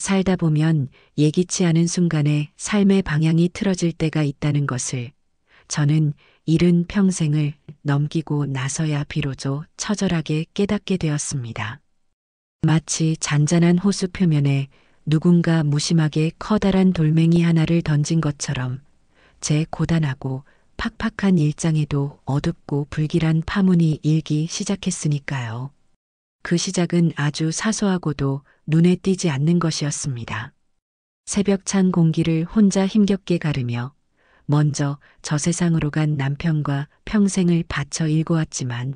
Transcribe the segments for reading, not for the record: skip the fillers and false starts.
살다 보면 예기치 않은 순간에 삶의 방향이 틀어질 때가 있다는 것을 저는 이른 평생을 넘기고 나서야 비로소 처절하게 깨닫게 되었습니다. 마치 잔잔한 호수 표면에 누군가 무심하게 커다란 돌멩이 하나를 던진 것처럼 제 고단하고 팍팍한 일상에도 어둡고 불길한 파문이 일기 시작했으니까요. 그 시작은 아주 사소하고도 눈에 띄지 않는 것이었습니다. 새벽 찬 공기를 혼자 힘겹게 가르며 먼저 저 세상으로 간 남편과 평생을 바쳐 일궈왔지만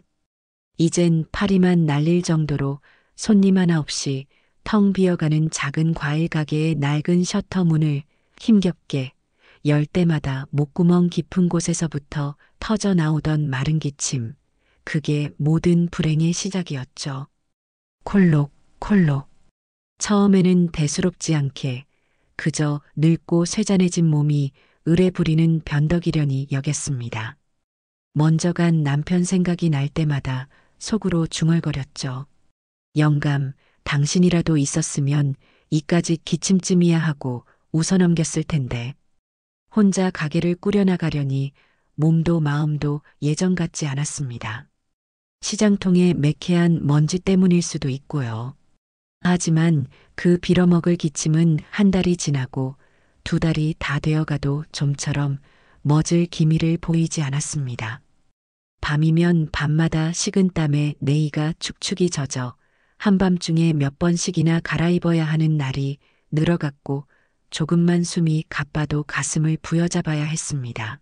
이젠 파리만 날릴 정도로 손님 하나 없이 텅 비어가는 작은 과일 가게의 낡은 셔터 문을 힘겹게 열 때마다 목구멍 깊은 곳에서부터 터져 나오던 마른 기침, 그게 모든 불행의 시작이었죠. 콜록, 콜록. 처음에는 대수롭지 않게 그저 늙고 쇠잔해진 몸이 을에 부리는 변덕이려니 여겼습니다. 먼저 간 남편 생각이 날 때마다 속으로 중얼거렸죠. 영감, 당신이라도 있었으면 이까짓 기침쯤이야 하고 웃어넘겼을 텐데. 혼자 가게를 꾸려나가려니 몸도 마음도 예전 같지 않았습니다. 시장통의 매캐한 먼지 때문일 수도 있고요. 하지만 그 빌어먹을 기침은 한 달이 지나고 두 달이 다 되어가도 좀처럼 멎을 기미를 보이지 않았습니다. 밤이면 밤마다 식은땀에 내의가 축축이 젖어 한밤중에 몇 번씩이나 갈아입어야 하는 날이 늘어갔고 조금만 숨이 가빠도 가슴을 부여잡아야 했습니다.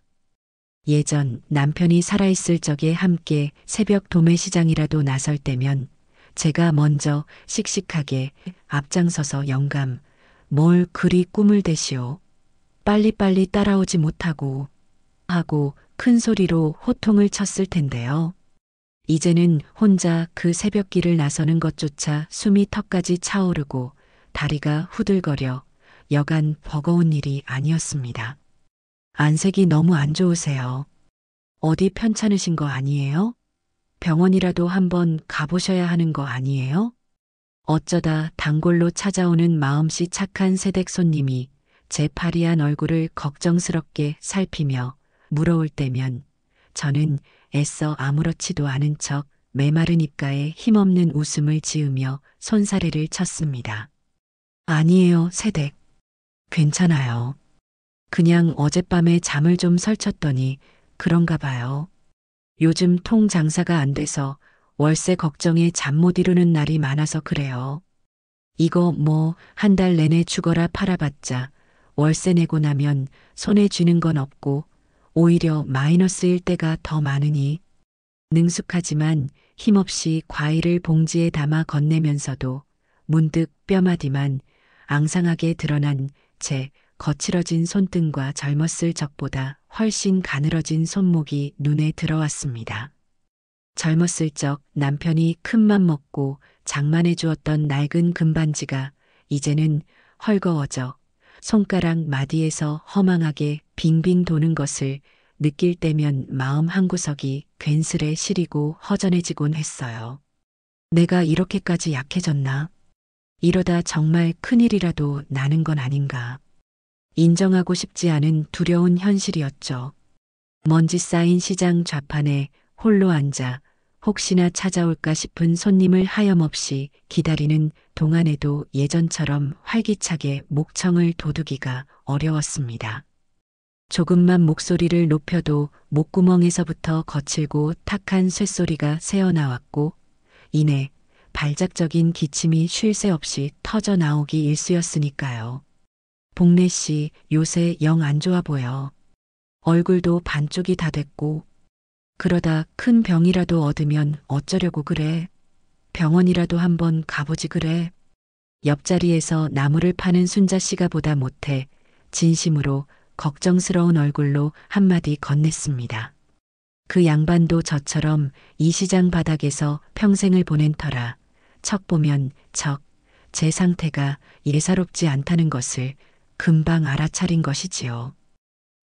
예전 남편이 살아있을 적에 함께 새벽 도매시장이라도 나설 때면 제가 먼저 씩씩하게 앞장서서 영감, 뭘 그리 꿈을 대시오. 빨리빨리 따라오지 못하고 하고 큰 소리로 호통을 쳤을 텐데요. 이제는 혼자 그 새벽길을 나서는 것조차 숨이 턱까지 차오르고 다리가 후들거려 여간 버거운 일이 아니었습니다. 안색이 너무 안 좋으세요. 어디 편찮으신 거 아니에요? 병원이라도 한번 가보셔야 하는 거 아니에요? 어쩌다 단골로 찾아오는 마음씨 착한 새댁 손님이 제 파리한 얼굴을 걱정스럽게 살피며 물어올 때면 저는 애써 아무렇지도 않은 척 메마른 입가에 힘없는 웃음을 지으며 손사래를 쳤습니다. 아니에요, 새댁. 괜찮아요. 그냥 어젯밤에 잠을 좀 설쳤더니 그런가 봐요. 요즘 통 장사가 안 돼서 월세 걱정에 잠 못 이루는 날이 많아서 그래요. 이거 뭐 한 달 내내 죽어라 팔아봤자 월세 내고 나면 손에 쥐는 건 없고 오히려 마이너스일 때가 더 많으니 능숙하지만 힘없이 과일을 봉지에 담아 건네면서도 문득 뼈마디만 앙상하게 드러난 제 거칠어진 손등과 젊었을 적보다 훨씬 가늘어진 손목이 눈에 들어왔습니다. 젊었을 적 남편이 큰맘 먹고 장만해 주었던 낡은 금반지가 이제는 헐거워져 손가락 마디에서 허망하게 빙빙 도는 것을 느낄 때면 마음 한구석이 괜스레 시리고 허전해지곤 했어요. 내가 이렇게까지 약해졌나? 이러다 정말 큰일이라도 나는 건 아닌가? 인정하고 싶지 않은 두려운 현실이었죠. 먼지 쌓인 시장 좌판에 홀로 앉아 혹시나 찾아올까 싶은 손님을 하염없이 기다리는 동안에도 예전처럼 활기차게 목청을 돋우기가 어려웠습니다. 조금만 목소리를 높여도 목구멍에서부터 거칠고 탁한 쇳소리가 새어나왔고 이내 발작적인 기침이 쉴 새 없이 터져 나오기 일쑤였으니까요. 복래 씨 요새 영 안 좋아 보여. 얼굴도 반쪽이 다 됐고 그러다 큰 병이라도 얻으면 어쩌려고 그래. 병원이라도 한번 가보지 그래. 옆자리에서 나무를 파는 순자 씨가 보다 못해 진심으로 걱정스러운 얼굴로 한마디 건넸습니다. 그 양반도 저처럼 이 시장 바닥에서 평생을 보낸 터라 척 보면 척 제 상태가 예사롭지 않다는 것을 금방 알아차린 것이지요.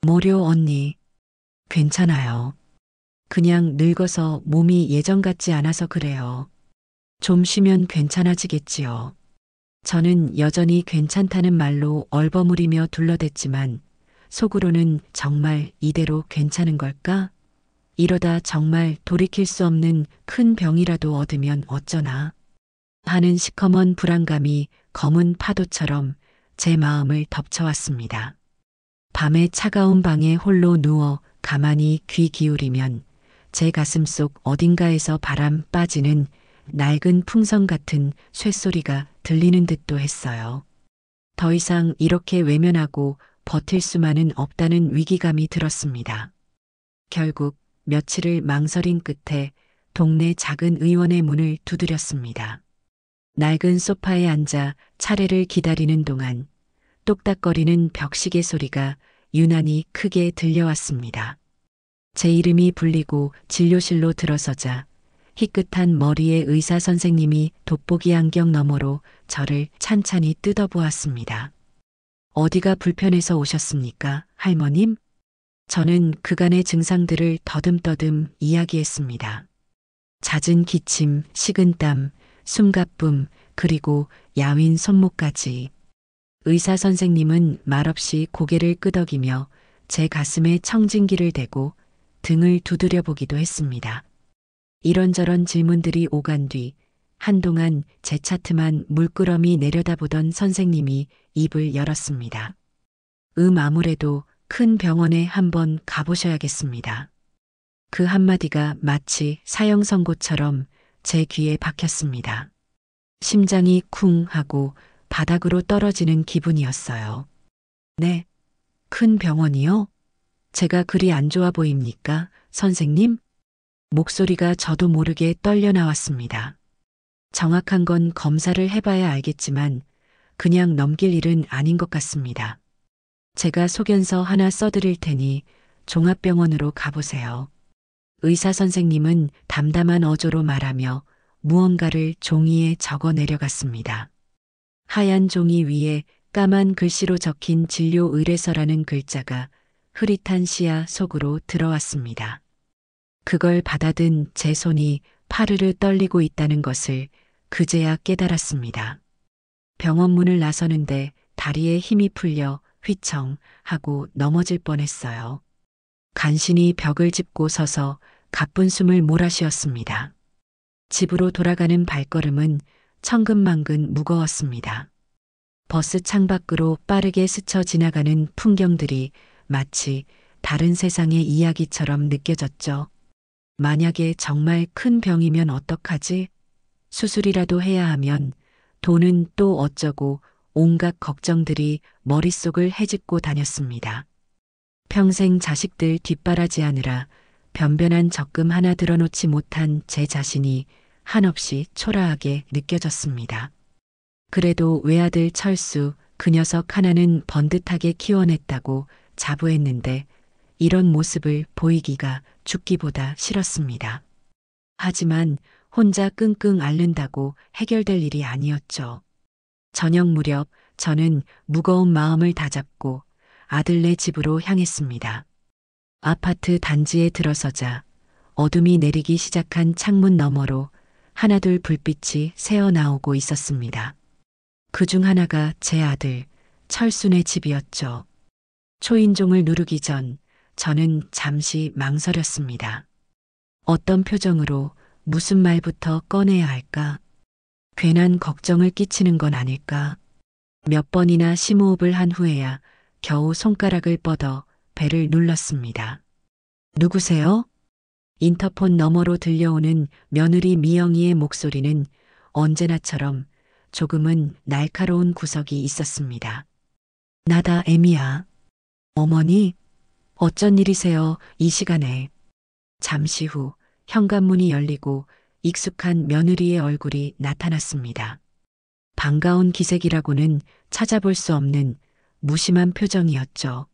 모료 언니, 괜찮아요. 그냥 늙어서 몸이 예전 같지 않아서 그래요. 좀 쉬면 괜찮아지겠지요. 저는 여전히 괜찮다는 말로 얼버무리며 둘러댔지만 속으로는 정말 이대로 괜찮은 걸까? 이러다 정말 돌이킬 수 없는 큰 병이라도 얻으면 어쩌나 하는 시커먼 불안감이 검은 파도처럼 제 마음을 덮쳐왔습니다. 밤에 차가운 방에 홀로 누워 가만히 귀 기울이면 제 가슴 속 어딘가에서 바람 빠지는 낡은 풍선 같은 쇳소리가 들리는 듯도 했어요. 더 이상 이렇게 외면하고 버틸 수만은 없다는 위기감이 들었습니다. 결국 며칠을 망설인 끝에 동네 작은 의원의 문을 두드렸습니다. 낡은 소파에 앉아 차례를 기다리는 동안 똑딱거리는 벽시계 소리가 유난히 크게 들려왔습니다. 제 이름이 불리고 진료실로 들어서자 희끗한 머리의 의사 선생님이 돋보기 안경 너머로 저를 찬찬히 뜯어보았습니다. 어디가 불편해서 오셨습니까, 할머님? 저는 그간의 증상들을 더듬더듬 이야기했습니다. 잦은 기침, 식은땀, 숨가쁨, 그리고 야윈 손목까지. 의사 선생님은 말없이 고개를 끄덕이며 제 가슴에 청진기를 대고 등을 두드려 보기도 했습니다. 이런저런 질문들이 오간 뒤 한동안 제 차트만 물끄러미 내려다보던 선생님이 입을 열었습니다. 아무래도 큰 병원에 한번 가보셔야겠습니다. 그 한마디가 마치 사형 선고처럼 제 귀에 박혔습니다. 심장이 쿵 하고 바닥으로 떨어지는 기분이었어요. 네, 큰 병원이요? 제가 그리 안 좋아 보입니까, 선생님? 목소리가 저도 모르게 떨려 나왔습니다. 정확한 건 검사를 해봐야 알겠지만 그냥 넘길 일은 아닌 것 같습니다. 제가 소견서 하나 써드릴 테니 종합병원으로 가보세요. 의사 선생님은 담담한 어조로 말하며 무언가를 종이에 적어 내려갔습니다. 하얀 종이 위에 까만 글씨로 적힌 진료 의뢰서라는 글자가 흐릿한 시야 속으로 들어왔습니다. 그걸 받아든 제 손이 파르르 떨리고 있다는 것을 그제야 깨달았습니다. 병원 문을 나서는데 다리에 힘이 풀려 휘청 하고 넘어질 뻔했어요. 간신히 벽을 짚고 서서 가쁜 숨을 몰아쉬었습니다. 집으로 돌아가는 발걸음은 천근만근 무거웠습니다. 버스 창밖으로 빠르게 스쳐 지나가는 풍경들이 마치 다른 세상의 이야기처럼 느껴졌죠. 만약에 정말 큰 병이면 어떡하지? 수술이라도 해야 하면 돈은 또 어쩌고 온갖 걱정들이 머릿속을 헤집고 다녔습니다. 평생 자식들 뒷바라지하느라 변변한 적금 하나 들어놓지 못한 제 자신이 한없이 초라하게 느껴졌습니다. 그래도 외아들 철수 그 녀석 하나는 번듯하게 키워냈다고 자부했는데 이런 모습을 보이기가 죽기보다 싫었습니다. 하지만 혼자 끙끙 앓는다고 해결될 일이 아니었죠. 저녁 무렵 저는 무거운 마음을 다잡고 아들네 집으로 향했습니다. 아파트 단지에 들어서자 어둠이 내리기 시작한 창문 너머로 하나둘 불빛이 새어나오고 있었습니다. 그중 하나가 제 아들 철순의 집이었죠. 초인종을 누르기 전 저는 잠시 망설였습니다. 어떤 표정으로 무슨 말부터 꺼내야 할까? 괜한 걱정을 끼치는 건 아닐까? 몇 번이나 심호흡을 한 후에야 겨우 손가락을 뻗어 벨을 눌렀습니다. 누구세요? 인터폰 너머로 들려오는 며느리 미영이의 목소리는 언제나처럼 조금은 날카로운 구석이 있었습니다. 나다 애미야. 어머니, 어쩐 일이세요, 이 시간에. 잠시 후 현관문이 열리고 익숙한 며느리의 얼굴이 나타났습니다. 반가운 기색이라고는 찾아볼 수 없는 무심한 표정이었죠.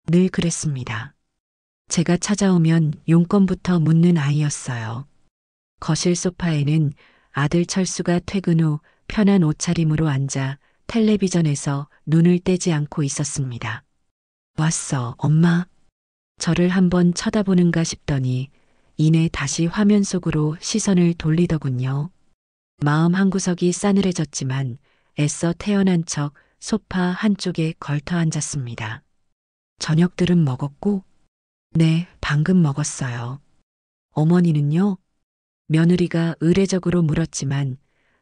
늘 그랬습니다. 제가 찾아오면 용건부터 묻는 아이였어요. 거실 소파에는 아들 철수가 퇴근 후 편한 옷차림으로 앉아 텔레비전에서 눈을 떼지 않고 있었습니다. 왔어, 엄마. 저를 한번 쳐다보는가 싶더니 이내 다시 화면 속으로 시선을 돌리더군요. 마음 한구석이 싸늘해졌지만 애써 태어난 척 소파 한쪽에 걸터 앉았습니다. 저녁들은 먹었고? 네, 방금 먹었어요. 어머니는요? 며느리가 의례적으로 물었지만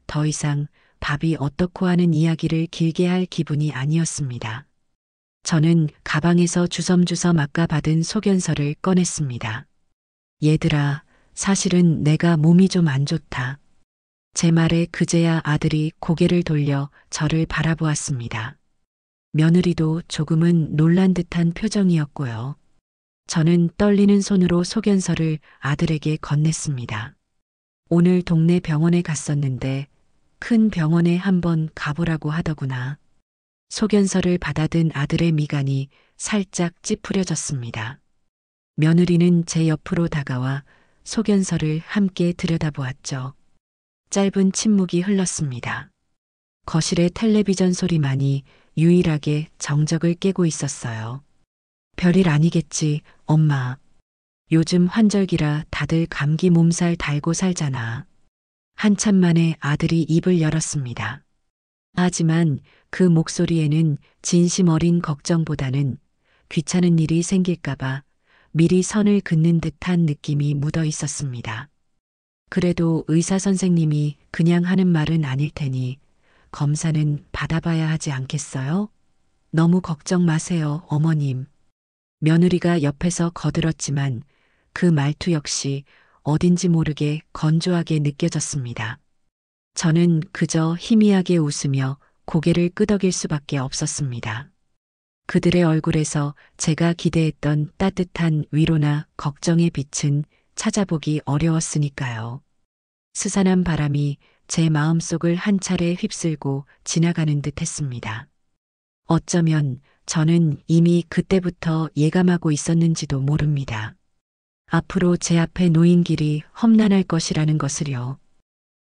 더 이상 밥이 어떻고 하는 이야기를 길게 할 기분이 아니었습니다. 저는 가방에서 주섬주섬 아까 받은 소견서를 꺼냈습니다. 얘들아, 사실은 내가 몸이 좀 안 좋다. 제 말에 그제야 아들이 고개를 돌려 저를 바라보았습니다. 며느리도 조금은 놀란 듯한 표정이었고요. 저는 떨리는 손으로 소견서를 아들에게 건넸습니다. 오늘 동네 병원에 갔었는데 큰 병원에 한번 가보라고 하더구나. 소견서를 받아든 아들의 미간이 살짝 찌푸려졌습니다. 며느리는 제 옆으로 다가와 소견서를 함께 들여다보았죠. 짧은 침묵이 흘렀습니다. 거실의 텔레비전 소리만이 유일하게 정적을 깨고 있었어요. 별일 아니겠지, 엄마. 요즘 환절기라 다들 감기 몸살 달고 살잖아. 한참 만에 아들이 입을 열었습니다. 하지만 그 목소리에는 진심 어린 걱정보다는 귀찮은 일이 생길까봐 미리 선을 긋는 듯한 느낌이 묻어 있었습니다. 그래도 의사 선생님이 그냥 하는 말은 아닐 테니 검사는 받아봐야 하지 않겠어요? 너무 걱정 마세요, 어머님. 며느리가 옆에서 거들었지만 그 말투 역시 어딘지 모르게 건조하게 느껴졌습니다. 저는 그저 희미하게 웃으며 고개를 끄덕일 수밖에 없었습니다. 그들의 얼굴에서 제가 기대했던 따뜻한 위로나 걱정의 빛은 찾아보기 어려웠으니까요. 스산한 바람이 제 마음속을 한 차례 휩쓸고 지나가는 듯 했습니다. 어쩌면 저는 이미 그때부터 예감하고 있었는지도 모릅니다. 앞으로 제 앞에 놓인 길이 험난할 것이라는 것을요.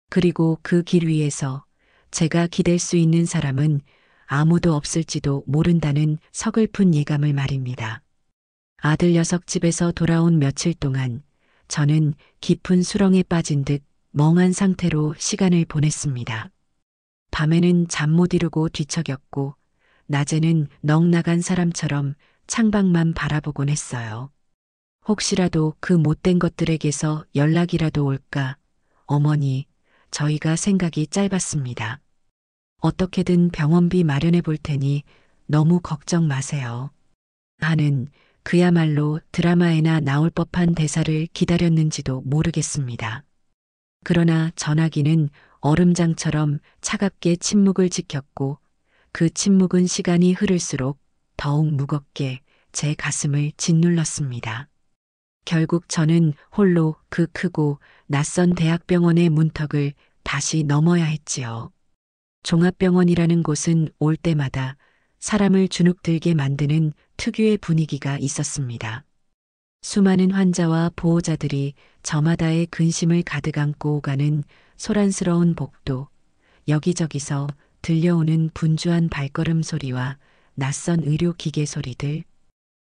그리고 그 길 위에서 제가 기댈 수 있는 사람은 아무도 없을지도 모른다는 서글픈 예감을 말입니다. 아들 녀석 집에서 돌아온 며칠 동안 저는 깊은 수렁에 빠진 듯 멍한 상태로 시간을 보냈습니다. 밤에는 잠 못 이루고 뒤척였고 낮에는 넋 나간 사람처럼 창밖만 바라보곤 했어요. 혹시라도 그 못된 것들에게서 연락이라도 올까? 어머니, 저희가 생각이 짧았습니다. 어떻게든 병원비 마련해 볼 테니 너무 걱정 마세요. 하는 그야말로 드라마에나 나올 법한 대사를 기다렸는지도 모르겠습니다. 그러나 전화기는 얼음장처럼 차갑게 침묵을 지켰고 그 침묵은 시간이 흐를수록 더욱 무겁게 제 가슴을 짓눌렀습니다. 결국 저는 홀로 그 크고 낯선 대학병원의 문턱을 다시 넘어야 했지요. 종합병원이라는 곳은 올 때마다 사람을 주눅들게 만드는 특유의 분위기가 있었습니다. 수많은 환자와 보호자들이 저마다의 근심을 가득 안고 오가는 소란스러운 복도, 여기저기서 들려오는 분주한 발걸음 소리와 낯선 의료기계 소리들,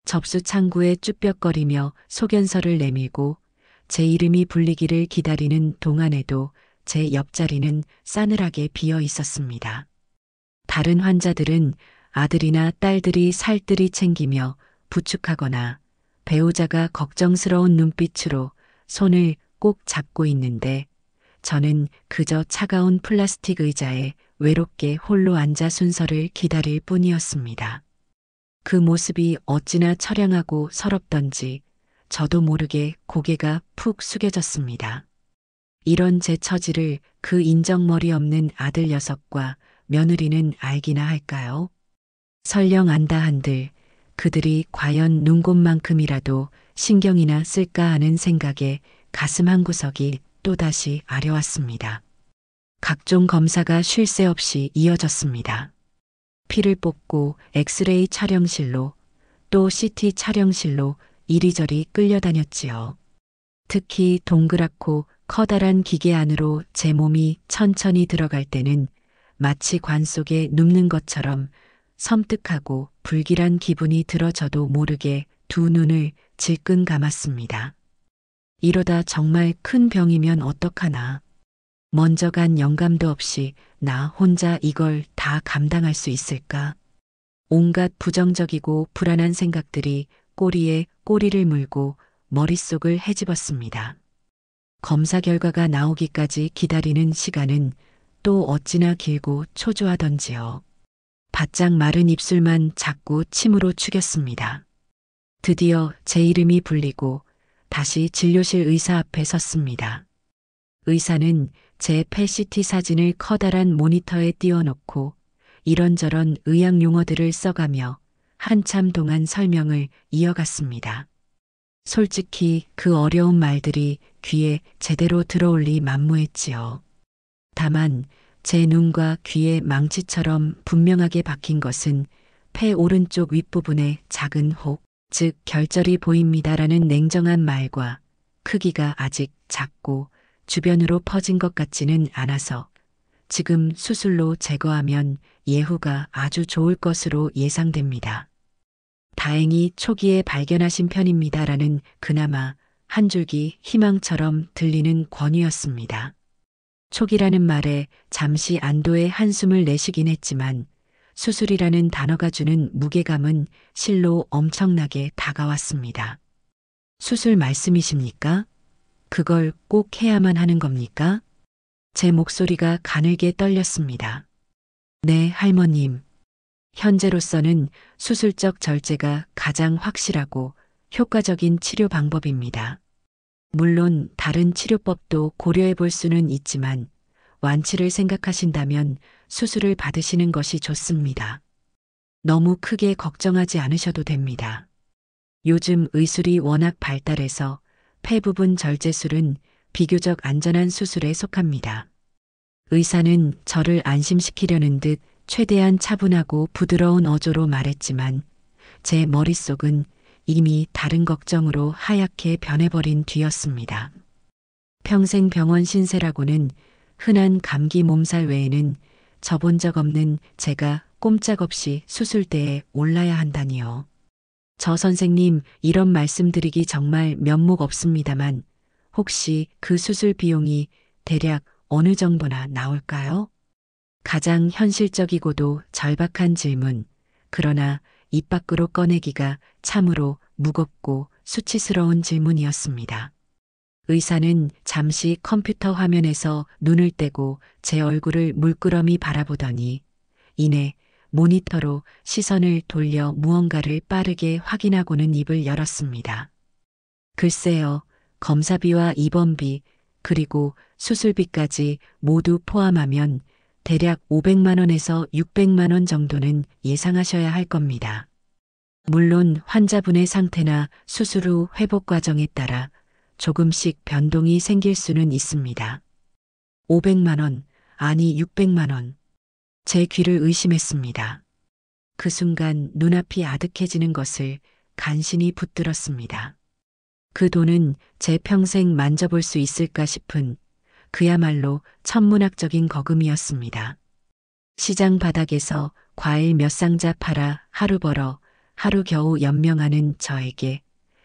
접수 창구에 쭈뼛거리며 소견서를 내밀고 제 이름이 불리기를 기다리는 동안에도 제 옆자리는 싸늘하게 비어 있었습니다. 다른 환자들은 아들이나 딸들이 살뜰히 챙기며 부축하거나 배우자가 걱정스러운 눈빛으로 손을 꼭 잡고 있는데 저는 그저 차가운 플라스틱 의자에 외롭게 홀로 앉아 순서를 기다릴 뿐이었습니다. 그 모습이 어찌나 처량하고 서럽던지 저도 모르게 고개가 푹 숙여졌습니다. 이런 제 처지를 그 인정머리 없는 아들 녀석과 며느리는 알기나 할까요? 설령 안다 한들 그들이 과연 눈곱만큼이라도 신경이나 쓸까 하는 생각에 가슴 한구석이 또다시 아려왔습니다. 각종 검사가 쉴 새 없이 이어졌습니다. 피를 뽑고 엑스레이 촬영실로 또 CT 촬영실로 이리저리 끌려다녔지요. 특히 동그랗고 커다란 기계 안으로 제 몸이 천천히 들어갈 때는 마치 관 속에 눕는 것처럼 섬뜩하고 불길한 기분이 들어 저도 모르게 두 눈을 질끈 감았습니다. 이러다 정말 큰 병이면 어떡하나. 먼저 간 영감도 없이 나 혼자 이걸 다 감당할 수 있을까? 온갖 부정적이고 불안한 생각들이 꼬리에 꼬리를 물고 머릿속을 헤집었습니다. 검사 결과가 나오기까지 기다리는 시간은 또 어찌나 길고 초조하던지요. 바짝 마른 입술만 자꾸 침으로 축였습니다. 드디어 제 이름이 불리고 다시 진료실 의사 앞에 섰습니다. 의사는 제 PET 사진을 커다란 모니터에 띄워놓고 이런저런 의학 용어들을 써가며 한참 동안 설명을 이어갔습니다. 솔직히 그 어려운 말들이 귀에 제대로 들어올 리 만무했지요. 다만 제 눈과 귀에 망치처럼 분명하게 박힌 것은 폐 오른쪽 윗부분에 작은 혹, 즉 결절이 보입니다라는 냉정한 말과 크기가 아직 작고 주변으로 퍼진 것 같지는 않아서 지금 수술로 제거하면 예후가 아주 좋을 것으로 예상됩니다. 다행히 초기에 발견하신 편입니다라는 그나마 한 줄기 희망처럼 들리는 권유였습니다. 초기라는 말에 잠시 안도의 한숨을 내쉬긴 했지만 수술이라는 단어가 주는 무게감은 실로 엄청나게 다가왔습니다. 수술 말씀이십니까? 그걸 꼭 해야만 하는 겁니까? 제 목소리가 가늘게 떨렸습니다. 네, 할머님. 현재로서는 수술적 절제가 가장 확실하고 효과적인 치료 방법입니다. 물론 다른 치료법도 고려해 볼 수는 있지만 완치를 생각하신다면 수술을 받으시는 것이 좋습니다. 너무 크게 걱정하지 않으셔도 됩니다. 요즘 의술이 워낙 발달해서 폐 부분 절제술은 비교적 안전한 수술에 속합니다. 의사는 저를 안심시키려는 듯 최대한 차분하고 부드러운 어조로 말했지만 제 머릿속은 이미 다른 걱정으로 하얗게 변해버린 뒤였습니다. 평생 병원 신세라고는 흔한 감기 몸살 외에는 져본 적 없는 제가 꼼짝없이 수술대에 올라야 한다니요. 저 선생님, 이런 말씀드리기 정말 면목 없습니다만 혹시 그 수술 비용이 대략 어느 정도나 나올까요? 가장 현실적이고도 절박한 질문, 그러나 입 밖으로 꺼내기가 참으로 무겁고 수치스러운 질문이었습니다. 의사는 잠시 컴퓨터 화면에서 눈을 떼고 제 얼굴을 물끄러미 바라보더니 이내 모니터로 시선을 돌려 무언가를 빠르게 확인하고는 입을 열었습니다. 글쎄요, 검사비와 입원비 그리고 수술비까지 모두 포함하면 대략 500만 원에서 600만 원 정도는 예상하셔야 할 겁니다. 물론 환자분의 상태나 수술 후 회복 과정에 따라 조금씩 변동이 생길 수는 있습니다. 500만 원, 아니 600만 원. 제 귀를 의심했습니다. 그 순간 눈앞이 아득해지는 것을 간신히 붙들었습니다. 그 돈은 제 평생 만져볼 수 있을까 싶은 그야말로 천문학적인 거금이었습니다. 시장 바닥에서 과일 몇 상자 팔아 하루 벌어 하루 겨우 연명하는 저에게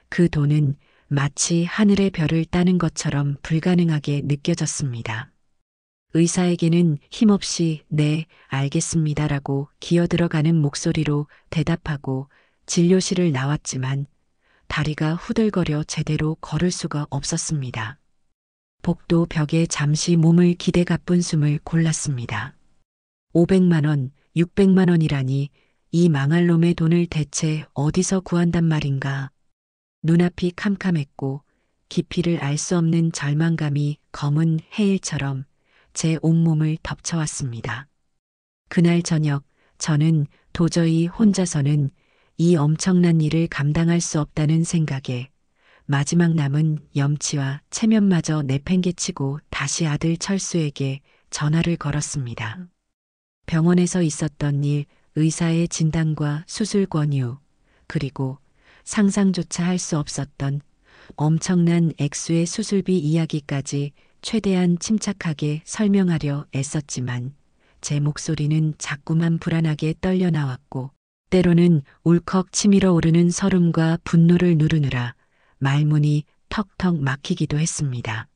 그 돈은 마치 하늘의 별을 따는 것처럼 불가능하게 느껴졌습니다. 의사에게는 힘없이 네, 알겠습니다라고 기어들어가는 목소리로 대답하고 진료실을 나왔지만 다리가 후들거려 제대로 걸을 수가 없었습니다. 복도 벽에 잠시 몸을 기대 가쁜 숨을 골랐습니다. 500만 원, 600만 원이라니 이 망할 놈의 돈을 대체 어디서 구한단 말인가. 눈앞이 캄캄했고 깊이를 알 수 없는 절망감이 검은 해일처럼 제 온몸을 덮쳐왔습니다. 그날 저녁 저는 도저히 혼자서는 이 엄청난 일을 감당할 수 없다는 생각에 마지막 남은 염치와 체면마저 내팽개치고 다시 아들 철수에게 전화를 걸었습니다. 병원에서 있었던 일, 의사의 진단과 수술 권유, 그리고 상상조차 할 수 없었던 엄청난 액수의 수술비 이야기까지 최대한 침착하게 설명하려 애썼지만 제 목소리는 자꾸만 불안하게 떨려 나왔고 때로는 울컥 치밀어 오르는 설움과 분노를 누르느라 말문이 턱턱 막히기도 했습니다.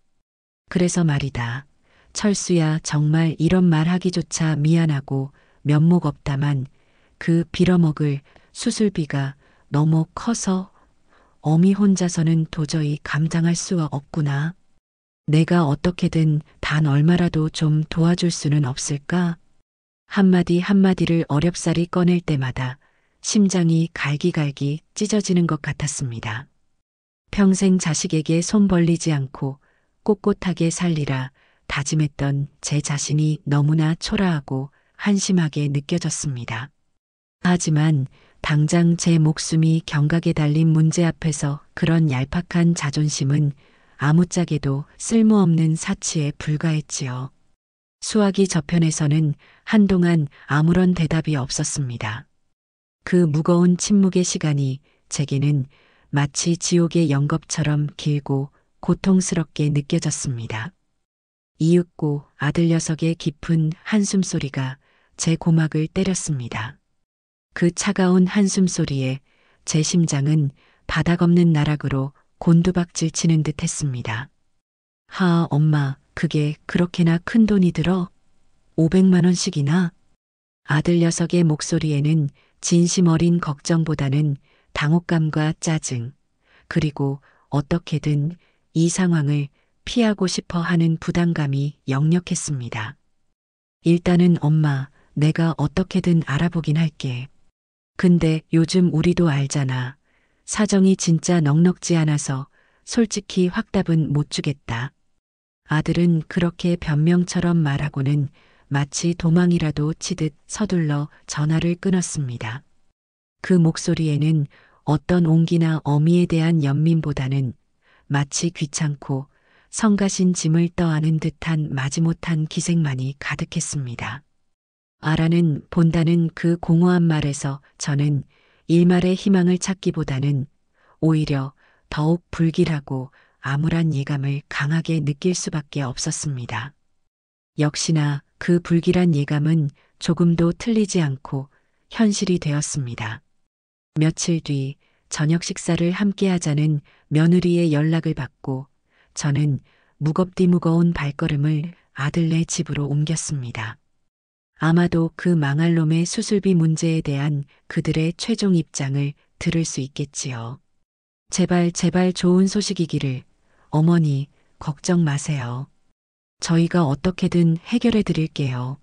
그래서 말이다. 철수야, 정말 이런 말 하기조차 미안하고 면목 없다만 그 빌어먹을 수술비가 너무 커서 어미 혼자서는 도저히 감당할 수가 없구나. 내가 어떻게든 단 얼마라도 좀 도와줄 수는 없을까? 한마디 한마디를 어렵사리 꺼낼 때마다 심장이 갈기갈기 찢어지는 것 같았습니다. 평생 자식에게 손 벌리지 않고 꼿꼿하게 살리라 다짐했던 제 자신이 너무나 초라하고 한심하게 느껴졌습니다. 하지만 당장 제 목숨이 경각에 달린 문제 앞에서 그런 얄팍한 자존심은 아무짝에도 쓸모없는 사치에 불과했지요. 수화기 저편에서는 한동안 아무런 대답이 없었습니다. 그 무거운 침묵의 시간이 제게는 마치 지옥의 영겁처럼 길고 고통스럽게 느껴졌습니다. 이윽고 아들 녀석의 깊은 한숨소리가 제 고막을 때렸습니다. 그 차가운 한숨소리에 제 심장은 바닥 없는 나락으로 곤두박질 치는 듯 했습니다. 하, 엄마, 그게 그렇게나 큰 돈이 들어? 500만 원씩이나? 아들 녀석의 목소리에는 진심 어린 걱정보다는 당혹감과 짜증, 그리고 어떻게든 이 상황을 피하고 싶어 하는 부담감이 역력했습니다. 일단은 엄마, 내가 어떻게든 알아보긴 할게. 근데 요즘 우리도 알잖아. 사정이 진짜 넉넉지 않아서 솔직히 확답은 못 주겠다. 아들은 그렇게 변명처럼 말하고는 마치 도망이라도 치듯 서둘러 전화를 끊었습니다. 그 목소리에는 어떤 옹기나 어미에 대한 연민보다는 마치 귀찮고 성가신 짐을 떠안은 듯한 마지못한 기색만이 가득했습니다. 알아는 본다는 그 공허한 말에서 저는 일말의 희망을 찾기보다는 오히려 더욱 불길하고 암울한 예감을 강하게 느낄 수밖에 없었습니다. 역시나 그 불길한 예감은 조금도 틀리지 않고 현실이 되었습니다. 며칠 뒤 저녁 식사를 함께 하자는 며느리의 연락을 받고 저는 무겁디 무거운 발걸음을 아들네 집으로 옮겼습니다. 아마도 그 망할 놈의 수술비 문제에 대한 그들의 최종 입장을 들을 수 있겠지요. 제발 제발 좋은 소식이기를. 어머니, 걱정 마세요. 저희가 어떻게든 해결해 드릴게요.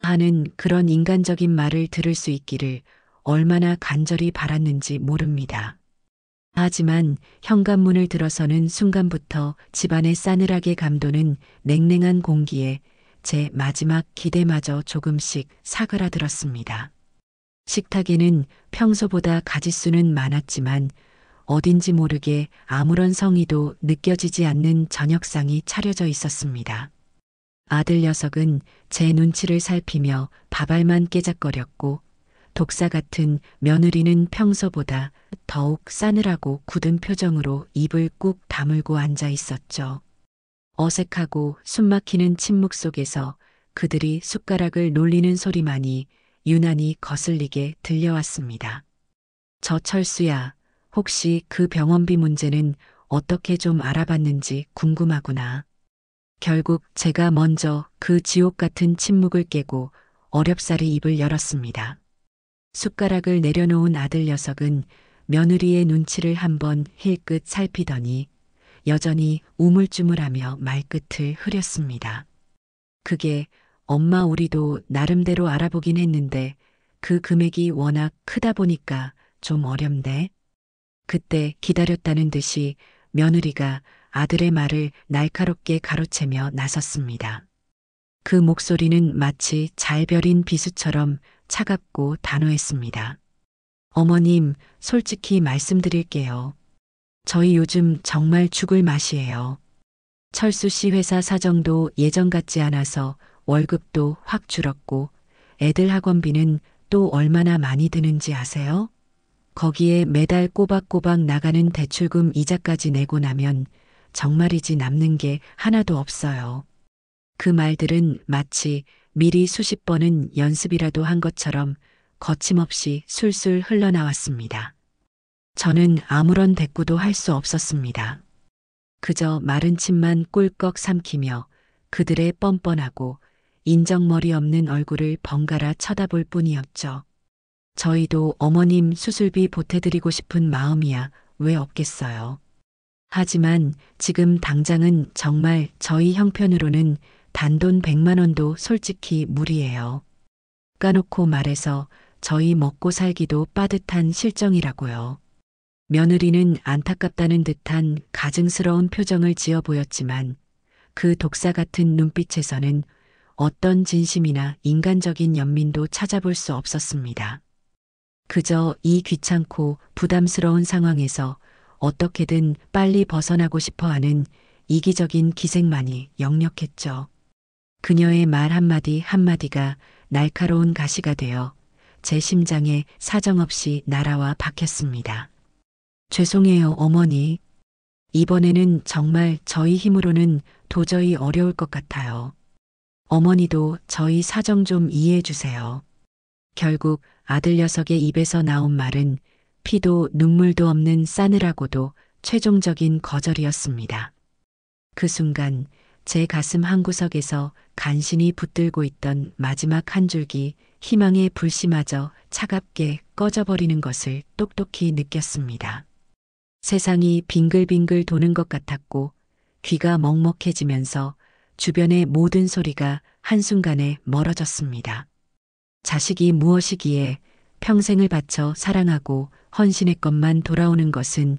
하는 그런 인간적인 말을 들을 수 있기를 얼마나 간절히 바랐는지 모릅니다. 하지만 현관문을 들어서는 순간부터 집안의 싸늘하게 감도는 냉랭한 공기에 제 마지막 기대마저 조금씩 사그라들었습니다. 식탁에는 평소보다 가짓수는 많았지만 어딘지 모르게 아무런 성의도 느껴지지 않는 저녁상이 차려져 있었습니다. 아들 녀석은 제 눈치를 살피며 밥알만 깨작거렸고 독사 같은 며느리는 평소보다 더욱 싸늘하고 굳은 표정으로 입을 꾹 다물고 앉아 있었죠. 어색하고 숨막히는 침묵 속에서 그들이 숟가락을 놀리는 소리만이 유난히 거슬리게 들려왔습니다. 저 철수야, 혹시 그 병원비 문제는 어떻게 좀 알아봤는지 궁금하구나. 결국 제가 먼저 그 지옥 같은 침묵을 깨고 어렵사리 입을 열었습니다. 숟가락을 내려놓은 아들 녀석은 며느리의 눈치를 한번 힐끗 살피더니 여전히 우물쭈물하며 말끝을 흐렸습니다. 그게 엄마, 우리도 나름대로 알아보긴 했는데 그 금액이 워낙 크다 보니까 좀 어렵네. 그때 기다렸다는 듯이 며느리가 아들의 말을 날카롭게 가로채며 나섰습니다. 그 목소리는 마치 잘 벼린 비수처럼 차갑고 단호했습니다. 어머님, 솔직히 말씀드릴게요. 저희 요즘 정말 죽을 맛이에요. 철수 씨 회사 사정도 예전 같지 않아서 월급도 확 줄었고 애들 학원비는 또 얼마나 많이 드는지 아세요? 거기에 매달 꼬박꼬박 나가는 대출금 이자까지 내고 나면 정말이지 남는 게 하나도 없어요. 그 말들은 마치 미리 수십 번은 연습이라도 한 것처럼 거침없이 술술 흘러나왔습니다. 저는 아무런 대꾸도 할 수 없었습니다. 그저 마른 침만 꿀꺽 삼키며 그들의 뻔뻔하고 인정머리 없는 얼굴을 번갈아 쳐다볼 뿐이었죠. 저희도 어머님 수술비 보태드리고 싶은 마음이야 왜 없겠어요. 하지만 지금 당장은 정말 저희 형편으로는 단돈 100만 원도 솔직히 무리예요. 까놓고 말해서 저희 먹고 살기도 빠듯한 실정이라고요. 며느리는 안타깝다는 듯한 가증스러운 표정을 지어 보였지만 그 독사 같은 눈빛에서는 어떤 진심이나 인간적인 연민도 찾아볼 수 없었습니다. 그저 이 귀찮고 부담스러운 상황에서 어떻게든 빨리 벗어나고 싶어 하는 이기적인 기색만이 역력했죠. 그녀의 말 한마디 한마디가 날카로운 가시가 되어 제 심장에 사정없이 날아와 박혔습니다. 죄송해요, 어머니. 이번에는 정말 저희 힘으로는 도저히 어려울 것 같아요. 어머니도 저희 사정 좀 이해해 주세요. 결국 아들 녀석의 입에서 나온 말은 피도 눈물도 없는 싸늘하고도 최종적인 거절이었습니다. 그 순간 제 가슴 한구석에서 간신히 붙들고 있던 마지막 한 줄기 희망의 불씨마저 차갑게 꺼져버리는 것을 똑똑히 느꼈습니다. 세상이 빙글빙글 도는 것 같았고 귀가 먹먹해지면서 주변의 모든 소리가 한순간에 멀어졌습니다. 자식이 무엇이기에 평생을 바쳐 사랑하고 헌신했건만 돌아오는 것은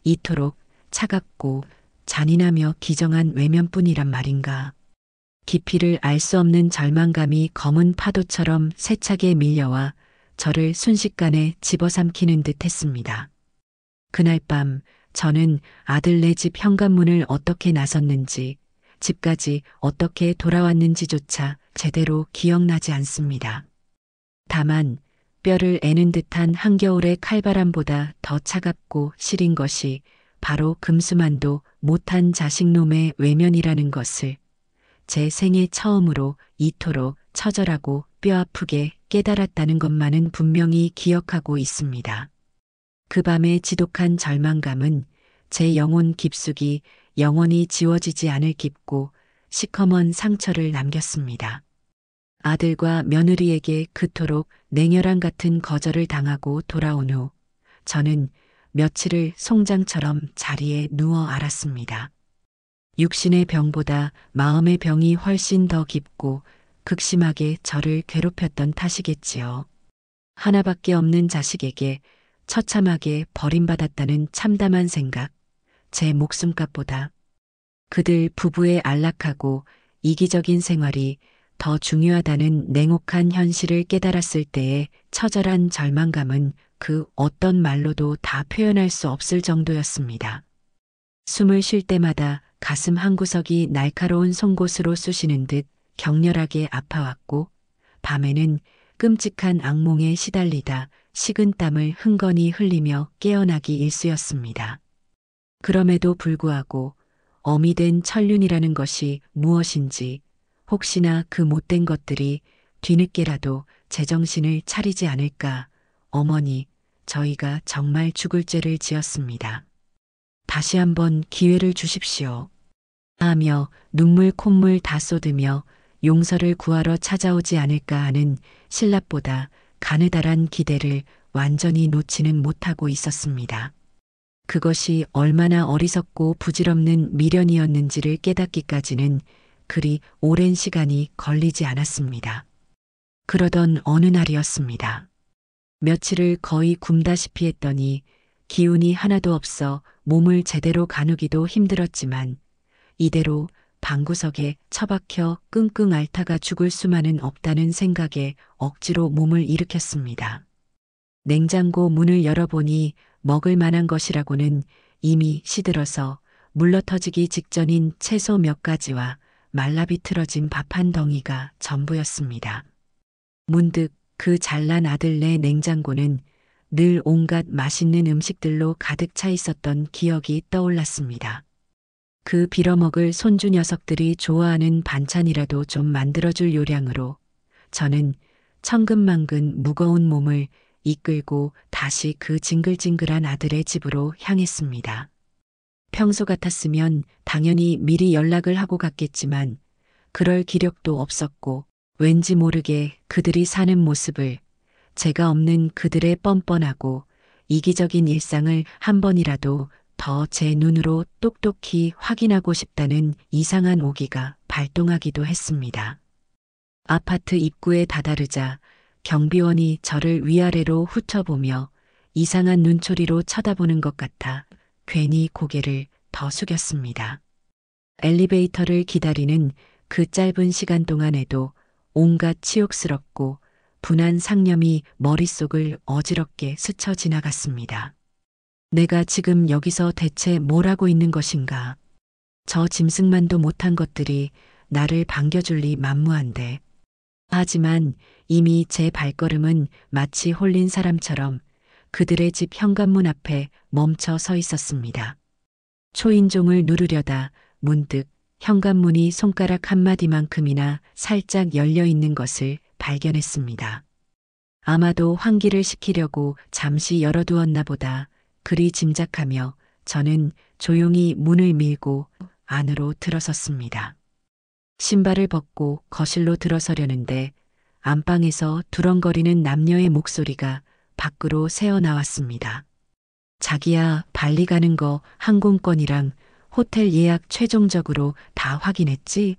이토록 차갑고 잔인하며 기정한 외면뿐이란 말인가. 깊이를 알 수 없는 절망감이 검은 파도처럼 세차게 밀려와 저를 순식간에 집어삼키는 듯 했습니다. 그날 밤 저는 아들네 집 현관문을 어떻게 나섰는지 집까지 어떻게 돌아왔는지조차 제대로 기억나지 않습니다. 다만 뼈를 애는 듯한 한겨울의 칼바람보다 더 차갑고 시린 것이 바로 금수만도 못한 자식놈의 외면이라는 것을 제 생애 처음으로 이토록 처절하고 뼈아프게 깨달았다는 것만은 분명히 기억하고 있습니다. 그 밤의 지독한 절망감은 제 영혼 깊숙이 영원히 지워지지 않을 깊고 시커먼 상처를 남겼습니다. 아들과 며느리에게 그토록 냉혈한 같은 거절을 당하고 돌아온 후 저는 며칠을 송장처럼 자리에 누워 앓았습니다. 육신의 병보다 마음의 병이 훨씬 더 깊고 극심하게 저를 괴롭혔던 탓이겠지요. 하나밖에 없는 자식에게 처참하게 버림받았다는 참담한 생각, 제 목숨값보다 그들 부부의 안락하고 이기적인 생활이 더 중요하다는 냉혹한 현실을 깨달았을 때의 처절한 절망감은 그 어떤 말로도 다 표현할 수 없을 정도였습니다. 숨을 쉴 때마다 가슴 한구석이 날카로운 송곳으로 쑤시는 듯 격렬하게 아파왔고 밤에는 끔찍한 악몽에 시달리다 식은땀을 흥건히 흘리며 깨어나기 일쑤였습니다. 그럼에도 불구하고 어미 된 천륜이라는 것이 무엇인지 혹시나 그 못된 것들이 뒤늦게라도 제정신을 차리지 않을까 어머니 저희가 정말 죽을 죄를 지었습니다. 다시 한번 기회를 주십시오. 하며 눈물 콧물 다 쏟으며 용서를 구하러 찾아오지 않을까 하는 신라보다 가느다란 기대를 완전히 놓지는 못하고 있었습니다. 그것이 얼마나 어리석고 부질없는 미련이었는지를 깨닫기까지는 그리 오랜 시간이 걸리지 않았습니다. 그러던 어느 날이었습니다. 며칠을 거의 굶다시피 했더니 기운이 하나도 없어 몸을 제대로 가누기도 힘들었지만 이대로 방구석에 처박혀 끙끙 앓다가 죽을 수만은 없다는 생각에 억지로 몸을 일으켰습니다. 냉장고 문을 열어보니 먹을 만한 것이라고는 이미 시들어서 물러터지기 직전인 채소 몇 가지와 말라비틀어진 밥 한 덩이가 전부였습니다. 문득 그 잘난 아들네 냉장고는 늘 온갖 맛있는 음식들로 가득 차 있었던 기억이 떠올랐습니다. 그 빌어먹을 손주 녀석들이 좋아하는 반찬이라도 좀 만들어줄 요량으로 저는 천근만근 무거운 몸을 이끌고 다시 그 징글징글한 아들의 집으로 향했습니다. 평소 같았으면 당연히 미리 연락을 하고 갔겠지만 그럴 기력도 없었고 왠지 모르게 그들이 사는 모습을, 제가 없는 그들의 뻔뻔하고 이기적인 일상을 한 번이라도 더 제 눈으로 똑똑히 확인하고 싶다는 이상한 오기가 발동하기도 했습니다. 아파트 입구에 다다르자 경비원이 저를 위아래로 훑어보며 이상한 눈초리로 쳐다보는 것 같아 괜히 고개를 더 숙였습니다. 엘리베이터를 기다리는 그 짧은 시간 동안에도 온갖 치욕스럽고 분한 상념이 머릿속을 어지럽게 스쳐 지나갔습니다. 내가 지금 여기서 대체 뭘 하고 있는 것인가? 저 짐승만도 못한 것들이 나를 반겨줄 리 만무한데. 하지만 이미 제 발걸음은 마치 홀린 사람처럼 그들의 집 현관문 앞에 멈춰 서 있었습니다. 초인종을 누르려다 문득 현관문이 손가락 한마디만큼이나 살짝 열려 있는 것을 발견했습니다. 아마도 환기를 시키려고 잠시 열어두었나 보다 그리 짐작하며 저는 조용히 문을 밀고 안으로 들어섰습니다. 신발을 벗고 거실로 들어서려는데 안방에서 두렁거리는 남녀의 목소리가 밖으로 새어나왔습니다. 자기야, 발리 가는 거 항공권이랑 호텔 예약 최종적으로 다 확인했지?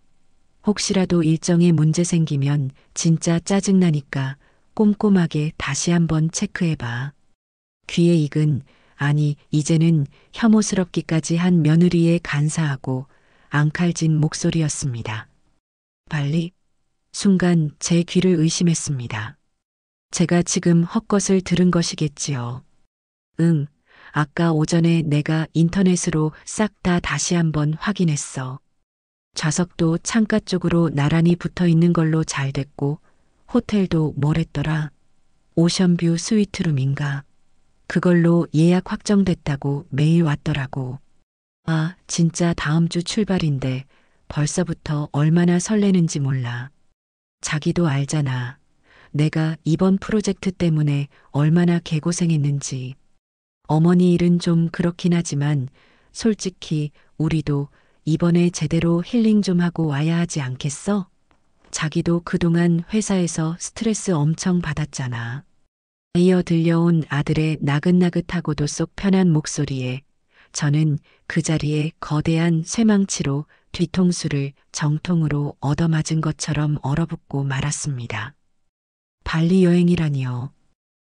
혹시라도 일정에 문제 생기면 진짜 짜증나니까 꼼꼼하게 다시 한번 체크해봐. 귀에 익은, 아니 이제는 혐오스럽기까지 한 며느리의 간사하고 앙칼진 목소리였습니다. 발리? 순간 제 귀를 의심했습니다. 제가 지금 헛것을 들은 것이겠지요. 응, 아까 오전에 내가 인터넷으로 싹 다 다시 한번 확인했어. 좌석도 창가 쪽으로 나란히 붙어 있는 걸로 잘 됐고, 호텔도 뭐랬더라? 오션뷰 스위트룸인가? 그걸로 예약 확정됐다고 메일 왔더라고. 아, 진짜 다음 주 출발인데 벌써부터 얼마나 설레는지 몰라. 자기도 알잖아. 내가 이번 프로젝트 때문에 얼마나 개고생했는지. 어머니 일은 좀 그렇긴 하지만 솔직히 우리도 이번에 제대로 힐링 좀 하고 와야 하지 않겠어? 자기도 그동안 회사에서 스트레스 엄청 받았잖아. 이어 들려온 아들의 나긋나긋하고도 쏙 편한 목소리에 저는 그 자리에 거대한 쇠망치로 뒤통수를 정통으로 얻어맞은 것처럼 얼어붙고 말았습니다. 발리 여행이라니요.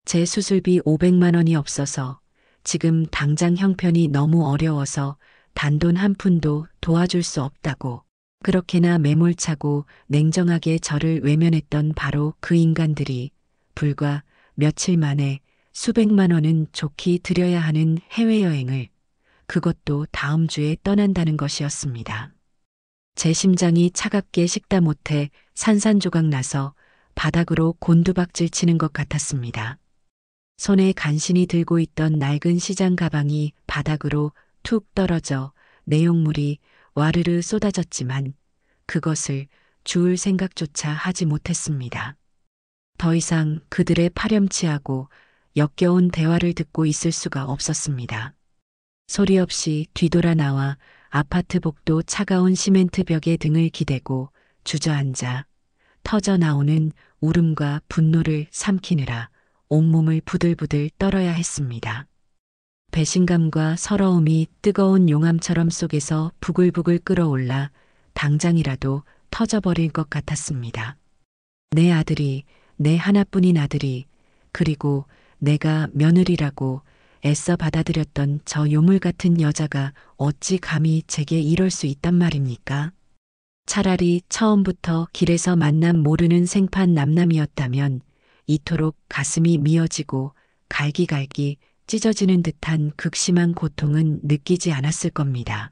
제 수술비 500만 원이 없어서 지금 당장 형편이 너무 어려워서 단돈 한 푼도 도와줄 수 없다고 그렇게나 매몰차고 냉정하게 저를 외면했던 바로 그 인간들이 불과 며칠 만에 수백만 원은 좋게 들여야 하는 해외여행을, 그것도 다음 주에 떠난다는 것이었습니다. 제 심장이 차갑게 식다 못해 산산조각 나서 바닥으로 곤두박질 치는 것 같았습니다. 손에 간신히 들고 있던 낡은 시장 가방이 바닥으로 툭 떨어져 내용물이 와르르 쏟아졌지만 그것을 주울 생각조차 하지 못했습니다. 더 이상 그들의 파렴치하고 역겨운 대화를 듣고 있을 수가 없었습니다. 소리 없이 뒤돌아 나와 아파트 복도 차가운 시멘트 벽에 등을 기대고 주저앉아 터져 나오는 울음과 분노를 삼키느라 온몸을 부들부들 떨어야 했습니다. 배신감과 서러움이 뜨거운 용암처럼 속에서 부글부글 끓어올라 당장이라도 터져버릴 것 같았습니다. 내 아들이, 내 하나뿐인 아들이, 그리고 내가 며느리라고 애써 받아들였던 저 요물 같은 여자가 어찌 감히 제게 이럴 수 있단 말입니까? 차라리 처음부터 길에서 만남 모르는 생판 남남이었다면 이토록 가슴이 미어지고 갈기갈기 찢어지는 듯한 극심한 고통은 느끼지 않았을 겁니다.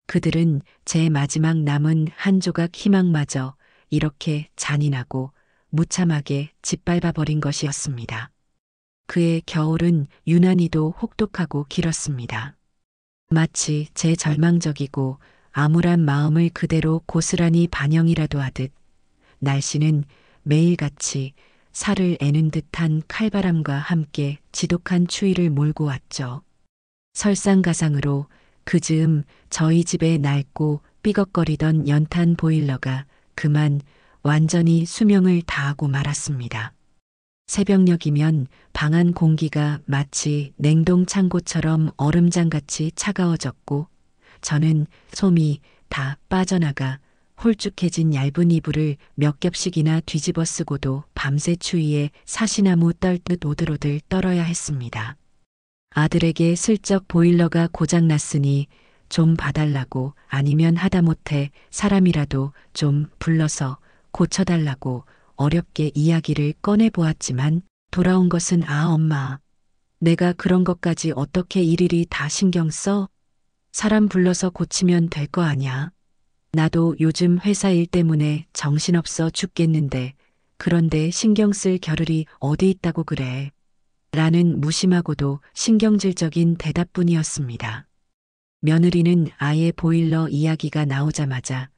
그들은 제 마지막 남은 한 조각 희망마저 이렇게 잔인하고 무참하게 짓밟아버린 것이었습니다. 그의 겨울은 유난히도 혹독하고 길었습니다. 마치 제 절망적이고 암울한 마음을 그대로 고스란히 반영이라도 하듯 날씨는 매일같이 살을 애는 듯한 칼바람과 함께 지독한 추위를 몰고 왔죠. 설상가상으로 그 즈음 저희 집의 낡고 삐걱거리던 연탄 보일러가 그만 완전히 수명을 다하고 말았습니다. 새벽녘이면 방 안 공기가 마치 냉동 창고처럼 얼음장같이 차가워졌고 저는 솜이 다 빠져나가 홀쭉해진 얇은 이불을 몇 겹씩이나 뒤집어 쓰고도 밤새 추위에 사시나무 떨듯 오들오들 떨어야 했습니다. 아들에게 슬쩍 보일러가 고장났으니 좀 봐달라고 아니면 하다못해 사람이라도 좀 불러서 고쳐달라고 어렵게 이야기를 꺼내보았지만 돌아온 것은 엄마. 내가 그런 것까지 어떻게 일일이 다 신경 써? 사람 불러서 고치면 될 거 아냐. 나도 요즘 회사 일 때문에 정신없어 죽겠는데 그런데 신경 쓸 겨를이 어디 있다고 그래. 라는 무심하고도 신경질적인 대답뿐이었습니다. 며느리는 아예 보일러 이야기가 나오자마자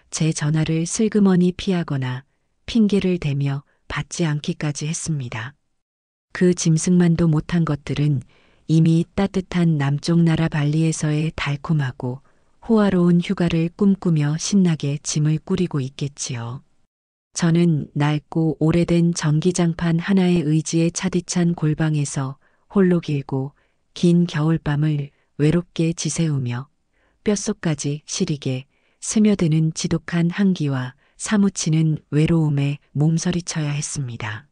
제 전화를 슬그머니 피하거나 핑계를 대며 받지 않기까지 했습니다. 그 짐승만도 못한 것들은 이미 따뜻한 남쪽 나라 발리에서의 달콤하고 호화로운 휴가를 꿈꾸며 신나게 짐을 꾸리고 있겠지요. 저는 낡고 오래된 전기장판 하나의 의지에 차디찬 골방에서 홀로 길고 긴 겨울밤을 외롭게 지새우며 뼛속까지 시리게 스며드는 지독한 한기와 사무치는 외로움에 몸서리쳐야 했습니다.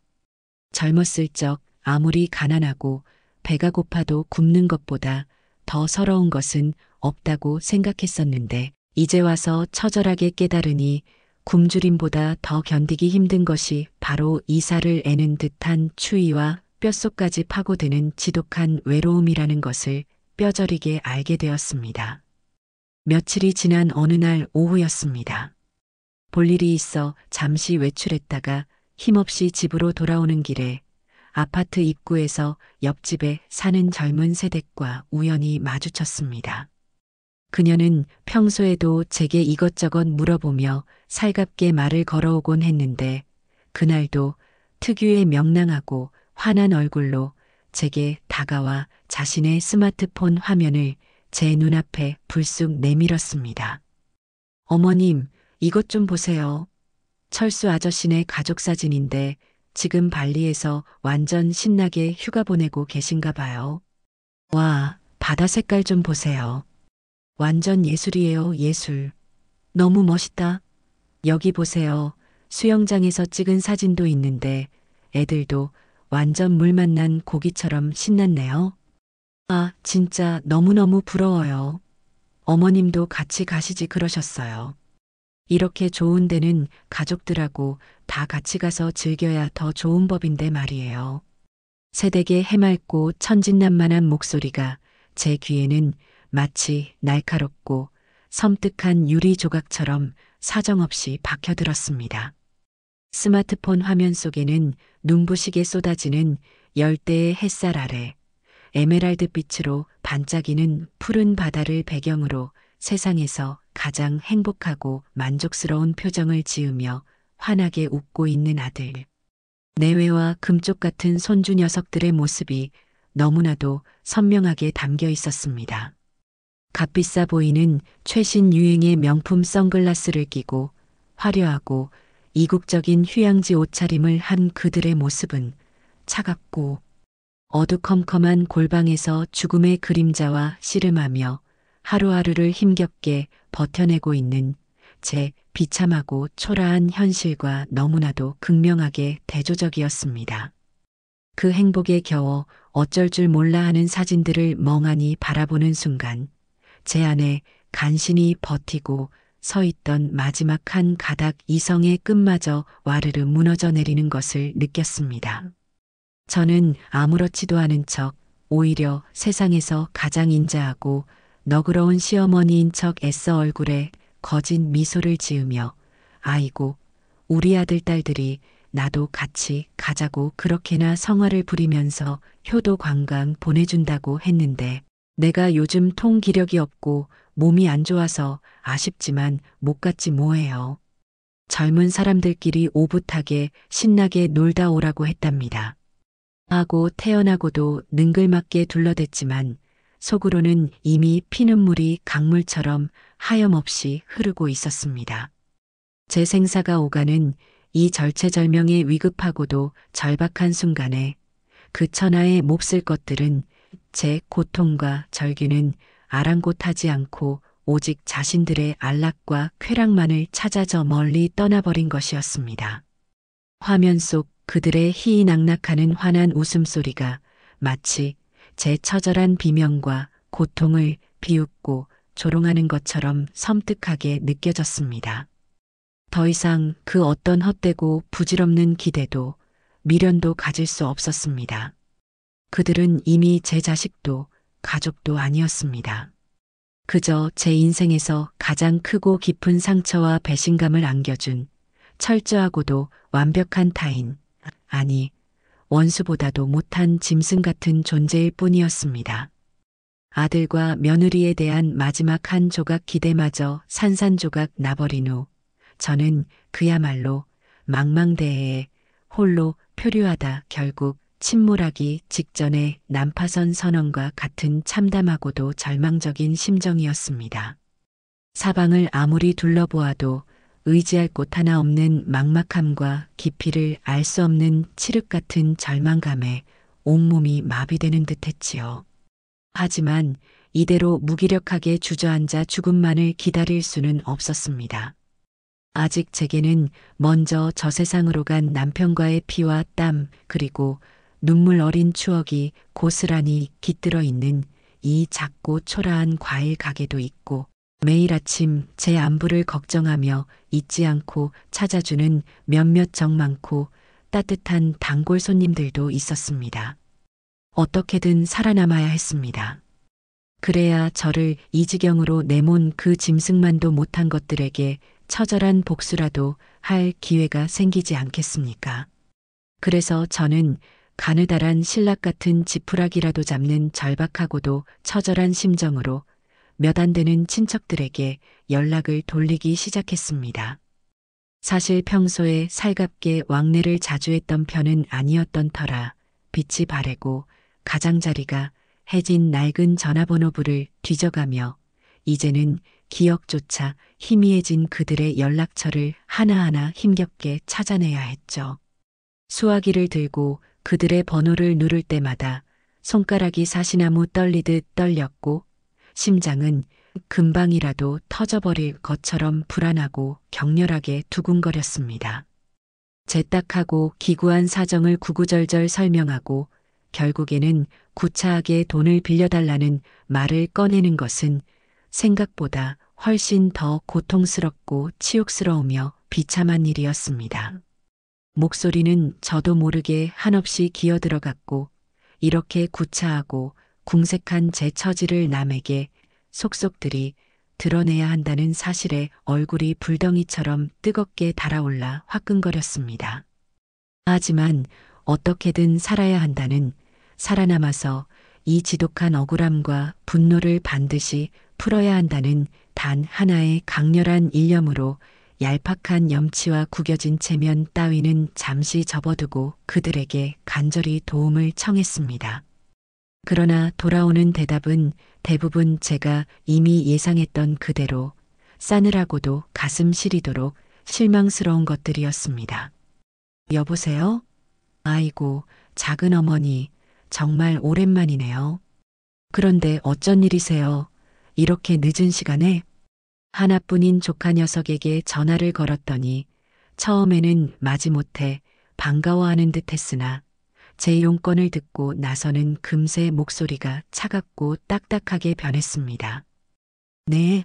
젊었을 적 아무리 가난하고 배가 고파도 굶는 것보다 더 서러운 것은 없다고 생각했었는데 이제 와서 처절하게 깨달으니 굶주림보다 더 견디기 힘든 것이 바로 이사를 애는 듯한 추위와 뼛속까지 파고드는 지독한 외로움이라는 것을 뼈저리게 알게 되었습니다. 며칠이 지난 어느 날 오후였습니다. 볼일이 있어 잠시 외출했다가 힘없이 집으로 돌아오는 길에 아파트 입구에서 옆집에 사는 젊은 새댁과 우연히 마주쳤습니다. 그녀는 평소에도 제게 이것저것 물어보며 살갑게 말을 걸어오곤 했는데 그날도 특유의 명랑하고 환한 얼굴로 제게 다가와 자신의 스마트폰 화면을 제 눈앞에 불쑥 내밀었습니다. 어머님, 이것 좀 보세요. 철수 아저씨네 가족 사진인데 지금 발리에서 완전 신나게 휴가 보내고 계신가 봐요. 와, 바다 색깔 좀 보세요. 완전 예술이에요, 예술. 너무 멋있다. 여기 보세요. 수영장에서 찍은 사진도 있는데 애들도 완전 물 만난 고기처럼 신났네요. 아, 진짜 너무너무 부러워요. 어머님도 같이 가시지 그러셨어요. 이렇게 좋은 데는 가족들하고 다 같이 가서 즐겨야 더 좋은 법인데 말이에요. 새댁의 해맑고 천진난만한 목소리가 제 귀에는 마치 날카롭고 섬뜩한 유리 조각처럼 사정없이 박혀들었습니다. 스마트폰 화면 속에는 눈부시게 쏟아지는 열대의 햇살 아래 에메랄드 빛으로 반짝이는 푸른 바다를 배경으로 세상에서 가장 행복하고 만족스러운 표정을 지으며 환하게 웃고 있는 아들. 내외와 금쪽 같은 손주 녀석들의 모습이 너무나도 선명하게 담겨 있었습니다. 값비싸 보이는 최신 유행의 명품 선글라스를 끼고 화려하고 이국적인 휴양지 옷차림을 한 그들의 모습은 차갑고 어두컴컴한 골방에서 죽음의 그림자와 씨름하며 하루하루를 힘겹게 버텨내고 있는 제 비참하고 초라한 현실과 너무나도 극명하게 대조적이었습니다. 그 행복에 겨워 어쩔 줄 몰라 하는 사진들을 멍하니 바라보는 순간 제 안에 간신히 버티고 서 있던 마지막 한 가닥 이성의 끝마저 와르르 무너져 내리는 것을 느꼈습니다. 저는 아무렇지도 않은 척 오히려 세상에서 가장 인자하고 너그러운 시어머니인 척 애써 얼굴에 거진 미소를 지으며 아이고 우리 아들 딸들이 나도 같이 가자고 그렇게나 성화를 부리면서 효도 관광 보내준다고 했는데 내가 요즘 통기력이 없고 몸이 안 좋아서 아쉽지만 못 갔지 뭐예요. 젊은 사람들끼리 오붓하게 신나게 놀다 오라고 했답니다. 하고 태어나고도 능글맞게 둘러댔지만 속으로는 이미 피눈물이 강물처럼 하염없이 흐르고 있었습니다. 제 생사가 오가는 이 절체절명의 위급하고도 절박한 순간에 그 천하의 몹쓸 것들은 제 고통과 절규는 아랑곳하지 않고 오직 자신들의 안락과 쾌락만을 찾아 저 멀리 떠나버린 것이었습니다. 화면 속 그들의 희희낙낙하는 환한 웃음소리가 마치 제 처절한 비명과 고통을 비웃고 조롱하는 것처럼 섬뜩하게 느껴졌습니다. 더 이상 그 어떤 헛되고 부질없는 기대도 미련도 가질 수 없었습니다. 그들은 이미 제 자식도 가족도 아니었습니다. 그저 제 인생에서 가장 크고 깊은 상처와 배신감을 안겨준 철저하고도 완벽한 타인, 아니 원수보다도 못한 짐승 같은 존재일 뿐이었습니다. 아들과 며느리에 대한 마지막 한 조각 기대마저 산산조각 나버린 후 저는 그야말로 망망대해에 홀로 표류하다 결국 침몰하기 직전의 난파선 선언과 같은 참담하고도 절망적인 심정이었습니다. 사방을 아무리 둘러보아도 의지할 곳 하나 없는 막막함과 깊이를 알 수 없는 칠흑 같은 절망감에 온몸이 마비되는 듯했지요. 하지만 이대로 무기력하게 주저앉아 죽음만을 기다릴 수는 없었습니다. 아직 제게는 먼저 저 세상으로 간 남편과의 피와 땀 그리고 눈물 어린 추억이 고스란히 깃들어 있는 이 작고 초라한 과일 가게도 있고 매일 아침 제 안부를 걱정하며 잊지 않고 찾아주는 몇몇 정 많고 따뜻한 단골 손님들도 있었습니다. 어떻게든 살아남아야 했습니다. 그래야 저를 이 지경으로 내몬 그 짐승만도 못한 것들에게 처절한 복수라도 할 기회가 생기지 않겠습니까? 그래서 저는 가느다란 신락 같은 지푸라기라도 잡는 절박하고도 처절한 심정으로 몇 안 되는 친척들에게 연락을 돌리기 시작했습니다. 사실 평소에 살갑게 왕래를 자주 했던 편은 아니었던 터라 빛이 바래고 가장자리가 해진 낡은 전화번호부를 뒤져가며 이제는 기억조차 희미해진 그들의 연락처를 하나하나 힘겹게 찾아내야 했죠. 수화기를 들고 그들의 번호를 누를 때마다 손가락이 사시나무 떨리듯 떨렸고 심장은 금방이라도 터져버릴 것처럼 불안하고 격렬하게 두근거렸습니다. 제 딱하고 기구한 사정을 구구절절 설명하고 결국에는 구차하게 돈을 빌려달라는 말을 꺼내는 것은 생각보다 훨씬 더 고통스럽고 치욕스러우며 비참한 일이었습니다. 목소리는 저도 모르게 한없이 기어들어갔고 이렇게 구차하고 궁색한 제 처지를 남에게 속속들이 드러내야 한다는 사실에 얼굴이 불덩이처럼 뜨겁게 달아올라 화끈거렸습니다. 하지만 어떻게든 살아야 한다는 살아남아서 이 지독한 억울함과 분노를 반드시 풀어야 한다는 단 하나의 강렬한 일념으로 얄팍한 염치와 구겨진 체면 따위는 잠시 접어두고 그들에게 간절히 도움을 청했습니다. 그러나 돌아오는 대답은 대부분 제가 이미 예상했던 그대로 싸늘하고도 가슴 시리도록 실망스러운 것들이었습니다. 여보세요? 아이고, 작은 어머니, 정말 오랜만이네요. 그런데 어쩐 일이세요? 이렇게 늦은 시간에? 하나뿐인 조카 녀석에게 전화를 걸었더니 처음에는 마지못해 반가워하는 듯 했으나 제 용건을 듣고 나서는 금세 목소리가 차갑고 딱딱하게 변했습니다. 네,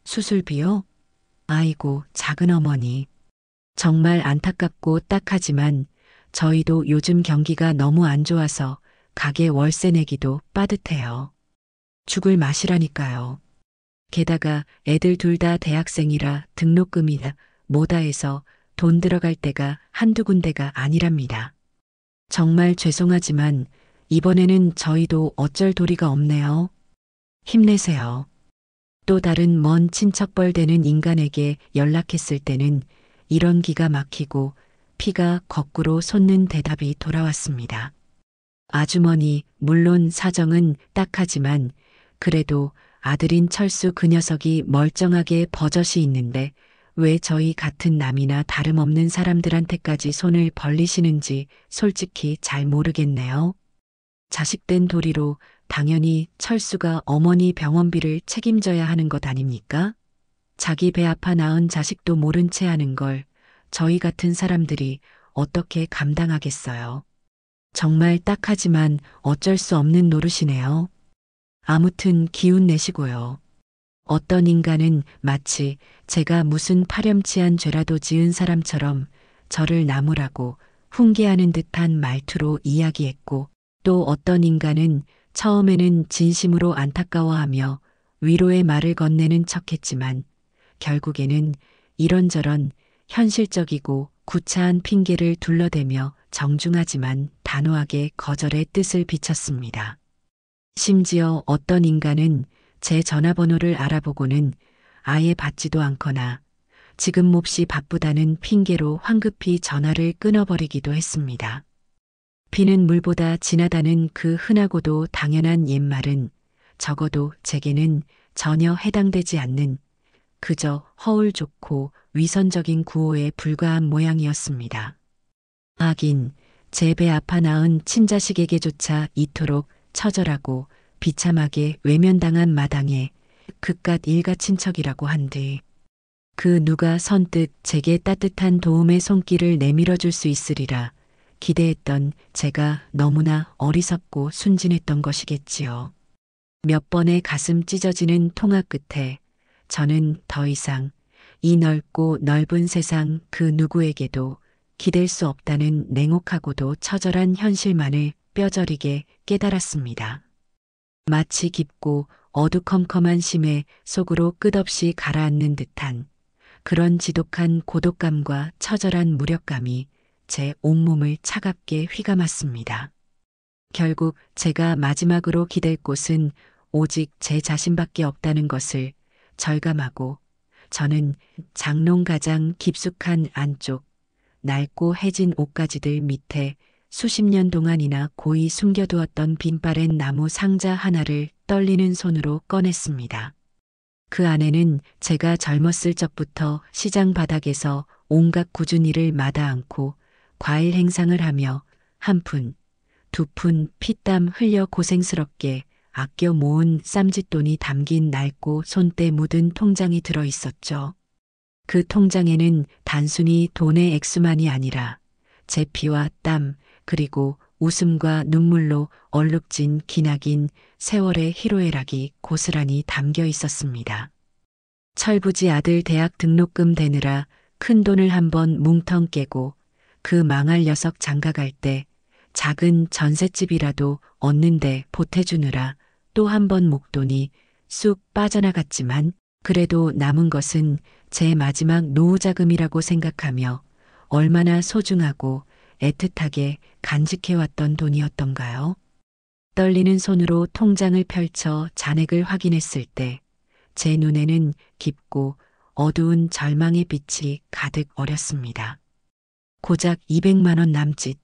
수술비요? 아이고, 작은 어머니. 정말 안타깝고 딱하지만 저희도 요즘 경기가 너무 안 좋아서 가게 월세 내기도 빠듯해요. 죽을 맛이라니까요. 게다가 애들 둘 다 대학생이라 등록금이다 뭐다 해서 돈 들어갈 때가 한두 군데가 아니랍니다. 정말 죄송하지만 이번에는 저희도 어쩔 도리가 없네요. 힘내세요. 또 다른 먼 친척벌 되는 인간에게 연락했을 때는 이런 기가 막히고 피가 거꾸로 솟는 대답이 돌아왔습니다. 아주머니, 물론 사정은 딱하지만 그래도 아들인 철수 그 녀석이 멀쩡하게 버젓이 있는데 왜 저희 같은 남이나 다름없는 사람들한테까지 손을 벌리시는지 솔직히 잘 모르겠네요. 자식된 도리로 당연히 철수가 어머니 병원비를 책임져야 하는 것 아닙니까? 자기 배 아파 낳은 자식도 모른 채 하는 걸 저희 같은 사람들이 어떻게 감당하겠어요. 정말 딱하지만 어쩔 수 없는 노릇이네요. 아무튼 기운 내시고요. 어떤 인간은 마치 제가 무슨 파렴치한 죄라도 지은 사람처럼 저를 나무라고 훈계하는 듯한 말투로 이야기했고, 또 어떤 인간은 처음에는 진심으로 안타까워하며 위로의 말을 건네는 척했지만 결국에는 이런저런 현실적이고 구차한 핑계를 둘러대며 정중하지만 단호하게 거절의 뜻을 비쳤습니다. 심지어 어떤 인간은 제 전화번호를 알아보고는 아예 받지도 않거나 지금 몹시 바쁘다는 핑계로 황급히 전화를 끊어버리기도 했습니다. 비는 물보다 진하다는 그 흔하고도 당연한 옛말은 적어도 제게는 전혀 해당되지 않는 그저 허울 좋고 위선적인 구호에 불과한 모양이었습니다. 하긴 제 배 아파 낳은 친자식에게조차 이토록 처절하고 비참하게 외면당한 마당에 그깟 일가 친척이라고 한들 그 누가 선뜻 제게 따뜻한 도움의 손길을 내밀어 줄 수 있으리라 기대했던 제가 너무나 어리석고 순진했던 것이겠지요. 몇 번의 가슴 찢어지는 통화 끝에 저는 더 이상 이 넓고 넓은 세상 그 누구에게도 기댈 수 없다는 냉혹하고도 처절한 현실만을 뼈저리게 깨달았습니다. 마치 깊고 어두컴컴한 심해 속으로 끝없이 가라앉는 듯한 그런 지독한 고독감과 처절한 무력감이 제 온몸을 차갑게 휘감았습니다. 결국 제가 마지막으로 기댈 곳은 오직 제 자신밖에 없다는 것을 절감하고 저는 장롱 가장 깊숙한 안쪽 낡고 해진 옷가지들 밑에 수십 년 동안이나 고이 숨겨두었던 빈바랜 나무 상자 하나를 떨리는 손으로 꺼냈습니다. 그 안에는 제가 젊었을 적부터 시장 바닥에서 온갖 굳은 일을 마다 않고 과일 행상을 하며 한 푼, 두 푼 피땀 흘려 고생스럽게 아껴 모은 쌈짓돈이 담긴 낡고 손때 묻은 통장이 들어 있었죠. 그 통장에는 단순히 돈의 액수만이 아니라 제 피와 땀 그리고 웃음과 눈물로 얼룩진 기나긴 세월의 희로애락이 고스란히 담겨 있었습니다. 철부지 아들 대학 등록금 대느라 큰 돈을 한번 뭉텅 깨고 그 망할 녀석 장가갈 때 작은 전셋집이라도 얻는데 보태주느라 또 한 번 목돈이 쑥 빠져나갔지만 그래도 남은 것은 제 마지막 노후자금이라고 생각하며 얼마나 소중하고 애틋하게 간직해왔던 돈이었던가요? 떨리는 손으로 통장을 펼쳐 잔액을 확인했을 때 제 눈에는 깊고 어두운 절망의 빛이 가득 어렸습니다. 고작 200만 원 남짓,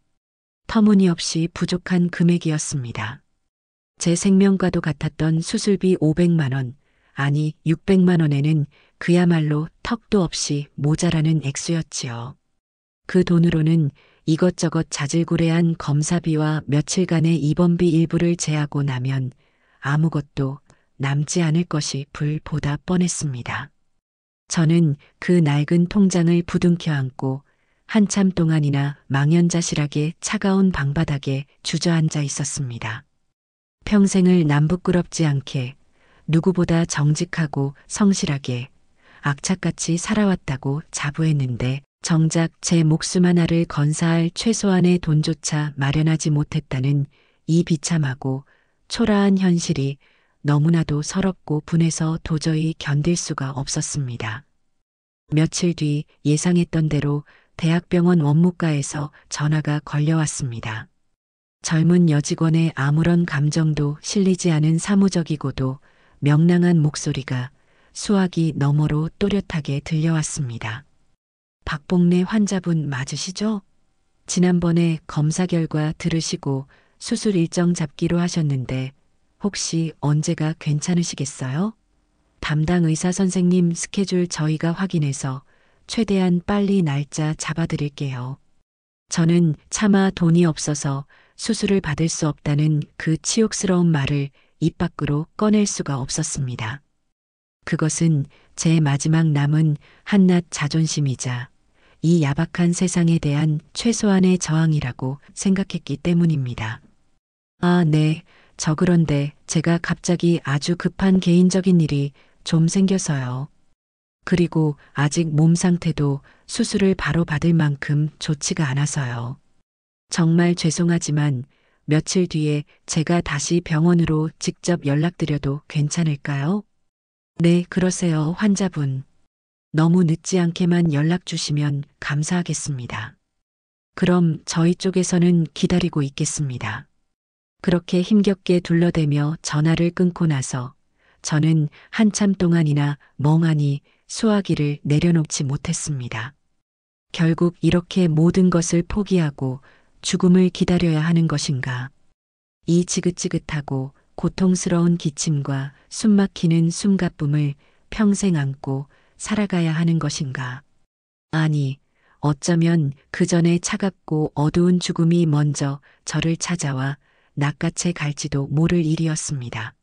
터무니없이 부족한 금액이었습니다. 제 생명과도 같았던 수술비 500만 원, 아니 600만 원에는 그야말로 턱도 없이 모자라는 액수였지요. 그 돈으로는 이것저것 자질구레한 검사비와 며칠간의 입원비 일부를 제하고 나면 아무것도 남지 않을 것이 불보다 뻔했습니다. 저는 그 낡은 통장을 부둥켜 안고 한참 동안이나 망연자실하게 차가운 방바닥에 주저앉아 있었습니다. 평생을 남부끄럽지 않게 누구보다 정직하고 성실하게 악착같이 살아왔다고 자부했는데 정작 제 목숨 하나를 건사할 최소한의 돈조차 마련하지 못했다는 이 비참하고 초라한 현실이 너무나도 서럽고 분해서 도저히 견딜 수가 없었습니다. 며칠 뒤 예상했던 대로 대학병원 원무과에서 전화가 걸려왔습니다. 젊은 여직원의 아무런 감정도 실리지 않은 사무적이고도 명랑한 목소리가 수화기 너머로 또렷하게 들려왔습니다. 박복래 환자분 맞으시죠? 지난번에 검사 결과 들으시고 수술 일정 잡기로 하셨는데 혹시 언제가 괜찮으시겠어요? 담당 의사 선생님 스케줄 저희가 확인해서 최대한 빨리 날짜 잡아드릴게요. 저는 차마 돈이 없어서 수술을 받을 수 없다는 그 치욕스러운 말을 입 밖으로 꺼낼 수가 없었습니다. 그것은 제 마지막 남은 한낱 자존심이자 이 야박한 세상에 대한 최소한의 저항이라고 생각했기 때문입니다. 아, 네. 저 그런데 제가 갑자기 아주 급한 개인적인 일이 좀 생겨서요. 그리고 아직 몸 상태도 수술을 바로 받을 만큼 좋지가 않아서요. 정말 죄송하지만 며칠 뒤에 제가 다시 병원으로 직접 연락드려도 괜찮을까요? 네, 그러세요, 환자분. 너무 늦지 않게만 연락 주시면 감사하겠습니다. 그럼 저희 쪽에서는 기다리고 있겠습니다. 그렇게 힘겹게 둘러대며 전화를 끊고 나서 저는 한참 동안이나 멍하니 수화기를 내려놓지 못했습니다. 결국 이렇게 모든 것을 포기하고 죽음을 기다려야 하는 것인가? 이 지긋지긋하고 고통스러운 기침과 숨막히는 숨가쁨을 평생 안고 살아가야 하는 것인가? 아니, 어쩌면 그 전에 차갑고 어두운 죽음이 먼저 저를 찾아와 낚아채 갈지도 모를 일이었습니다.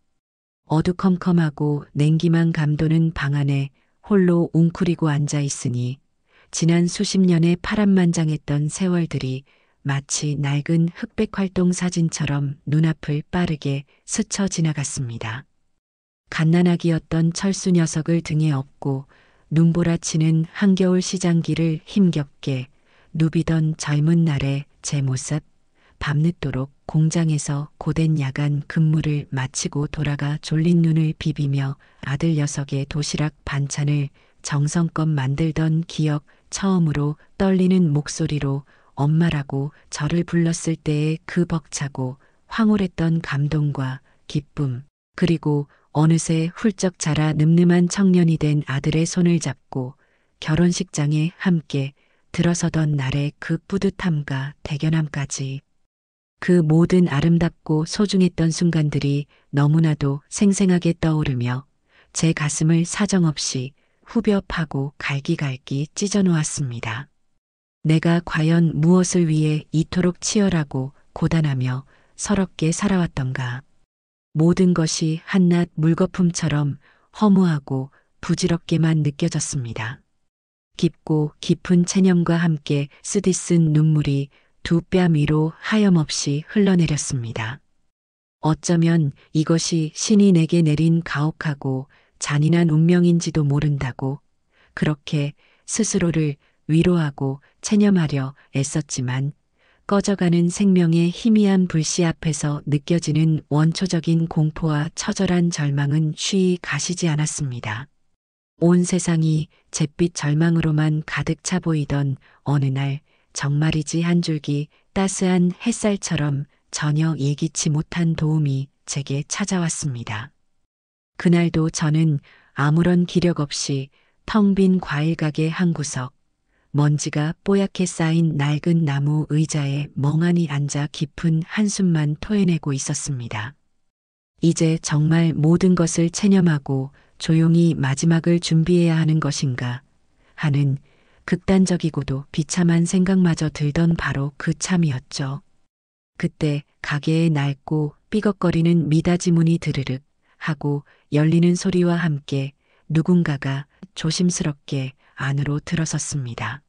어두컴컴하고 냉기만 감도는 방 안에 홀로 웅크리고 앉아 있으니 지난 수십 년의 파란만장했던 세월들이 마치 낡은 흑백 활동 사진처럼 눈앞을 빠르게 스쳐 지나갔습니다. 갓난아기였던 철수 녀석을 등에 업고 눈보라치는 한겨울 시장길을 힘겹게 누비던 젊은 날의 제 모습, 밤늦도록 공장에서 고된 야간 근무를 마치고 돌아가 졸린 눈을 비비며 아들 녀석의 도시락 반찬을 정성껏 만들던 기억, 처음으로 떨리는 목소리로 엄마라고 저를 불렀을 때의 그 벅차고 황홀했던 감동과 기쁨, 그리고 어느새 훌쩍 자라 늠름한 청년이 된 아들의 손을 잡고 결혼식장에 함께 들어서던 날의 그 뿌듯함과 대견함까지, 그 모든 아름답고 소중했던 순간들이 너무나도 생생하게 떠오르며 제 가슴을 사정없이 후벼 파고 갈기갈기 찢어 놓았습니다. 내가 과연 무엇을 위해 이토록 치열하고 고단하며 서럽게 살아왔던가. 모든 것이 한낱 물거품처럼 허무하고 부질없게만 느껴졌습니다. 깊고 깊은 체념과 함께 쓰디쓴 눈물이 두 뺨 위로 하염없이 흘러내렸습니다. 어쩌면 이것이 신이 내게 내린 가혹하고 잔인한 운명인지도 모른다고 그렇게 스스로를 위로하고 체념하려 애썼지만 꺼져가는 생명의 희미한 불씨 앞에서 느껴지는 원초적인 공포와 처절한 절망은 쉬이 가시지 않았습니다. 온 세상이 잿빛 절망으로만 가득 차 보이던 어느 날 정말이지 한 줄기 따스한 햇살처럼 전혀 예기치 못한 도움이 제게 찾아왔습니다. 그날도 저는 아무런 기력 없이 텅 빈 과일 가게 한 구석, 먼지가 뽀얗게 쌓인 낡은 나무 의자에 멍하니 앉아 깊은 한숨만 토해내고 있었습니다. 이제 정말 모든 것을 체념하고 조용히 마지막을 준비해야 하는 것인가 하는 극단적이고도 비참한 생각마저 들던 바로 그 참이었죠. 그때 가게에 낡고 삐걱거리는 미닫이 문이 드르륵 하고 열리는 소리와 함께 누군가가 조심스럽게 안으로 들어섰습니다.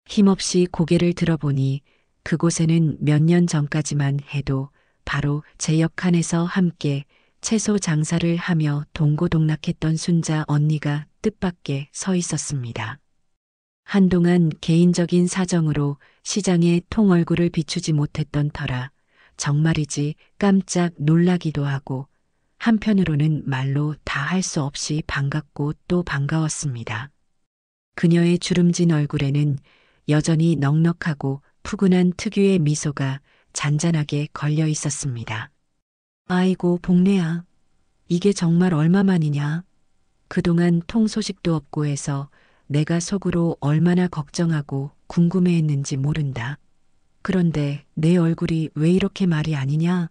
힘없이 고개를 들어보니 그곳에는 몇 년 전까지만 해도 바로 제 옆칸에서 함께 채소 장사를 하며 동고동락했던 순자 언니가 뜻밖에 서 있었습니다. 한동안 개인적인 사정으로 시장에 통 얼굴을 비추지 못했던 터라 정말이지 깜짝 놀라기도 하고 한편으로는 말로 다 할 수 없이 반갑고 또 반가웠습니다. 그녀의 주름진 얼굴에는 여전히 넉넉하고 푸근한 특유의 미소가 잔잔하게 걸려 있었습니다. 아이고 복래야, 이게 정말 얼마만이냐. 그동안 통 소식도 없고 해서 내가 속으로 얼마나 걱정하고 궁금해했는지 모른다. 그런데 내 얼굴이 왜 이렇게 말이 아니냐?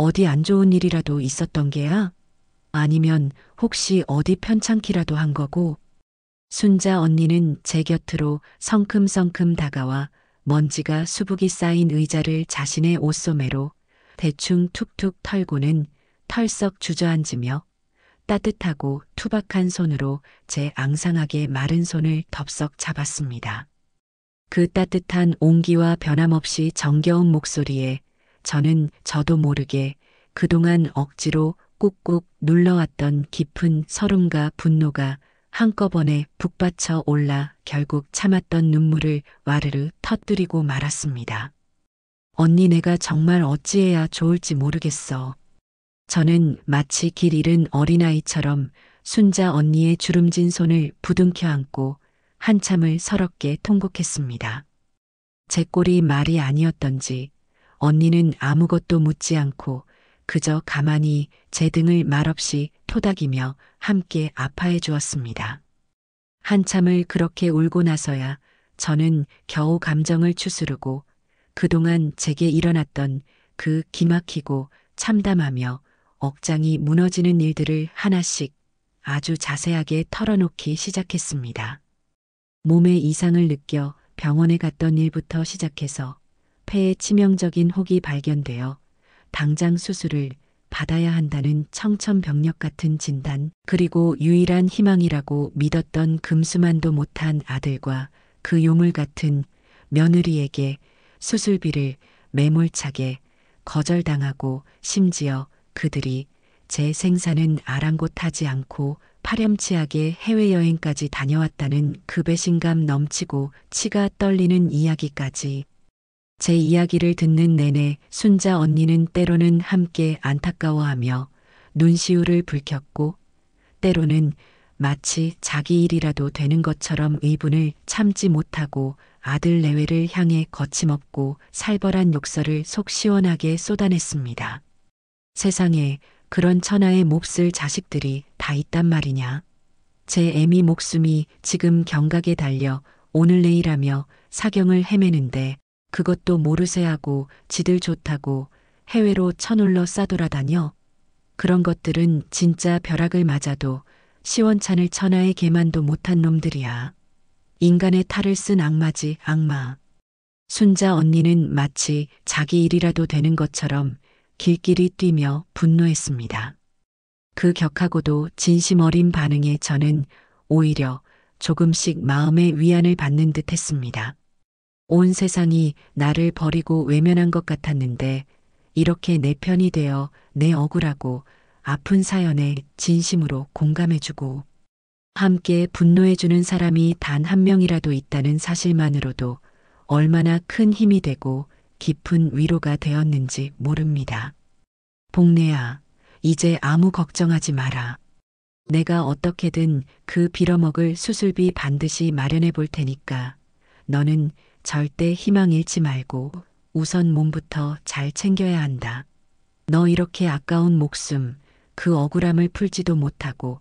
어디 안 좋은 일이라도 있었던 게야? 아니면 혹시 어디 편찮기라도 한 거고? 순자 언니는 제 곁으로 성큼성큼 다가와 먼지가 수북이 쌓인 의자를 자신의 옷소매로 대충 툭툭 털고는 털썩 주저앉으며 따뜻하고 투박한 손으로 제 앙상하게 마른 손을 덥석 잡았습니다. 그 따뜻한 온기와 변함없이 정겨운 목소리에 저는 저도 모르게 그동안 억지로 꾹꾹 눌러왔던 깊은 서름과 분노가 한꺼번에 북받쳐 올라 결국 참았던 눈물을 와르르 터뜨리고 말았습니다. 언니, 내가 정말 어찌해야 좋을지 모르겠어. 저는 마치 길 잃은 어린아이처럼 순자 언니의 주름진 손을 부둥켜 안고 한참을 서럽게 통곡했습니다. 제 꼴이 말이 아니었던지 언니는 아무것도 묻지 않고 그저 가만히 제 등을 말없이 토닥이며 함께 아파해 주었습니다. 한참을 그렇게 울고 나서야 저는 겨우 감정을 추스르고 그동안 제게 일어났던 그 기막히고 참담하며 억장이 무너지는 일들을 하나씩 아주 자세하게 털어놓기 시작했습니다. 몸에 이상을 느껴 병원에 갔던 일부터 시작해서 폐에 치명적인 혹이 발견되어 당장 수술을 받아야 한다는 청천벽력 같은 진단, 그리고 유일한 희망이라고 믿었던 금수만도 못한 아들과 그 요물 같은 며느리에게 수술비를 매몰차게 거절당하고 심지어 그들이 제 생사는 아랑곳하지 않고 파렴치하게 해외여행까지 다녀왔다는 그 배신감 넘치고 치가 떨리는 이야기까지. 제 이야기를 듣는 내내 순자 언니는 때로는 함께 안타까워하며 눈시울을 붉혔고 때로는 마치 자기 일이라도 되는 것처럼 의분을 참지 못하고 아들 내외를 향해 거침없고 살벌한 욕설을 속 시원하게 쏟아냈습니다. 세상에 그런 천하의 몹쓸 자식들이 다 있단 말이냐. 제 애미 목숨이 지금 경각에 달려 오늘 내일하며 사경을 헤매는데 그것도 모르쇠 하고 지들 좋다고 해외로 쳐놀러 싸돌아다녀. 그런 것들은 진짜 벼락을 맞아도 시원찮을 천하의 개만도 못한 놈들이야. 인간의 탈을 쓴 악마지, 악마. 순자 언니는 마치 자기 일이라도 되는 것처럼 길길이 뛰며 분노했습니다. 그 격하고도 진심 어린 반응에 저는 오히려 조금씩 마음의 위안을 받는 듯 했습니다. 온 세상이 나를 버리고 외면한 것 같았는데 이렇게 내 편이 되어 내 억울하고 아픈 사연에 진심으로 공감해주고 함께 분노해주는 사람이 단 한 명이라도 있다는 사실만으로도 얼마나 큰 힘이 되고 깊은 위로가 되었는지 모릅니다. 복내야, 이제 아무 걱정하지 마라. 내가 어떻게든 그 빌어먹을 수술비 반드시 마련해 볼 테니까 너는 절대 희망 잃지 말고 우선 몸부터 잘 챙겨야 한다. 너 이렇게 아까운 목숨, 그 억울함을 풀지도 못하고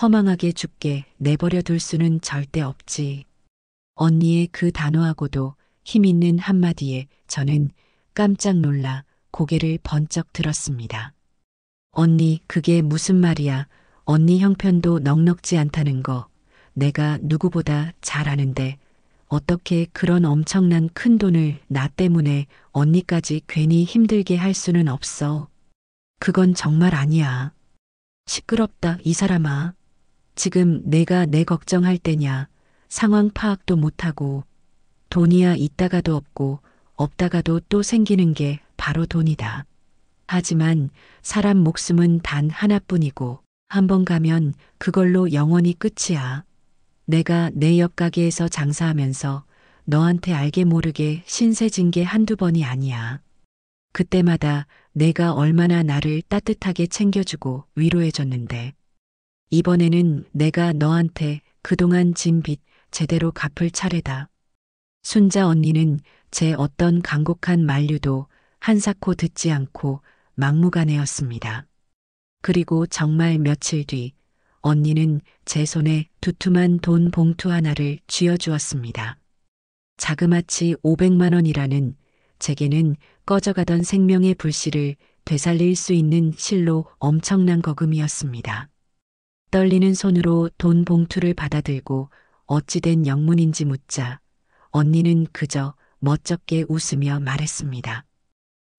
허망하게 죽게 내버려 둘 수는 절대 없지. 언니의 그 단호하고도 힘있는 한마디에 저는 깜짝 놀라 고개를 번쩍 들었습니다. 언니, 그게 무슨 말이야. 언니 형편도 넉넉지 않다는 거 내가 누구보다 잘 아는데 어떻게 그런 엄청난 큰 돈을 나 때문에 언니까지 괜히 힘들게 할 수는 없어. 그건 정말 아니야. 시끄럽다, 이 사람아. 지금 내가 내 걱정할 때냐. 상황 파악도 못하고 돈이야 있다가도 없고 없다가도 또 생기는 게 바로 돈이다. 하지만 사람 목숨은 단 하나뿐이고 한 번 가면 그걸로 영원히 끝이야. 내가 내 옆 가게에서 장사하면서 너한테 알게 모르게 신세진 게 한두 번이 아니야. 그때마다 내가 얼마나 나를 따뜻하게 챙겨주고 위로해줬는데 이번에는 내가 너한테 그동안 진 빚 제대로 갚을 차례다. 순자 언니는 제 어떤 간곡한 만류도 한사코 듣지 않고 막무가내였습니다. 그리고 정말 며칠 뒤 언니는 제 손에 두툼한 돈 봉투 하나를 쥐어주었습니다. 자그마치 500만 원이라는 제게는 꺼져가던 생명의 불씨를 되살릴 수 있는 실로 엄청난 거금이었습니다. 떨리는 손으로 돈 봉투를 받아들고 어찌된 영문인지 묻자 언니는 그저 멋쩍게 웃으며 말했습니다.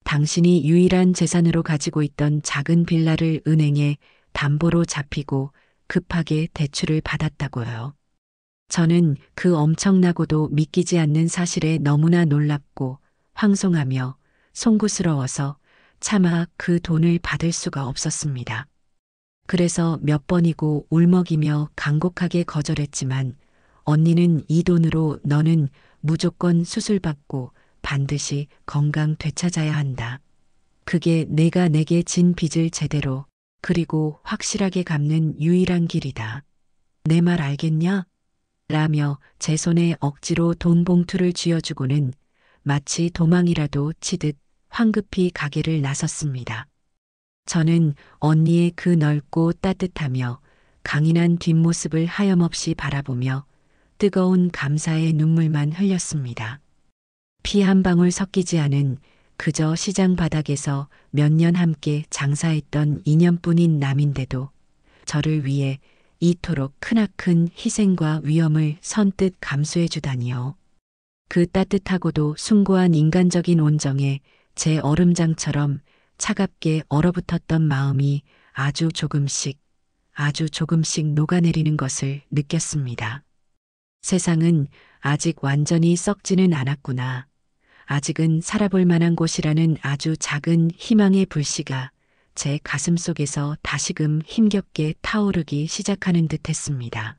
당신이 유일한 재산으로 가지고 있던 작은 빌라를 은행에 담보로 잡히고 급하게 대출을 받았다고요. 저는 그 엄청나고도 믿기지 않는 사실에 너무나 놀랍고 황송하며 송구스러워서 차마 그 돈을 받을 수가 없었습니다. 그래서 몇 번이고 울먹이며 간곡하게 거절했지만 언니는 이 돈으로 너는 무조건 수술받고 반드시 건강 되찾아야 한다. 그게 내가 내게 진 빚을 제대로 그리고 확실하게 갚는 유일한 길이다. 내 말 알겠냐? 라며 제 손에 억지로 돈 봉투를 쥐어주고는 마치 도망이라도 치듯 황급히 가게를 나섰습니다. 저는 언니의 그 넓고 따뜻하며 강인한 뒷모습을 하염없이 바라보며 뜨거운 감사의 눈물만 흘렸습니다. 피 한 방울 섞이지 않은 그저 시장 바닥에서 몇 년 함께 장사했던 인연뿐인 남인데도 저를 위해 이토록 크나큰 희생과 위험을 선뜻 감수해 주다니요. 그 따뜻하고도 숭고한 인간적인 온정에 제 얼음장처럼 차갑게 얼어붙었던 마음이 아주 조금씩 녹아내리는 것을 느꼈습니다. 세상은 아직 완전히 썩지는 않았구나. 아직은 살아볼 만한 곳이라는 아주 작은 희망의 불씨가 제 가슴 속에서 다시금 힘겹게 타오르기 시작하는 듯 했습니다.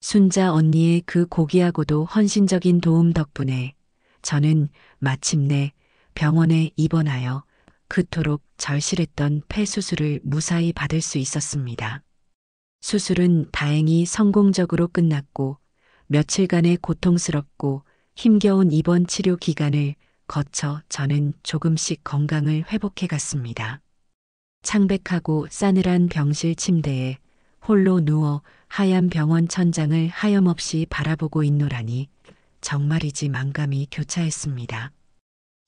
순자 언니의 그 고귀하고도 헌신적인 도움 덕분에 저는 마침내 병원에 입원하여 그토록 절실했던 폐 수술을 무사히 받을 수 있었습니다. 수술은 다행히 성공적으로 끝났고 며칠간의 고통스럽고 힘겨운 입원 치료 기간을 거쳐 저는 조금씩 건강을 회복해 갔습니다. 창백하고 싸늘한 병실 침대에 홀로 누워 하얀 병원 천장을 하염없이 바라보고 있노라니 정말이지 만감이 교차했습니다.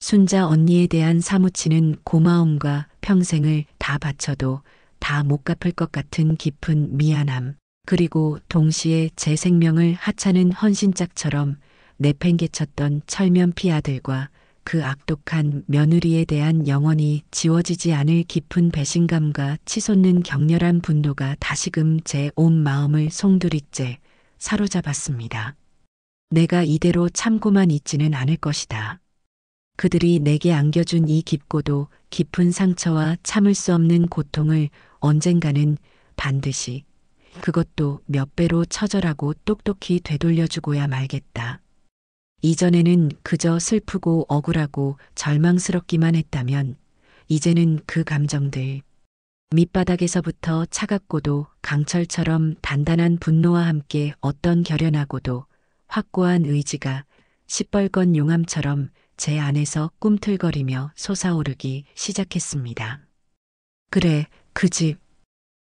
순자 언니에 대한 사무치는 고마움과 평생을 다 바쳐도 다 못 갚을 것 같은 깊은 미안함, 그리고 동시에 제 생명을 하찮은 헌신짝처럼 내팽개쳤던 철면피 아들과 그 악독한 며느리에 대한 영원히 지워지지 않을 깊은 배신감과 치솟는 격렬한 분노가 다시금 제 온 마음을 송두리째 사로잡았습니다. 내가 이대로 참고만 있지는 않을 것이다. 그들이 내게 안겨준 이 깊고도 깊은 상처와 참을 수 없는 고통을 언젠가는 반드시 그것도 몇 배로 처절하고 똑똑히 되돌려주고야 말겠다. 이전에는 그저 슬프고 억울하고 절망스럽기만 했다면 이제는 그 감정들, 밑바닥에서부터 차갑고도 강철처럼 단단한 분노와 함께 어떤 결연하고도 확고한 의지가 시뻘건 용암처럼 제 안에서 꿈틀거리며 솟아오르기 시작했습니다. 그래, 그 집.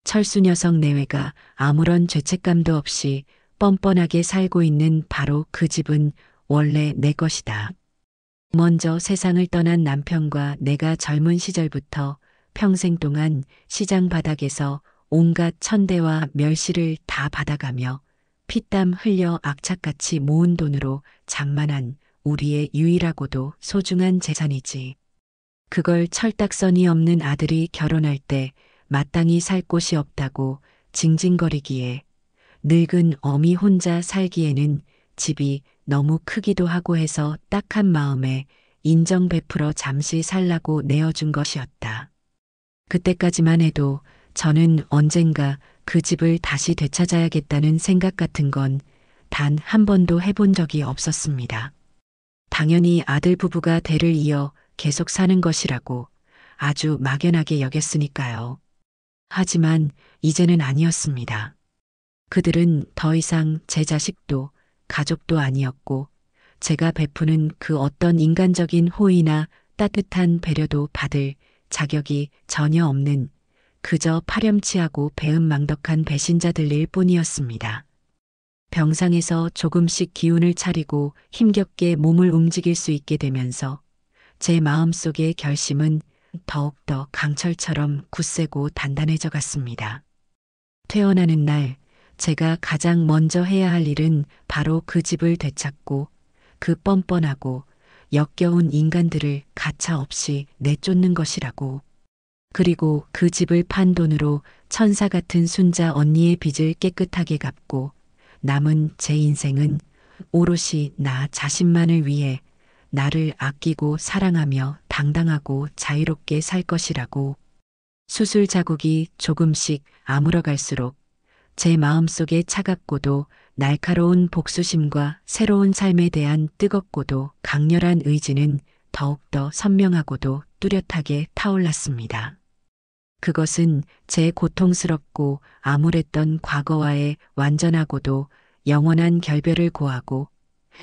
철수 녀석 내외가 아무런 죄책감도 없이 뻔뻔하게 살고 있는 바로 그 집은 원래 내 것이다. 먼저 세상을 떠난 남편과 내가 젊은 시절부터 평생 동안 시장 바닥에서 온갖 천대와 멸시를 다 받아가며 피땀 흘려 악착같이 모은 돈으로 장만한 우리의 유일하고도 소중한 재산이지. 그걸 철딱서니 없는 아들이 결혼할 때 마땅히 살 곳이 없다고 징징거리기에 늙은 어미 혼자 살기에는 집이 너무 크기도 하고 해서 딱한 마음에 인정 베풀어 잠시 살라고 내어준 것이었다. 그때까지만 해도 저는 언젠가 그 집을 다시 되찾아야겠다는 생각 같은 건 단 한 번도 해본 적이 없었습니다. 당연히 아들 부부가 대를 이어 계속 사는 것이라고 아주 막연하게 여겼으니까요. 하지만 이제는 아니었습니다. 그들은 더 이상 제 자식도 가족도 아니었고 제가 베푸는 그 어떤 인간적인 호의나 따뜻한 배려도 받을 자격이 전혀 없는 그저 파렴치하고 배은망덕한 배신자들일 뿐이었습니다. 병상에서 조금씩 기운을 차리고 힘겹게 몸을 움직일 수 있게 되면서 제 마음속의 결심은 더욱더 강철처럼 굳세고 단단해져 갔습니다. 퇴원하는 날 제가 가장 먼저 해야 할 일은 바로 그 집을 되찾고 그 뻔뻔하고 역겨운 인간들을 가차없이 내쫓는 것이라고. 그리고 그 집을 판 돈으로 천사 같은 순자 언니의 빚을 깨끗하게 갚고 남은 제 인생은 오롯이 나 자신만을 위해 나를 아끼고 사랑하며 당당하고 자유롭게 살 것이라고. 수술 자국이 조금씩 아물어갈수록 제 마음속에 차갑고도 날카로운 복수심과 새로운 삶에 대한 뜨겁고도 강렬한 의지는 더욱더 선명하고도 뚜렷하게 타올랐습니다. 그것은 제 고통스럽고 암울했던 과거와의 완전하고도 영원한 결별을 고하고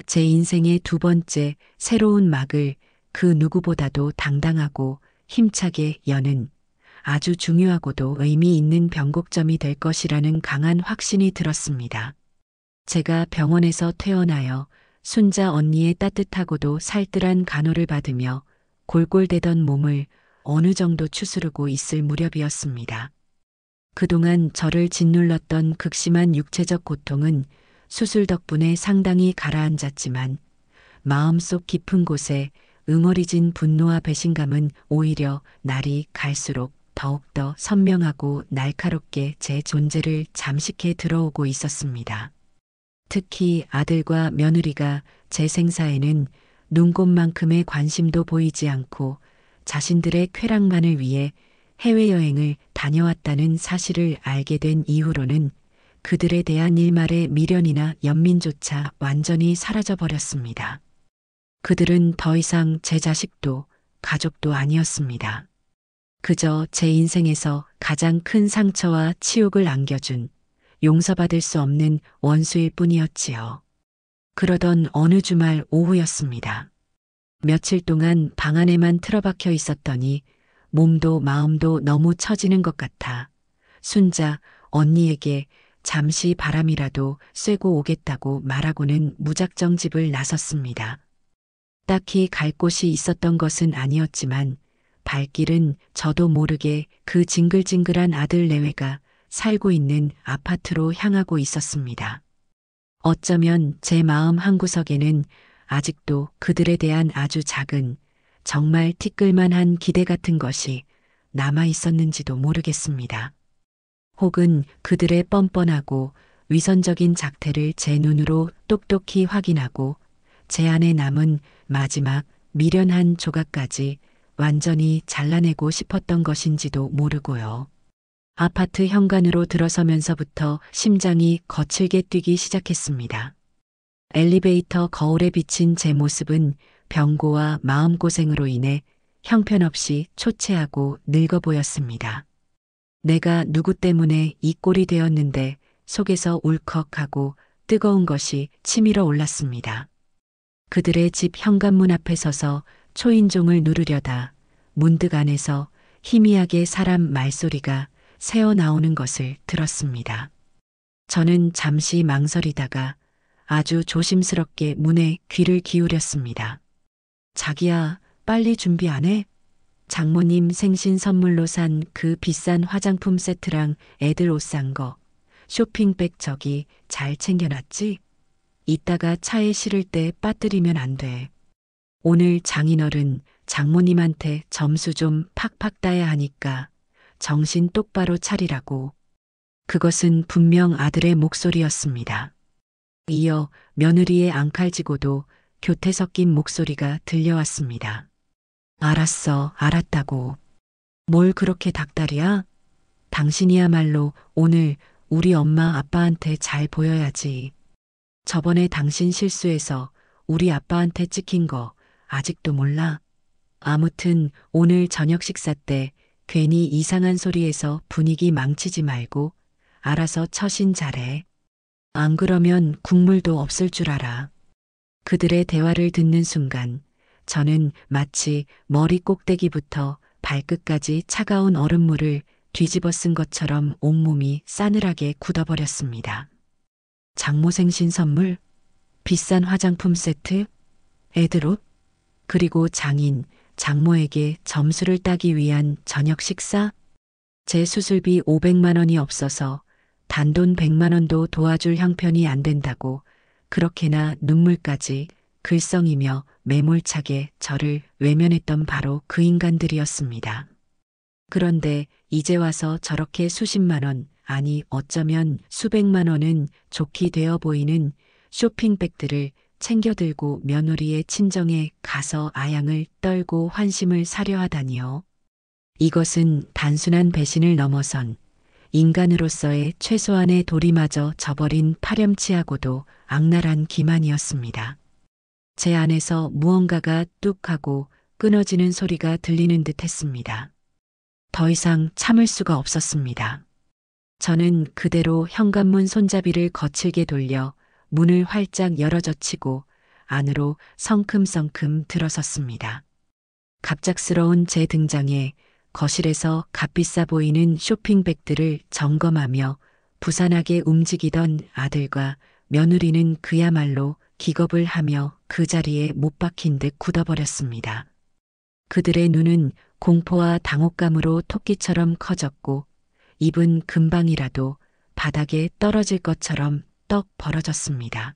제 인생의 두 번째 새로운 막을 그 누구보다도 당당하고 힘차게 여는 아주 중요하고도 의미 있는 변곡점이 될 것이라는 강한 확신이 들었습니다. 제가 병원에서 퇴원하여 순자 언니의 따뜻하고도 살뜰한 간호를 받으며 골골대던 몸을 어느 정도 추스르고 있을 무렵이었습니다. 그동안 저를 짓눌렀던 극심한 육체적 고통은 수술 덕분에 상당히 가라앉았지만 마음속 깊은 곳에 응어리진 분노와 배신감은 오히려 날이 갈수록 더욱더 선명하고 날카롭게 제 존재를 잠식해 들어오고 있었습니다. 특히 아들과 며느리가 제 생사에는 눈곱만큼의 관심도 보이지 않고 자신들의 쾌락만을 위해 해외여행을 다녀왔다는 사실을 알게 된 이후로는 그들에 대한 일말의 미련이나 연민조차 완전히 사라져버렸습니다. 그들은 더 이상 제 자식도 가족도 아니었습니다. 그저 제 인생에서 가장 큰 상처와 치욕을 안겨준 용서받을 수 없는 원수일 뿐이었지요. 그러던 어느 주말 오후였습니다. 며칠 동안 방 안에만 틀어박혀 있었더니 몸도 마음도 너무 처지는 것 같아 순자 언니에게 잠시 바람이라도 쐬고 오겠다고 말하고는 무작정 집을 나섰습니다. 딱히 갈 곳이 있었던 것은 아니었지만 발길은 저도 모르게 그 징글징글한 아들 내외가 살고 있는 아파트로 향하고 있었습니다. 어쩌면 제 마음 한구석에는 아직도 그들에 대한 아주 작은, 정말 티끌만한 기대 같은 것이 남아 있었는지도 모르겠습니다. 혹은 그들의 뻔뻔하고 위선적인 작태를 제 눈으로 똑똑히 확인하고 제 안에 남은 마지막 미련한 조각까지 완전히 잘라내고 싶었던 것인지도 모르고요. 아파트 현관으로 들어서면서부터 심장이 거칠게 뛰기 시작했습니다. 엘리베이터 거울에 비친 제 모습은 병고와 마음고생으로 인해 형편없이 초췌하고 늙어 보였습니다. 내가 누구 때문에 이 꼴이 되었는데 속에서 울컥하고 뜨거운 것이 치밀어 올랐습니다. 그들의 집 현관문 앞에 서서 초인종을 누르려다 문득 안에서 희미하게 사람 말소리가 새어나오는 것을 들었습니다. 저는 잠시 망설이다가 아주 조심스럽게 문에 귀를 기울였습니다. 자기야, 빨리 준비 안 해? 장모님 생신 선물로 산 그 비싼 화장품 세트랑 애들 옷 산 거, 쇼핑백 저기 잘 챙겨놨지? 이따가 차에 실을 때 빠뜨리면 안 돼. 오늘 장인어른 장모님한테 점수 좀 팍팍 따야 하니까 정신 똑바로 차리라고. 그것은 분명 아들의 목소리였습니다. 이어 며느리의 앙칼지고도 교태 섞인 목소리가 들려왔습니다. 알았어, 알았다고. 뭘 그렇게 닭다리야? 당신이야말로 오늘 우리 엄마 아빠한테 잘 보여야지. 저번에 당신 실수해서 우리 아빠한테 찍힌 거 아직도 몰라? 아무튼 오늘 저녁 식사 때 괜히 이상한 소리에서 분위기 망치지 말고 알아서 처신 잘해. 안 그러면 국물도 없을 줄 알아. 그들의 대화를 듣는 순간 저는 마치 머리 꼭대기부터 발끝까지 차가운 얼음물을 뒤집어 쓴 것처럼 온몸이 싸늘하게 굳어버렸습니다. 장모 생신 선물, 비싼 화장품 세트, 애들 옷, 그리고 장인, 장모에게 점수를 따기 위한 저녁 식사? 제 수술비 500만 원이 없어서 단돈 100만 원도 도와줄 형편이 안 된다고 그렇게나 눈물까지 글썽이며 매몰차게 저를 외면했던 바로 그 인간들이었습니다. 그런데 이제 와서 저렇게 수십만 원, 아니 어쩌면 수백만 원은 좋게 되어 보이는 쇼핑백들을 챙겨들고 며느리의 친정에 가서 아양을 떨고 환심을 사려 하다니요. 이것은 단순한 배신을 넘어선 인간으로서의 최소한의 도리마저 저버린 파렴치하고도 악랄한 기만이었습니다. 제 안에서 무언가가 뚝 하고 끊어지는 소리가 들리는 듯 했습니다. 더 이상 참을 수가 없었습니다. 저는 그대로 현관문 손잡이를 거칠게 돌려 문을 활짝 열어젖히고 안으로 성큼성큼 들어섰습니다. 갑작스러운 제 등장에 거실에서 값비싸 보이는 쇼핑백들을 점검하며 부산하게 움직이던 아들과 며느리는 그야말로 기겁을 하며 그 자리에 못 박힌 듯 굳어버렸습니다. 그들의 눈은 공포와 당혹감으로 토끼처럼 커졌고 입은 금방이라도 바닥에 떨어질 것처럼 떡 벌어졌습니다.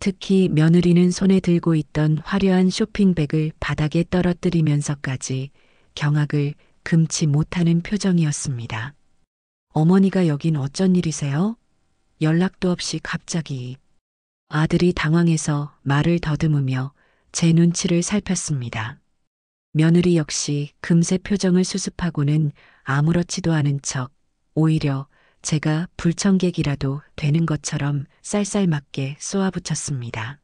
특히 며느리는 손에 들고 있던 화려한 쇼핑백을 바닥에 떨어뜨리면서까지 경악을 금치 못하는 표정이었습니다. 어머니가 여긴 어쩐 일이세요? 연락도 없이 갑자기. 아들이 당황해서 말을 더듬으며 제 눈치를 살폈습니다. 며느리 역시 금세 표정을 수습하고는 아무렇지도 않은 척 오히려 제가 불청객이라도 되는 것처럼 쌀쌀맞게 쏘아붙였습니다.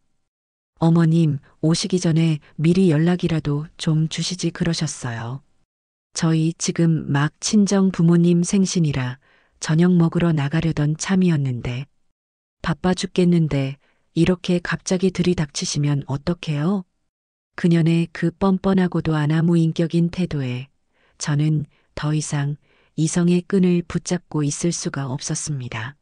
어머님 오시기 전에 미리 연락이라도 좀 주시지 그러셨어요. 저희 지금 막 친정 부모님 생신이라 저녁 먹으러 나가려던 참이었는데 바빠 죽겠는데 이렇게 갑자기 들이닥치시면 어떡해요? 그년의 그 뻔뻔하고도 않아 무인격인 태도에 저는 더 이상 이성의 끈을 붙잡고 있을 수가 없었습니다.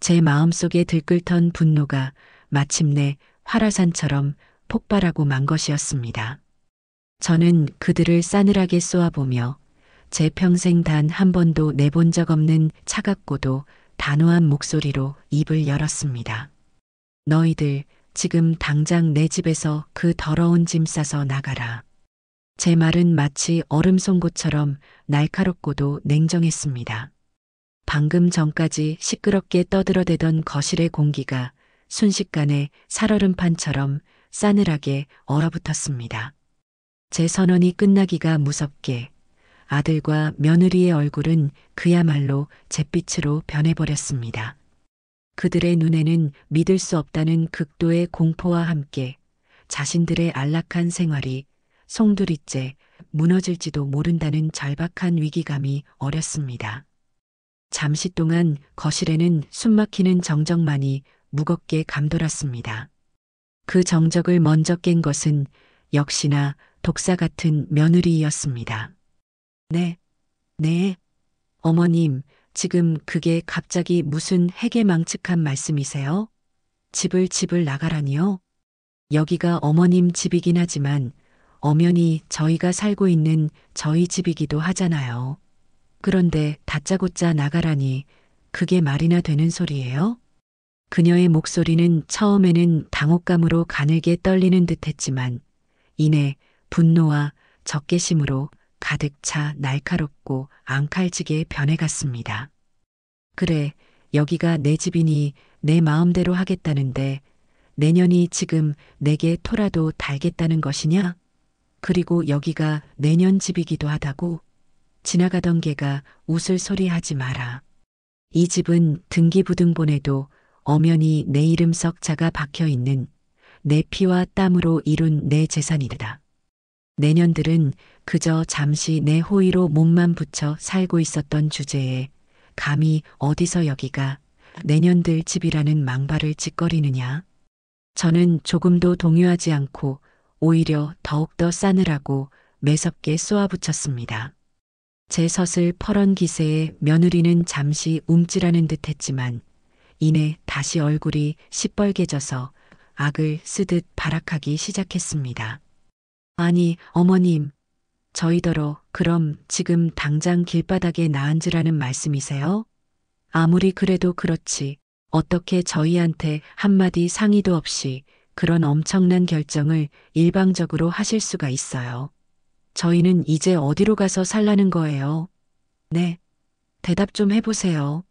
제 마음속에 들끓던 분노가 마침내 활화산처럼 폭발하고 만 것이었습니다. 저는 그들을 싸늘하게 쏘아보며 제 평생 단 한 번도 내본 적 없는 차갑고도 단호한 목소리로 입을 열었습니다. 너희들 지금 당장 내 집에서 그 더러운 짐 싸서 나가라. 제 말은 마치 얼음 송곳처럼 날카롭고도 냉정했습니다. 방금 전까지 시끄럽게 떠들어대던 거실의 공기가 순식간에 살얼음판처럼 싸늘하게 얼어붙었습니다. 제 선언이 끝나기가 무섭게 아들과 며느리의 얼굴은 그야말로 잿빛으로 변해버렸습니다. 그들의 눈에는 믿을 수 없다는 극도의 공포와 함께 자신들의 안락한 생활이 송두리째 무너질지도 모른다는 절박한 위기감이 어렸습니다. 잠시 동안 거실에는 숨막히는 정적만이 무겁게 감돌았습니다. 그 정적을 먼저 깬 것은 역시나 독사 같은 며느리였습니다. 네, 어머님, 지금 그게 갑자기 무슨 해괴망측한 말씀이세요? 집을 나가라니요? 여기가 어머님 집이긴 하지만 엄연히 저희가 살고 있는 저희 집이기도 하잖아요. 그런데 다짜고짜 나가라니 그게 말이나 되는 소리예요? 그녀의 목소리는 처음에는 당혹감으로 가늘게 떨리는 듯했지만 이내 분노와 적개심으로 가득 차 날카롭고 앙칼지게 변해갔습니다. 그래, 여기가 내 집이니 내 마음대로 하겠다는데 내년이 지금 내게 토라도 달겠다는 것이냐? 그리고 여기가 내년 집이기도 하다고? 지나가던 개가 웃을 소리 하지 마라. 이 집은 등기부등본에도 엄연히 내 이름 석자가 박혀 있는 내 피와 땀으로 이룬 내 재산이다. 내년들은 그저 잠시 내 호의로 몸만 붙여 살고 있었던 주제에 감히 어디서 여기가 내년들 집이라는 망발을 짓거리느냐. 저는 조금도 동요하지 않고 오히려 더욱더 싸늘하고 매섭게 쏘아붙였습니다. 제 섯을 퍼런 기세에 며느리는 잠시 움찔하는 듯 했지만 이내 다시 얼굴이 시뻘개져서 악을 쓰듯 발악하기 시작했습니다. 아니, 어머님, 저희더러 그럼 지금 당장 길바닥에 나앉으라는 말씀이세요? 아무리 그래도 그렇지. 어떻게 저희한테 한마디 상의도 없이 그런 엄청난 결정을 일방적으로 하실 수가 있어요. 저희는 이제 어디로 가서 살라는 거예요? 네, 대답 좀 해보세요.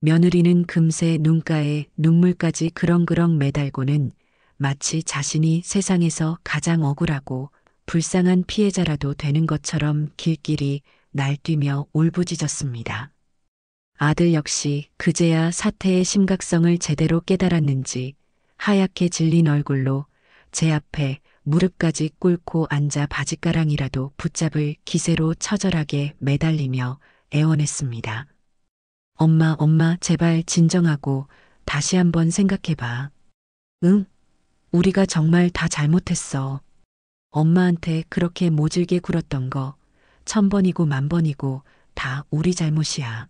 며느리는 금세 눈가에 눈물까지 그렁그렁 매달고는 마치 자신이 세상에서 가장 억울하고 불쌍한 피해자라도 되는 것처럼 길길이 날뛰며 울부짖었습니다. 아들 역시 그제야 사태의 심각성을 제대로 깨달았는지 하얗게 질린 얼굴로 제 앞에 무릎까지 꿇고 앉아 바짓가랑이라도 붙잡을 기세로 처절하게 매달리며 애원했습니다. 엄마, 엄마, 제발 진정하고 다시 한번 생각해봐. 응? 우리가 정말 다 잘못했어. 엄마한테 그렇게 모질게 굴었던 거 1000번이고 10,000번이고 다 우리 잘못이야.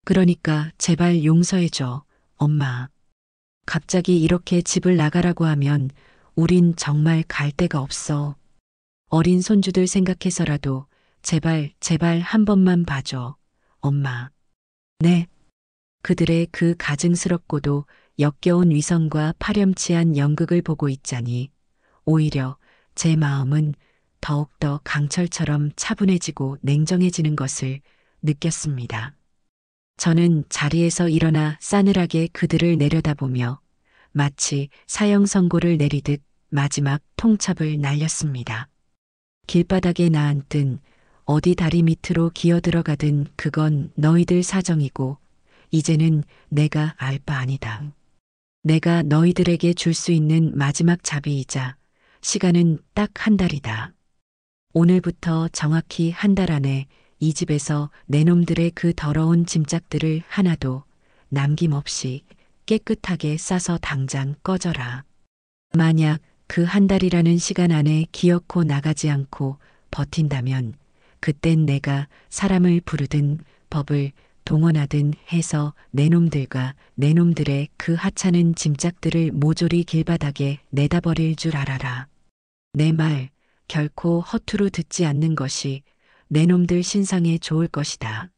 그러니까 제발 용서해줘, 엄마. 갑자기 이렇게 집을 나가라고 하면 우린 정말 갈 데가 없어. 어린 손주들 생각해서라도 제발, 제발 한 번만 봐줘, 엄마. 네. 그들의 그 가증스럽고도 역겨운 위선과 파렴치한 연극을 보고 있자니 오히려 제 마음은 더욱더 강철처럼 차분해지고 냉정해지는 것을 느꼈습니다. 저는 자리에서 일어나 싸늘하게 그들을 내려다보며 마치 사형 선고를 내리듯 마지막 통첩을 날렸습니다. 길바닥에 나앉든 어디 다리 밑으로 기어들어가든 그건 너희들 사정이고 이제는 내가 알 바 아니다. 내가 너희들에게 줄 수 있는 마지막 자비이자 시간은 딱 한 달이다. 오늘부터 정확히 한 달 안에 이 집에서 내 놈들의 그 더러운 짐짝들을 하나도 남김없이 깨끗하게 싸서 당장 꺼져라. 만약 그 한 달이라는 시간 안에 기어코 나가지 않고 버틴다면 그땐 내가 사람을 부르든 법을 동원하든 해서 내 놈들과 내 놈들의 그 하찮은 짐짝들을 모조리 길바닥에 내다버릴 줄 알아라. 내 말 결코 허투루 듣지 않는 것이 내 놈들 신상에 좋을 것이다.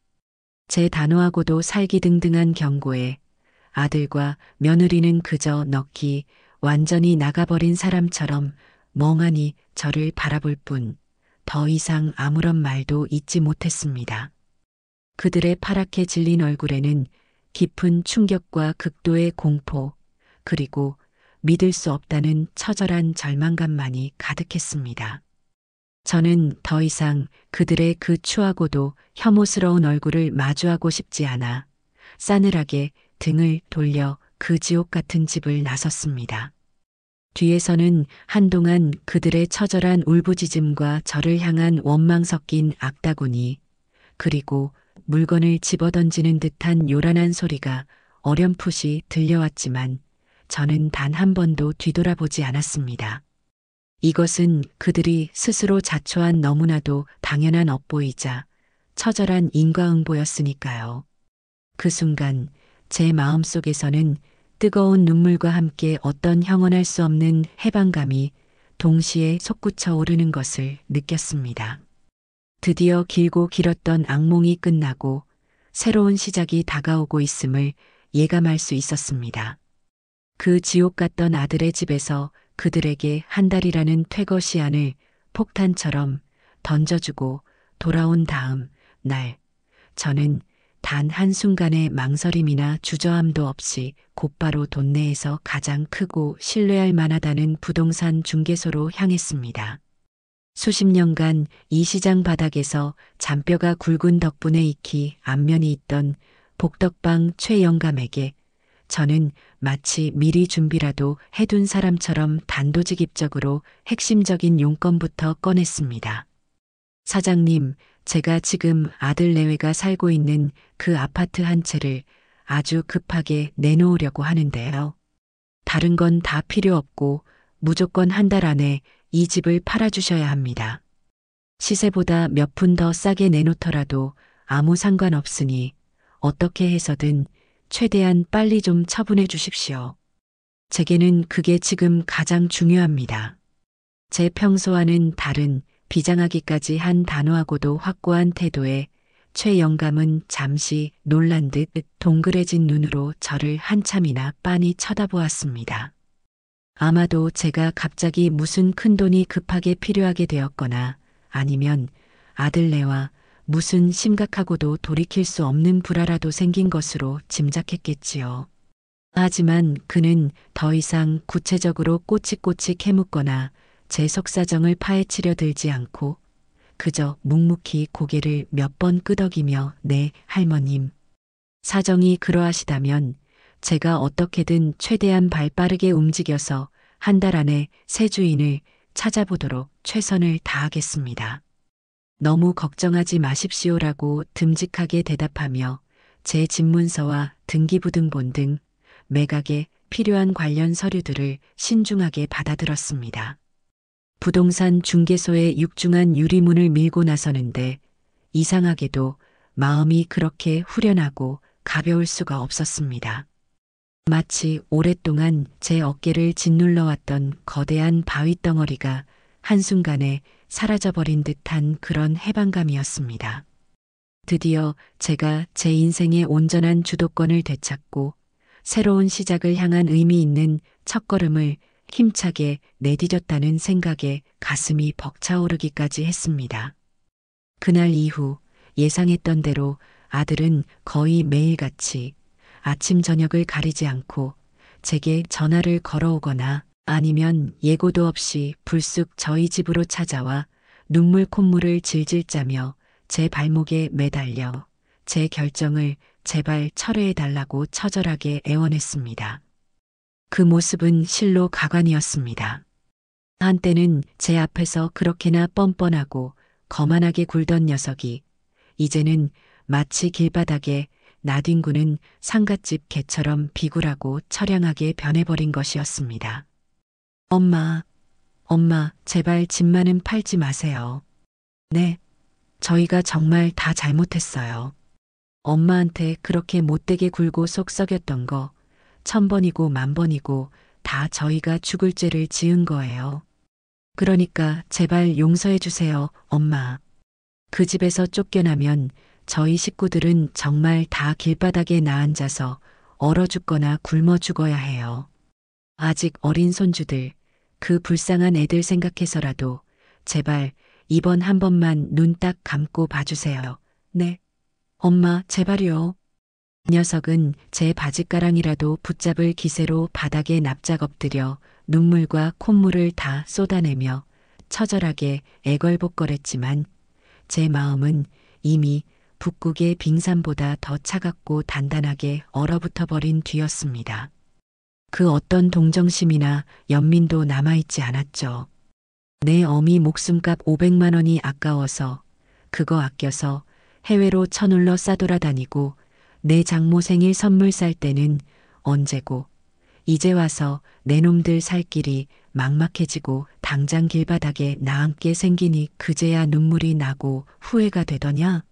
제 단호하고도 살기등등한 경고에 아들과 며느리는 그저 넋이 완전히 나가버린 사람처럼 멍하니 저를 바라볼 뿐 더 이상 아무런 말도 잇지 못했습니다. 그들의 파랗게 질린 얼굴에는 깊은 충격과 극도의 공포, 그리고 믿을 수 없다는 처절한 절망감만이 가득했습니다. 저는 더 이상 그들의 그 추하고도 혐오스러운 얼굴을 마주하고 싶지 않아 싸늘하게 등을 돌려 그 지옥 같은 집을 나섰습니다. 뒤에서는 한동안 그들의 처절한 울부짖음과 저를 향한 원망 섞인 악다구니, 그리고 물건을 집어던지는 듯한 요란한 소리가 어렴풋이 들려왔지만 저는 단 한 번도 뒤돌아보지 않았습니다. 이것은 그들이 스스로 자초한 너무나도 당연한 업보이자 처절한 인과응보였으니까요. 그 순간 제 마음속에서는 뜨거운 눈물과 함께 어떤 형언할 수 없는 해방감이 동시에 솟구쳐 오르는 것을 느꼈습니다. 드디어 길고 길었던 악몽이 끝나고 새로운 시작이 다가오고 있음을 예감할 수 있었습니다. 그 지옥 같던 아들의 집에서 그들에게 한 달이라는 퇴거 시한을 폭탄처럼 던져주고 돌아온 다음 날, 저는 단 한순간의 망설임이나 주저함도 없이 곧바로 동네에서 가장 크고 신뢰할 만하다는 부동산 중개소로 향했습니다. 수십 년간 이 시장 바닥에서 잔뼈가 굵은 덕분에 익히 안면이 있던 복덕방 최 영감에게 저는 마치 미리 준비라도 해둔 사람처럼 단도직입적으로 핵심적인 용건부터 꺼냈습니다. 사장님, 제가 지금 아들 내외가 살고 있는 그 아파트 한 채를 아주 급하게 내놓으려고 하는데요. 다른 건 다 필요 없고 무조건 한 달 안에 이 집을 팔아주셔야 합니다. 시세보다 몇 푼 더 싸게 내놓더라도 아무 상관없으니 어떻게 해서든 최대한 빨리 좀 처분해 주십시오. 제게는 그게 지금 가장 중요합니다. 제 평소와는 다른 비장하기까지 한 단호하고도 확고한 태도에 최 영감은 잠시 놀란 듯 동그래진 눈으로 저를 한참이나 빤히 쳐다보았습니다. 아마도 제가 갑자기 무슨 큰돈이 급하게 필요하게 되었거나 아니면 아들네와 무슨 심각하고도 돌이킬 수 없는 불화라도 생긴 것으로 짐작했겠지요. 하지만 그는 더 이상 구체적으로 꼬치꼬치 캐묻거나 제 속사정을 파헤치려 들지 않고 그저 묵묵히 고개를 몇 번 끄덕이며 네, 할머님. 사정이 그러하시다면 제가 어떻게든 최대한 발빠르게 움직여서 한 달 안에 새 주인을 찾아보도록 최선을 다하겠습니다. 너무 걱정하지 마십시오라고 듬직하게 대답하며 제 집문서와 등기부등본 등 매각에 필요한 관련 서류들을 신중하게 받아들었습니다. 부동산 중개소의 육중한 유리문을 밀고 나서는데 이상하게도 마음이 그렇게 후련하고 가벼울 수가 없었습니다. 마치 오랫동안 제 어깨를 짓눌러왔던 거대한 바위덩어리가 한순간에 사라져버린 듯한 그런 해방감이었습니다. 드디어 제가 제 인생의 온전한 주도권을 되찾고 새로운 시작을 향한 의미 있는 첫걸음을 힘차게 내디뎠다는 생각에 가슴이 벅차오르기까지 했습니다. 그날 이후 예상했던 대로 아들은 거의 매일같이 아침 저녁을 가리지 않고 제게 전화를 걸어오거나 아니면 예고도 없이 불쑥 저희 집으로 찾아와 눈물 콧물을 질질 짜며 제 발목에 매달려 제 결정을 제발 철회해달라고 처절하게 애원했습니다. 그 모습은 실로 가관이었습니다. 한때는 제 앞에서 그렇게나 뻔뻔하고 거만하게 굴던 녀석이 이제는 마치 길바닥에 나뒹구는 상갓집 개처럼 비굴하고 처량하게 변해버린 것이었습니다. 엄마, 제발 집만은 팔지 마세요. 네, 저희가 정말 다 잘못했어요. 엄마한테 그렇게 못되게 굴고 속 썩였던 거 1000번이고 10,000번이고 다 저희가 죽을 죄를 지은 거예요. 그러니까 제발 용서해 주세요, 엄마. 그 집에서 쫓겨나면 저희 식구들은 정말 다 길바닥에 나앉아서 얼어 죽거나 굶어 죽어야 해요. 아직 어린 손주들, 그 불쌍한 애들 생각해서라도 제발 이번 한 번만 눈 딱 감고 봐주세요. 네. 엄마, 제발요. 녀석은 제 바짓가랑이라도 붙잡을 기세로 바닥에 납작 엎드려 눈물과 콧물을 다 쏟아내며 처절하게 애걸복걸했지만 제 마음은 이미 북극의 빙산보다 더 차갑고 단단하게 얼어붙어 버린 뒤였습니다. 그 어떤 동정심이나 연민도 남아있지 않았죠. 내 어미 목숨값 500만 원이 아까워서 그거 아껴서 해외로 쳐눌러 싸돌아다니고 내 장모 생일 선물 살 때는 언제고 이제 와서 내 놈들 살 길이 막막해지고 당장 길바닥에 나앉게 생기니 그제야 눈물이 나고 후회가 되더냐?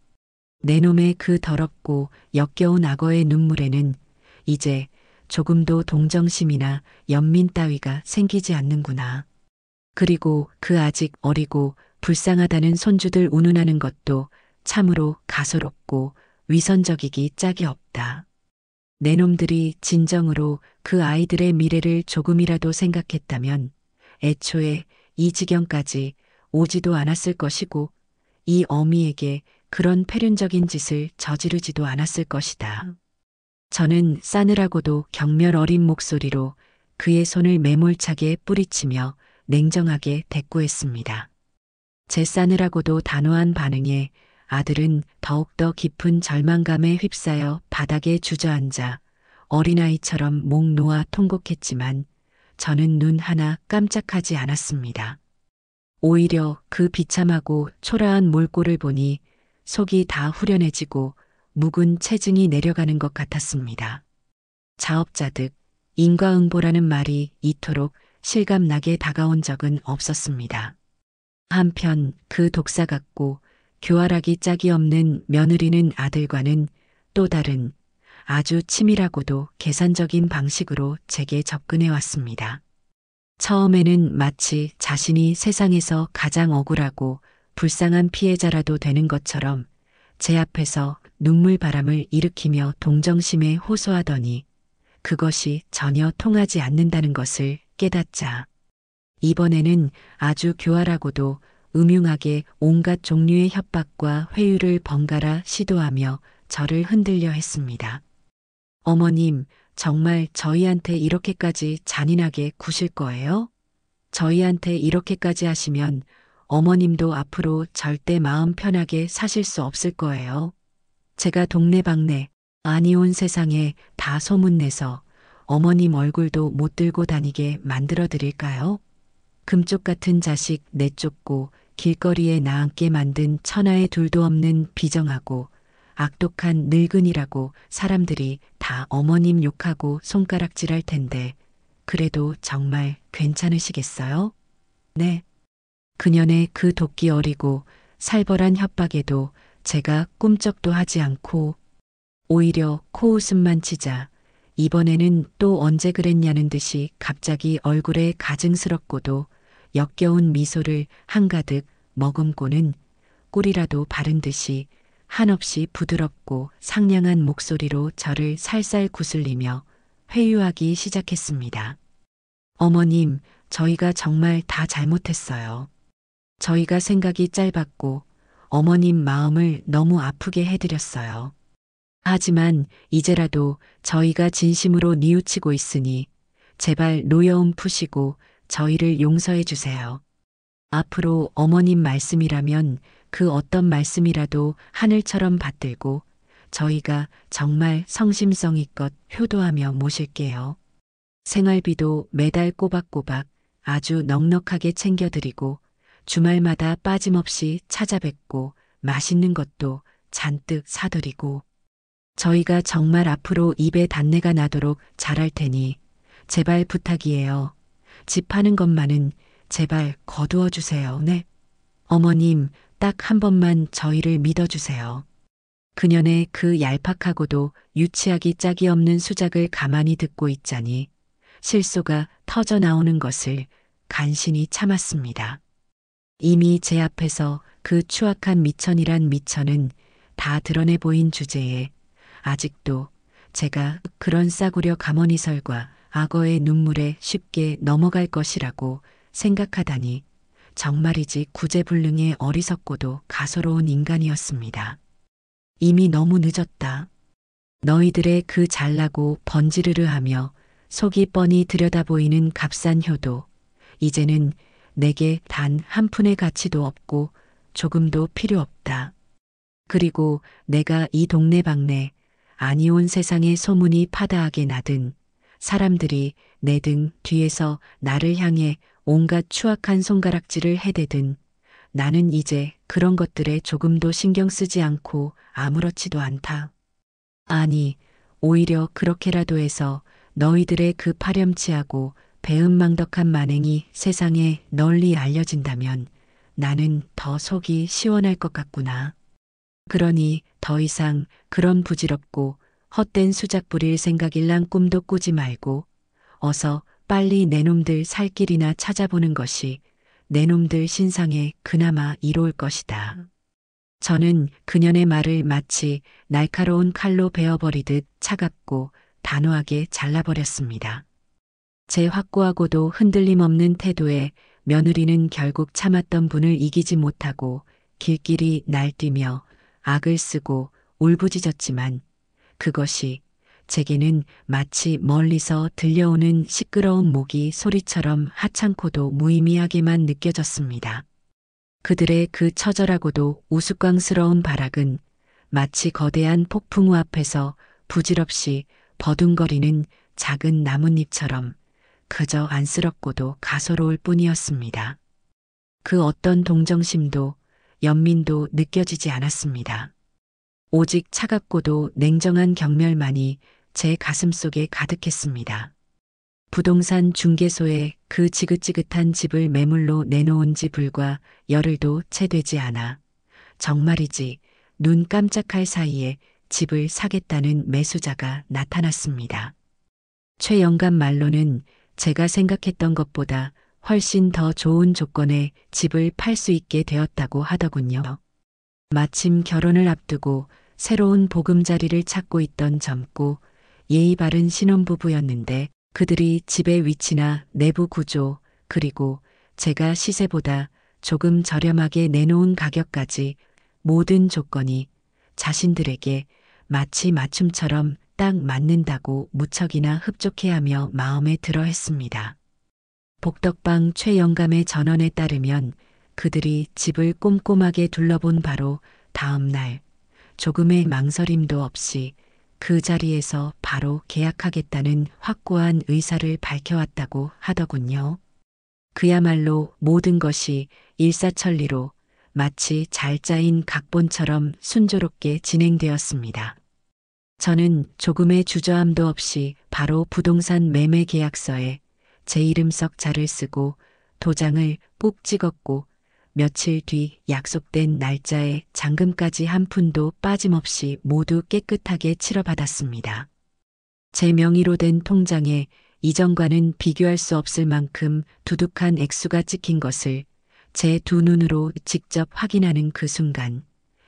내 놈의 그 더럽고 역겨운 악어의 눈물에는 이제 조금도 동정심이나 연민 따위가 생기지 않는구나. 그리고 그 아직 어리고 불쌍하다는 손주들 운운하는 것도 참으로 가소롭고 위선적이기 짝이 없다. 내 놈들이 진정으로 그 아이들의 미래를 조금이라도 생각했다면 애초에 이 지경까지 오지도 않았을 것이고 이 어미에게 그런 패륜적인 짓을 저지르지도 않았을 것이다. 저는 싸늘하고도 경멸 어린 목소리로 그의 손을 매몰차게 뿌리치며 냉정하게 대꾸했습니다. 제 싸늘하고도 단호한 반응에 아들은 더욱더 깊은 절망감에 휩싸여 바닥에 주저앉아 어린아이처럼 목 놓아 통곡했지만 저는 눈 하나 깜짝하지 않았습니다. 오히려 그 비참하고 초라한 몰골을 보니 속이 다 후련해지고 묵은 체증이 내려가는 것 같았습니다. 자업자득, 인과응보라는 말이 이토록 실감나게 다가온 적은 없었습니다. 한편 그 독사 같고 교활하기 짝이 없는 며느리는 아들과는 또 다른 아주 치밀하고도 계산적인 방식으로 제게 접근해 왔습니다. 처음에는 마치 자신이 세상에서 가장 억울하고 불쌍한 피해자라도 되는 것처럼 제 앞에서 눈물바람을 일으키며 동정심에 호소하더니 그것이 전혀 통하지 않는다는 것을 깨닫자 이번에는 아주 교활하고도 음흉하게 온갖 종류의 협박과 회유를 번갈아 시도하며 저를 흔들려 했습니다. 어머님, 정말 저희한테 이렇게까지 잔인하게 구실 거예요? 저희한테 이렇게까지 하시면 어머님도 앞으로 절대 마음 편하게 사실 수 없을 거예요. 제가 동네방네, 아니 온 세상에 다 소문내서 어머님 얼굴도 못 들고 다니게 만들어 드릴까요? 금쪽 같은 자식 내쫓고 길거리에 나앉게 만든 천하의 둘도 없는 비정하고 악독한 늙은이라고 사람들이 다 어머님 욕하고 손가락질할 텐데 그래도 정말 괜찮으시겠어요? 네. 그년의 그 도끼 어리고 살벌한 협박에도 제가 꿈쩍도 하지 않고 오히려 코웃음만 치자 이번에는 또 언제 그랬냐는 듯이 갑자기 얼굴에 가증스럽고도 역겨운 미소를 한가득 머금고는 꿀이라도 바른 듯이 한없이 부드럽고 상냥한 목소리로 저를 살살 구슬리며 회유하기 시작했습니다. 어머님, 저희가 정말 다 잘못했어요. 저희가 생각이 짧았고 어머님 마음을 너무 아프게 해드렸어요. 하지만 이제라도 저희가 진심으로 뉘우치고 있으니 제발 노여움 푸시고 저희를 용서해 주세요. 앞으로 어머님 말씀이라면 그 어떤 말씀이라도 하늘처럼 받들고 저희가 정말 성심성의껏 효도하며 모실게요. 생활비도 매달 꼬박꼬박 아주 넉넉하게 챙겨드리고 주말마다 빠짐없이 찾아뵙고 맛있는 것도 잔뜩 사드리고 저희가 정말 앞으로 입에 단내가 나도록 잘할 테니 제발 부탁이에요. 집 파는 것만은 제발 거두어 주세요. 네. 어머님, 딱 한 번만 저희를 믿어주세요. 그년의 그 얄팍하고도 유치하기 짝이 없는 수작을 가만히 듣고 있자니 실소가 터져 나오는 것을 간신히 참았습니다. 이미 제 앞에서 그 추악한 미천이란 미천은 다 드러내 보인 주제에 아직도 제가 그런 싸구려 가머니설과 악어의 눈물에 쉽게 넘어갈 것이라고 생각하다니 정말이지 구제불능의 어리석고도 가소로운 인간이었습니다. 이미 너무 늦었다. 너희들의 그 잘나고 번지르르하며 속이 뻔히 들여다보이는 값싼 효도, 이제는 내게 단 한 푼의 가치도 없고 조금도 필요 없다. 그리고 내가 이 동네방네 아니 온 세상에 소문이 파다하게 나든 사람들이 내 등 뒤에서 나를 향해 온갖 추악한 손가락질을 해대든 나는 이제 그런 것들에 조금도 신경 쓰지 않고 아무렇지도 않다. 아니, 오히려 그렇게라도 해서 너희들의 그 파렴치하고 배은망덕한 만행이 세상에 널리 알려진다면 나는 더 속이 시원할 것 같구나. 그러니 더 이상 그런 부질없고 헛된 수작 부릴 생각일랑 꿈도 꾸지 말고 어서 빨리 내 놈들 살 길이나 찾아보는 것이 내 놈들 신상에 그나마 이로울 것이다. 저는 그년의 말을 마치 날카로운 칼로 베어버리듯 차갑고 단호하게 잘라버렸습니다. 제 확고하고도 흔들림 없는 태도에 며느리는 결국 참았던 분을 이기지 못하고 길길이 날뛰며 악을 쓰고 울부짖었지만 그것이 제게는 마치 멀리서 들려오는 시끄러운 모기 소리처럼 하찮고도 무의미하게만 느껴졌습니다. 그들의 그 처절하고도 우스꽝스러운 발악은 마치 거대한 폭풍우 앞에서 부질없이 버둥거리는 작은 나뭇잎처럼 그저 안쓰럽고도 가소로울 뿐이었습니다. 그 어떤 동정심도 연민도 느껴지지 않았습니다. 오직 차갑고도 냉정한 경멸만이 제 가슴 속에 가득했습니다. 부동산 중개소에 그 지긋지긋한 집을 매물로 내놓은 지 불과 열흘도 채 되지 않아 정말이지 눈 깜짝할 사이에 집을 사겠다는 매수자가 나타났습니다. 최 영감 말로는 제가 생각했던 것보다 훨씬 더 좋은 조건에 집을 팔 수 있게 되었다고 하더군요. 마침 결혼을 앞두고 새로운 보금자리를 찾고 있던 젊고 예의 바른 신혼부부였는데 그들이 집의 위치나 내부 구조 그리고 제가 시세보다 조금 저렴하게 내놓은 가격까지 모든 조건이 자신들에게 마치 맞춤처럼 딱 맞는다고 무척이나 흡족해하며 마음에 들어 했습니다. 복덕방 최영감의 전언에 따르면 그들이 집을 꼼꼼하게 둘러본 바로 다음 날 조금의 망설임도 없이 그 자리에서 바로 계약하겠다는 확고한 의사를 밝혀왔다고 하더군요. 그야말로 모든 것이 일사천리로 마치 잘 짜인 각본처럼 순조롭게 진행되었습니다. 저는 조금의 주저함도 없이 바로 부동산 매매 계약서에 제 이름 석 자를 쓰고 도장을 꼭 찍었고 며칠 뒤 약속된 날짜에 잔금까지 한 푼도 빠짐없이 모두 깨끗하게 치러받았습니다. 제 명의로 된 통장에 이전과는 비교할 수 없을 만큼 두둑한 액수가 찍힌 것을 제 두 눈으로 직접 확인하는 그 순간,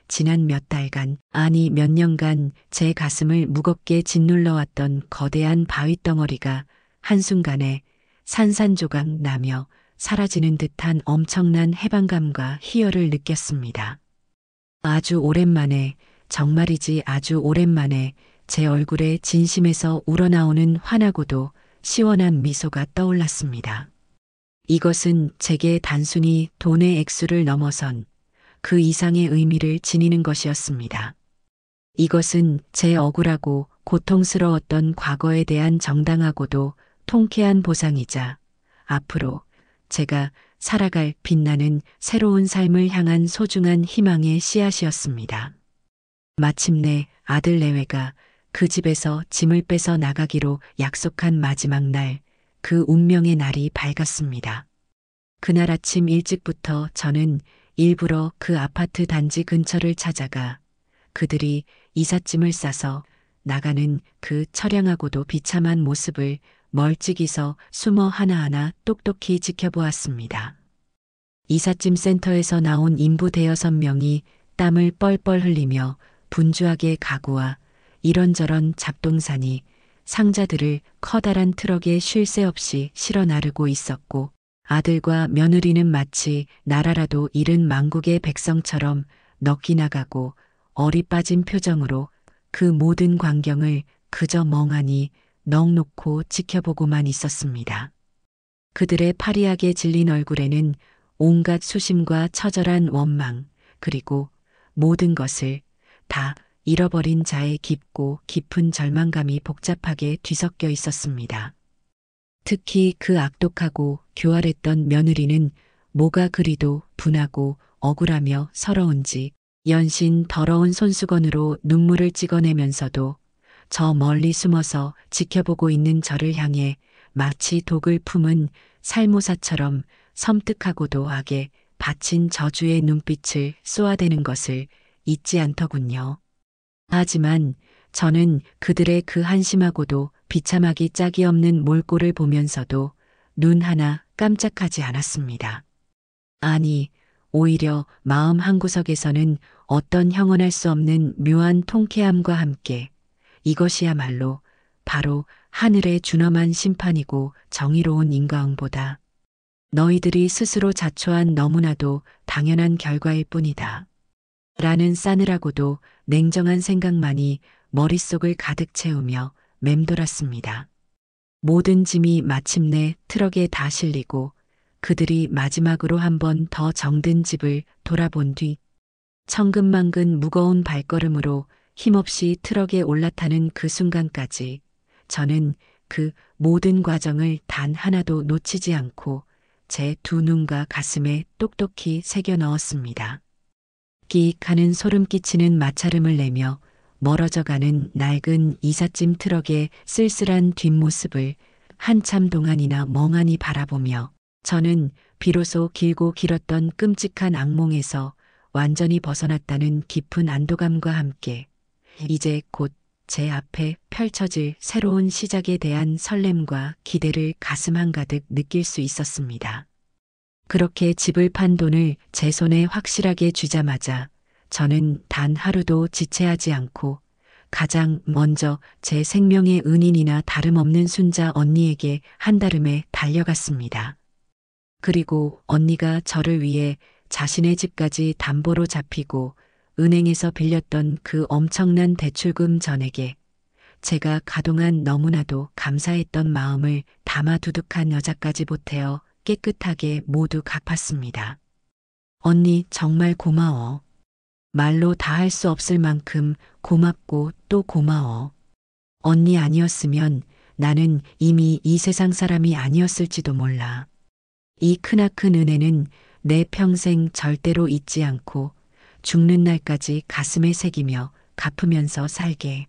지난 몇 달간, 아니 몇 년간 제 가슴을 무겁게 짓눌러왔던 거대한 바위덩어리가 한순간에 산산조각 나며 사라지는 듯한 엄청난 해방감과 희열을 느꼈습니다. 아주 오랜만에, 정말이지 아주 오랜만에 제 얼굴에 진심에서 우러나오는 환하고도 시원한 미소가 떠올랐습니다. 이것은 제게 단순히 돈의 액수를 넘어선 그 이상의 의미를 지니는 것이었습니다. 이것은 제 억울하고 고통스러웠던 과거에 대한 정당하고도 통쾌한 보상이자 앞으로 제가 살아갈 빛나는 새로운 삶을 향한 소중한 희망의 씨앗이었습니다. 마침내 아들 내외가 그 집에서 짐을 빼서 나가기로 약속한 마지막 날, 그 운명의 날이 밝았습니다. 그날 아침 일찍부터 저는 일부러 그 아파트 단지 근처를 찾아가 그들이 이삿짐을 싸서 나가는 그 처량하고도 비참한 모습을 멀찍이서 숨어 하나하나 똑똑히 지켜보았습니다. 이삿짐 센터에서 나온 인부 대여섯 명이 땀을 뻘뻘 흘리며 분주하게 가구와 이런저런 잡동사니 상자들을 커다란 트럭에 쉴 새 없이 실어 나르고 있었고 아들과 며느리는 마치 나라라도 잃은 망국의 백성처럼 넋이 나가고 얼이 빠진 표정으로 그 모든 광경을 그저 멍하니 넋 놓고 지켜보고만 있었습니다. 그들의 파리하게 질린 얼굴에는 온갖 수심과 처절한 원망 그리고 모든 것을 다 잃어버린 자의 깊고 깊은 절망감이 복잡하게 뒤섞여 있었습니다. 특히 그 악독하고 교활했던 며느리는 뭐가 그리도 분하고 억울하며 서러운지 연신 더러운 손수건으로 눈물을 찍어내면서도 저 멀리 숨어서 지켜보고 있는 저를 향해 마치 독을 품은 살모사처럼 섬뜩하고도 악에 바친 저주의 눈빛을 쏘아대는 것을 잊지 않더군요. 하지만 저는 그들의 그 한심하고도 비참하기 짝이 없는 몰골을 보면서도 눈 하나 깜짝하지 않았습니다. 아니, 오히려 마음 한구석에서는 어떤 형언할 수 없는 묘한 통쾌함과 함께 이것이야말로 바로 하늘의 준엄한 심판이고 정의로운 인과응보다. 너희들이 스스로 자초한 너무나도 당연한 결과일 뿐이다. 라는 싸늘하고도 냉정한 생각만이 머릿속을 가득 채우며 맴돌았습니다. 모든 짐이 마침내 트럭에 다 실리고 그들이 마지막으로 한 번 더 정든 집을 돌아본 뒤 천근만근 무거운 발걸음으로 힘없이 트럭에 올라타는 그 순간까지 저는 그 모든 과정을 단 하나도 놓치지 않고 제 두 눈과 가슴에 똑똑히 새겨 넣었습니다. 끼익 하는 소름 끼치는 마찰음을 내며 멀어져가는 낡은 이삿짐 트럭의 쓸쓸한 뒷모습을 한참 동안이나 멍하니 바라보며 저는 비로소 길고 길었던 끔찍한 악몽에서 완전히 벗어났다는 깊은 안도감과 함께 이제 곧 제 앞에 펼쳐질 새로운 시작에 대한 설렘과 기대를 가슴 한가득 느낄 수 있었습니다. 그렇게 집을 판 돈을 제 손에 확실하게 쥐자마자 저는 단 하루도 지체하지 않고 가장 먼저 제 생명의 은인이나 다름없는 순자 언니에게 한달음에 달려갔습니다. 그리고 언니가 저를 위해 자신의 집까지 담보로 잡히고 은행에서 빌렸던 그 엄청난 대출금 전액에 제가 가동한 너무나도 감사했던 마음을 담아두둑한 여자까지 보태어 깨끗하게 모두 갚았습니다. 언니 정말 고마워. 말로 다 할 수 없을 만큼 고맙고 또 고마워. 언니 아니었으면 나는 이미 이 세상 사람이 아니었을지도 몰라. 이 크나큰 은혜는 내 평생 절대로 잊지 않고 죽는 날까지 가슴에 새기며 갚으면서 살게.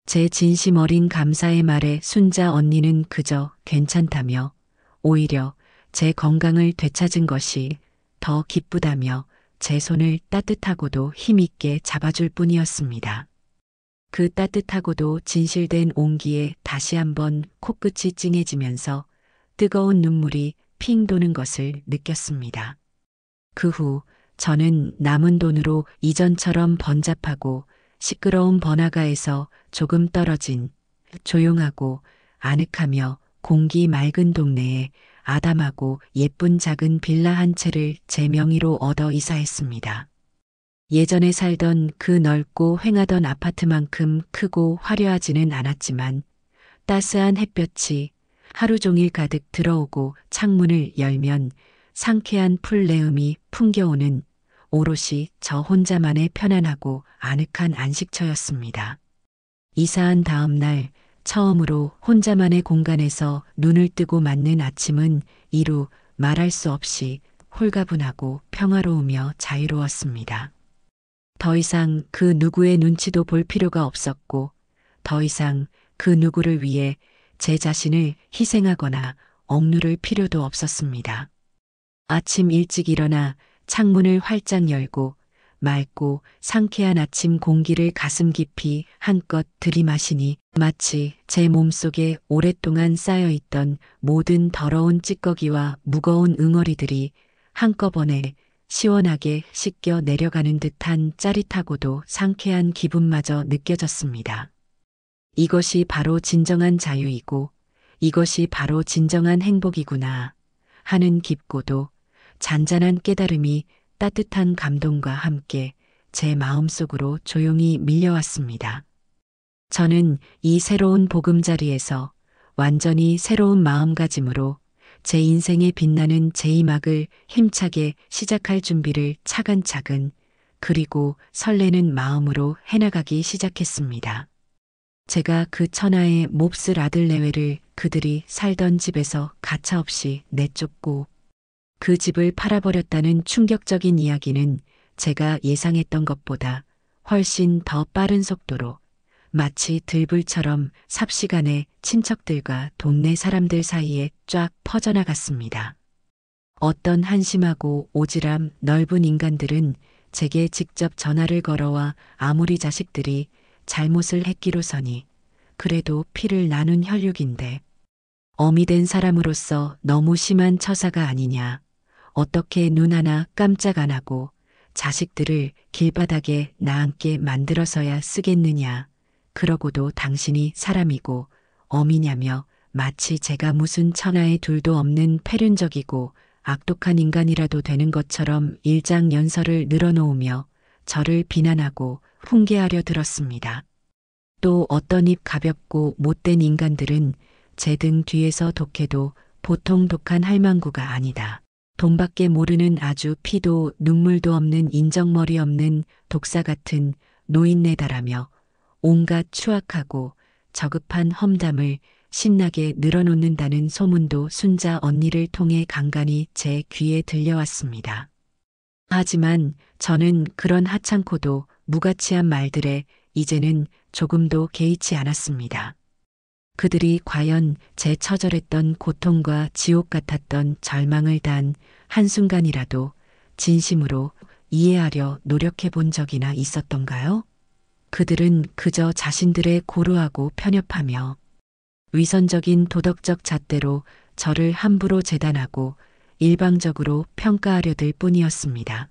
제 진심 어린 감사의 말에 순자 언니는 그저 괜찮다며 오히려 제 건강을 되찾은 것이 더 기쁘다며 제 손을 따뜻하고도 힘있게 잡아줄 뿐이었습니다. 그 따뜻하고도 진실된 온기에 다시 한번 코끝이 찡해지면서 뜨거운 눈물이 핑 도는 것을 느꼈습니다. 그 후 저는 남은 돈으로 이전처럼 번잡하고 시끄러운 번화가에서 조금 떨어진 조용하고 아늑하며 공기 맑은 동네에 아담하고 예쁜 작은 빌라 한 채를 제 명의로 얻어 이사했습니다. 예전에 살던 그 넓고 휑하던 아파트만큼 크고 화려하지는 않았지만 따스한 햇볕이 하루 종일 가득 들어오고 창문을 열면 상쾌한 풀내음이 풍겨오는 오롯이 저 혼자만의 편안하고 아늑한 안식처였습니다. 이사한 다음 날 처음으로 혼자만의 공간에서 눈을 뜨고 맞는 아침은 이루 말할 수 없이 홀가분하고 평화로우며 자유로웠습니다. 더 이상 그 누구의 눈치도 볼 필요가 없었고 더 이상 그 누구를 위해 제 자신을 희생하거나 억누를 필요도 없었습니다. 아침 일찍 일어나 창문을 활짝 열고 맑고 상쾌한 아침 공기를 가슴 깊이 한껏 들이마시니 마치 제 몸속에 오랫동안 쌓여있던 모든 더러운 찌꺼기와 무거운 응어리들이 한꺼번에 시원하게 씻겨 내려가는 듯한 짜릿하고도 상쾌한 기분마저 느껴졌습니다. 이것이 바로 진정한 자유이고 이것이 바로 진정한 행복이구나 하는 깊고도 잔잔한 깨달음이 따뜻한 감동과 함께 제 마음속으로 조용히 밀려왔습니다. 저는 이 새로운 보금자리에서 완전히 새로운 마음가짐으로 제 인생에 빛나는 제2막을 힘차게 시작할 준비를 차근차근 그리고 설레는 마음으로 해나가기 시작했습니다. 제가 그 천하의 몹쓸 아들 내외를 그들이 살던 집에서 가차없이 내쫓고 그 집을 팔아버렸다는 충격적인 이야기는 제가 예상했던 것보다 훨씬 더 빠른 속도로 마치 들불처럼 삽시간에 친척들과 동네 사람들 사이에 쫙 퍼져나갔습니다. 어떤 한심하고 오지랖 넓은 인간들은 제게 직접 전화를 걸어와 아무리 자식들이 잘못을 했기로서니 그래도 피를 나눈 혈육인데 어미 된 사람으로서 너무 심한 처사가 아니냐. 어떻게 눈 하나 깜짝 안 하고 자식들을 길바닥에 나앉게 만들어서야 쓰겠느냐. 그러고도 당신이 사람이고 어미냐며 마치 제가 무슨 천하의 둘도 없는 패륜적이고 악독한 인간이라도 되는 것처럼 일장연설을 늘어놓으며 저를 비난하고 훈계하려 들었습니다. 또 어떤 입 가볍고 못된 인간들은 제 등 뒤에서 독해도 보통 독한 할망구가 아니다. 돈밖에 모르는 아주 피도 눈물도 없는 인정머리 없는 독사 같은 노인네다라며 온갖 추악하고 저급한 험담을 신나게 늘어놓는다는 소문도 순자 언니를 통해 간간히 제 귀에 들려왔습니다. 하지만 저는 그런 하찮고도 무가치한 말들에 이제는 조금도 개의치 않았습니다. 그들이 과연 제 처절했던 고통과 지옥 같았던 절망을 단 한순간이라도 진심으로 이해하려 노력해 본 적이나 있었던가요? 그들은 그저 자신들의 고루하고 편협하며 위선적인 도덕적 잣대로 저를 함부로 재단하고 일방적으로 평가하려들 뿐이었습니다.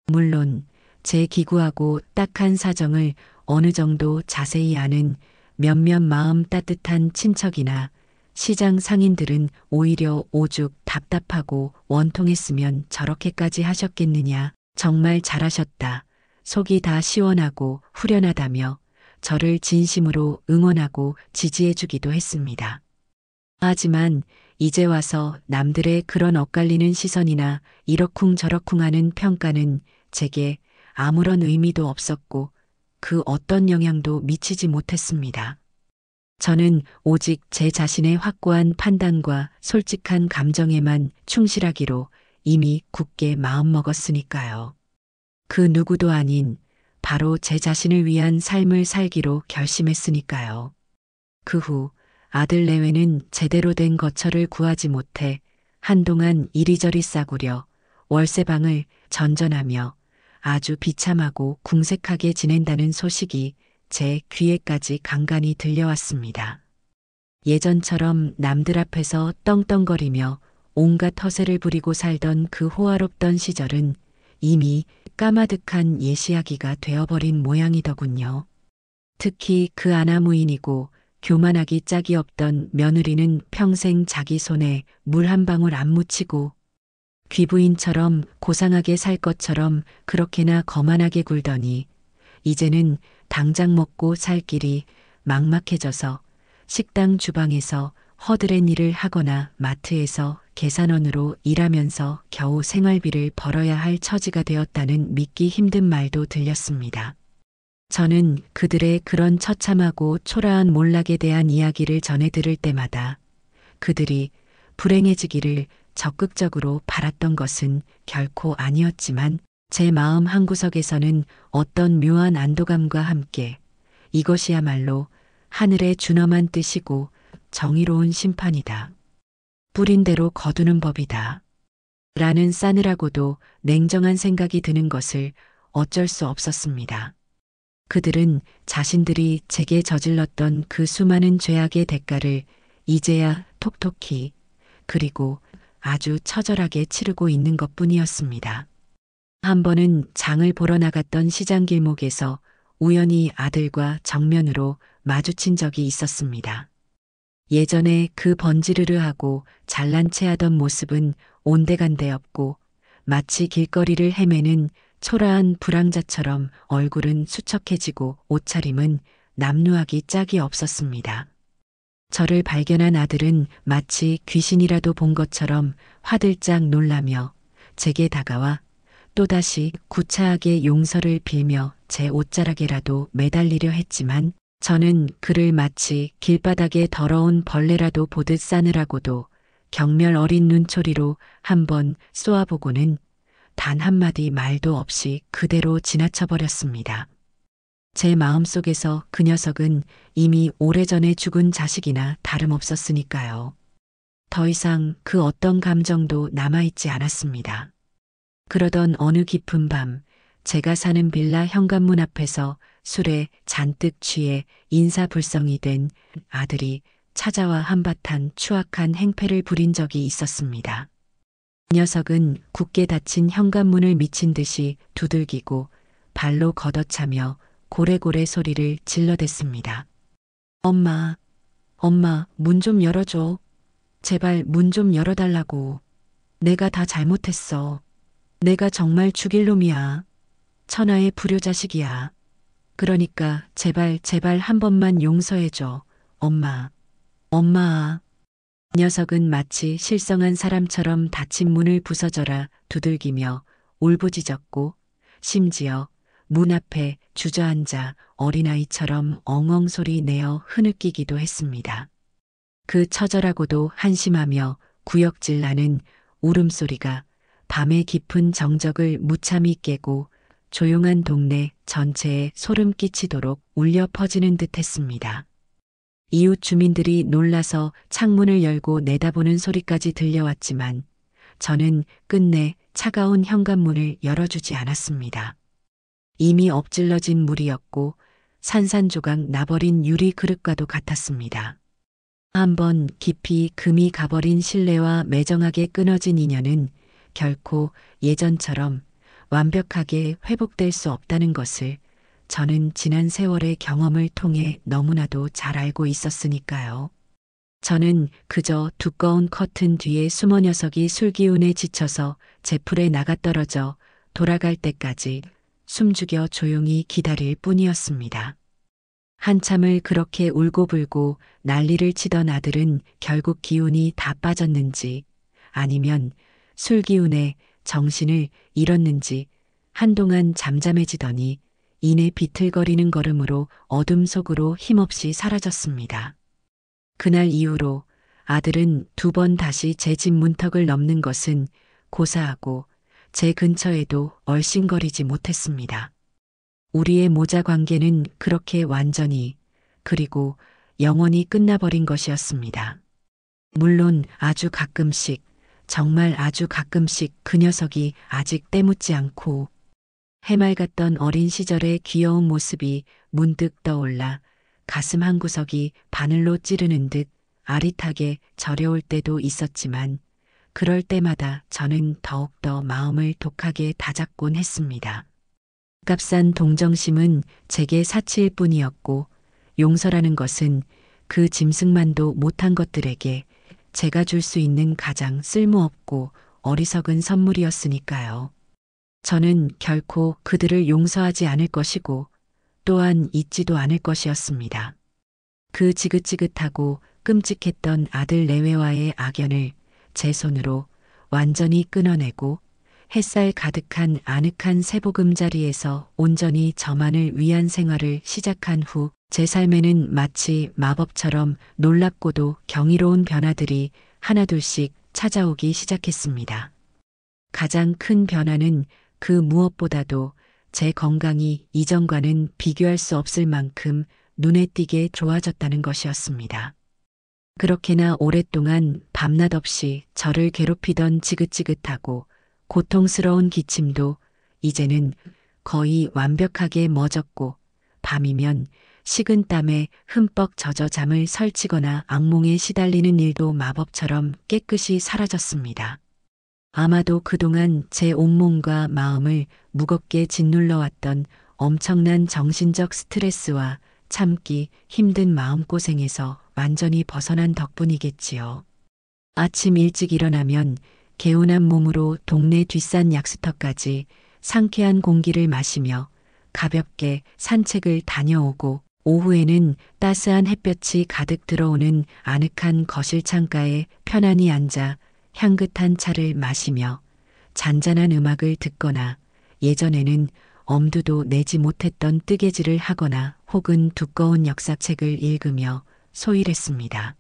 물론 제 기구하고 딱한 사정을 어느 정도 자세히 아는 몇몇 마음 따뜻한 친척이나 시장 상인들은 오히려 오죽 답답하고 원통했으면 저렇게까지 하셨겠느냐, 정말 잘하셨다, 속이 다 시원하고 후련하다며 저를 진심으로 응원하고 지지해주기도 했습니다. 하지만 이제 와서 남들의 그런 엇갈리는 시선이나 이러쿵저러쿵 하는 평가는 제게 아무런 의미도 없었고 그 어떤 영향도 미치지 못했습니다. 저는 오직 제 자신의 확고한 판단과 솔직한 감정에만 충실하기로 이미 굳게 마음먹었으니까요. 그 누구도 아닌 바로 제 자신을 위한 삶을 살기로 결심했으니까요. 그 후 아들 내외는 제대로 된 거처를 구하지 못해 한동안 이리저리 싸구려 월세방을 전전하며 아주 비참하고 궁색하게 지낸다는 소식이 제 귀에까지 간간히 들려왔습니다. 예전처럼 남들 앞에서 떵떵거리며 온갖 허세를 부리고 살던 그 호화롭던 시절은 이미 까마득한 예시하기가 되어버린 모양이더군요. 특히 그 아나무인이고 교만하기 짝이 없던 며느리는 평생 자기 손에 물 한 방울 안 묻히고 귀부인처럼 고상하게 살 것처럼 그렇게나 거만하게 굴더니 이제는 당장 먹고 살 길이 막막해져서 식당 주방에서 허드렛 일을 하거나 마트에서 계산원으로 일하면서 겨우 생활비를 벌어야 할 처지가 되었다는 믿기 힘든 말도 들렸습니다. 저는 그들의 그런 처참하고 초라한 몰락에 대한 이야기를 전해 들을 때마다 그들이 불행해지기를 적극적으로 바랐던 것은 결코 아니었지만 제 마음 한구석에서는 어떤 묘한 안도감과 함께 이것이야말로 하늘의 준엄한 뜻이고 정의로운 심판이다, 뿌린 대로 거두는 법이다 라는 싸늘하고도 냉정한 생각이 드는 것을 어쩔 수 없었습니다. 그들은 자신들이 제게 저질렀던 그 수많은 죄악의 대가를 이제야 톡톡히 그리고 아주 처절하게 치르고 있는 것뿐이었습니다. 한 번은 장을 보러 나갔던 시장 길목에서 우연히 아들과 정면으로 마주친 적이 있었습니다. 예전에 그 번지르르하고 잘난 체하던 모습은 온데간데 없고 마치 길거리를 헤매는 초라한 불황자처럼 얼굴은 수척해지고 옷차림은 남루하기 짝이 없었습니다. 저를 발견한 아들은 마치 귀신이라도 본 것처럼 화들짝 놀라며 제게 다가와 또다시 구차하게 용서를 빌며 제 옷자락에라도 매달리려 했지만 저는 그를 마치 길바닥에 더러운 벌레라도 보듯 싸늘하고도 경멸 어린 눈초리로 한번 쏘아보고는 단 한마디 말도 없이 그대로 지나쳐버렸습니다. 제 마음속에서 그 녀석은 이미 오래전에 죽은 자식이나 다름없었으니까요. 더 이상 그 어떤 감정도 남아있지 않았습니다. 그러던 어느 깊은 밤 제가 사는 빌라 현관문 앞에서 술에 잔뜩 취해 인사불성이 된 아들이 찾아와 한바탕 추악한 행패를 부린 적이 있었습니다. 그 녀석은 굳게 닫힌 현관문을 미친 듯이 두들기고 발로 걷어차며 고래고래 소리를 질러댔습니다. 엄마, 엄마, 문 좀 열어줘. 제발 문 좀 열어달라고. 내가 다 잘못했어. 내가 정말 죽일 놈이야. 천하의 불효자식이야. 그러니까 제발 제발 한 번만 용서해줘. 엄마, 엄마. 이 녀석은 마치 실성한 사람처럼 닫힌 문을 부서져라 두들기며 울부짖었고 심지어 문 앞에 주저앉아 어린아이처럼 엉엉 소리 내어 흐느끼기도 했습니다. 그 처절하고도 한심하며 구역질 나는 울음소리가 밤의 깊은 정적을 무참히 깨고 조용한 동네 전체에 소름 끼치도록 울려 퍼지는 듯 했습니다. 이웃 주민들이 놀라서 창문을 열고 내다보는 소리까지 들려왔지만 저는 끝내 차가운 현관문을 열어주지 않았습니다. 이미 엎질러진 물이었고 산산조각 나버린 유리 그릇과도 같았습니다. 한번 깊이 금이 가버린 신뢰와 매정하게 끊어진 인연은 결코 예전처럼 완벽하게 회복될 수 없다는 것을 저는 지난 세월의 경험을 통해 너무나도 잘 알고 있었으니까요. 저는 그저 두꺼운 커튼 뒤에 숨어 녀석이 술기운에 지쳐서 제풀에 나가떨어져 돌아갈 때까지 숨죽여 조용히 기다릴 뿐이었습니다. 한참을 그렇게 울고불고 난리를 치던 아들은 결국 기운이 다 빠졌는지 아니면 술기운에 정신을 잃었는지 한동안 잠잠해지더니 이내 비틀거리는 걸음으로 어둠 속으로 힘없이 사라졌습니다. 그날 이후로 아들은 2번 다시 제 집 문턱을 넘는 것은 고사하고 제 근처에도 얼씬거리지 못했습니다. 우리의 모자 관계는 그렇게 완전히 그리고 영원히 끝나버린 것이었습니다. 물론 아주 가끔씩 정말 아주 가끔씩 그 녀석이 아직 때묻지 않고 해맑았던 어린 시절의 귀여운 모습이 문득 떠올라 가슴 한구석이 바늘로 찌르는 듯 아릿하게 저려올 때도 있었지만 그럴 때마다 저는 더욱더 마음을 독하게 다잡곤 했습니다. 값싼 동정심은 제게 사치일 뿐이었고 용서라는 것은 그 짐승만도 못한 것들에게 제가 줄 수 있는 가장 쓸모없고 어리석은 선물이었으니까요. 저는 결코 그들을 용서하지 않을 것이고 또한 잊지도 않을 것이었습니다. 그 지긋지긋하고 끔찍했던 아들 내외와의 악연을 제 손으로 완전히 끊어내고 햇살 가득한 아늑한 세보금자리에서 온전히 저만을 위한 생활을 시작한 후 제 삶에는 마치 마법처럼 놀랍고도 경이로운 변화들이 하나둘씩 찾아오기 시작했습니다. 가장 큰 변화는 그 무엇보다도 제 건강이 이전과는 비교할 수 없을 만큼 눈에 띄게 좋아졌다는 것이었습니다. 그렇게나 오랫동안 밤낮 없이 저를 괴롭히던 지긋지긋하고 고통스러운 기침도 이제는 거의 완벽하게 멎었고 밤이면 식은땀에 흠뻑 젖어 잠을 설치거나 악몽에 시달리는 일도 마법처럼 깨끗이 사라졌습니다. 아마도 그동안 제 온몸과 마음을 무겁게 짓눌러왔던 엄청난 정신적 스트레스와 참기 힘든 마음고생에서 완전히 벗어난 덕분이겠지요. 아침 일찍 일어나면 개운한 몸으로 동네 뒷산 약수터까지 상쾌한 공기를 마시며 가볍게 산책을 다녀오고 오후에는 따스한 햇볕이 가득 들어오는 아늑한 거실 창가에 편안히 앉아 향긋한 차를 마시며 잔잔한 음악을 듣거나 예전에는 엄두도 내지 못했던 뜨개질을 하거나 혹은 두꺼운 역사책을 읽으며 소일했습니다.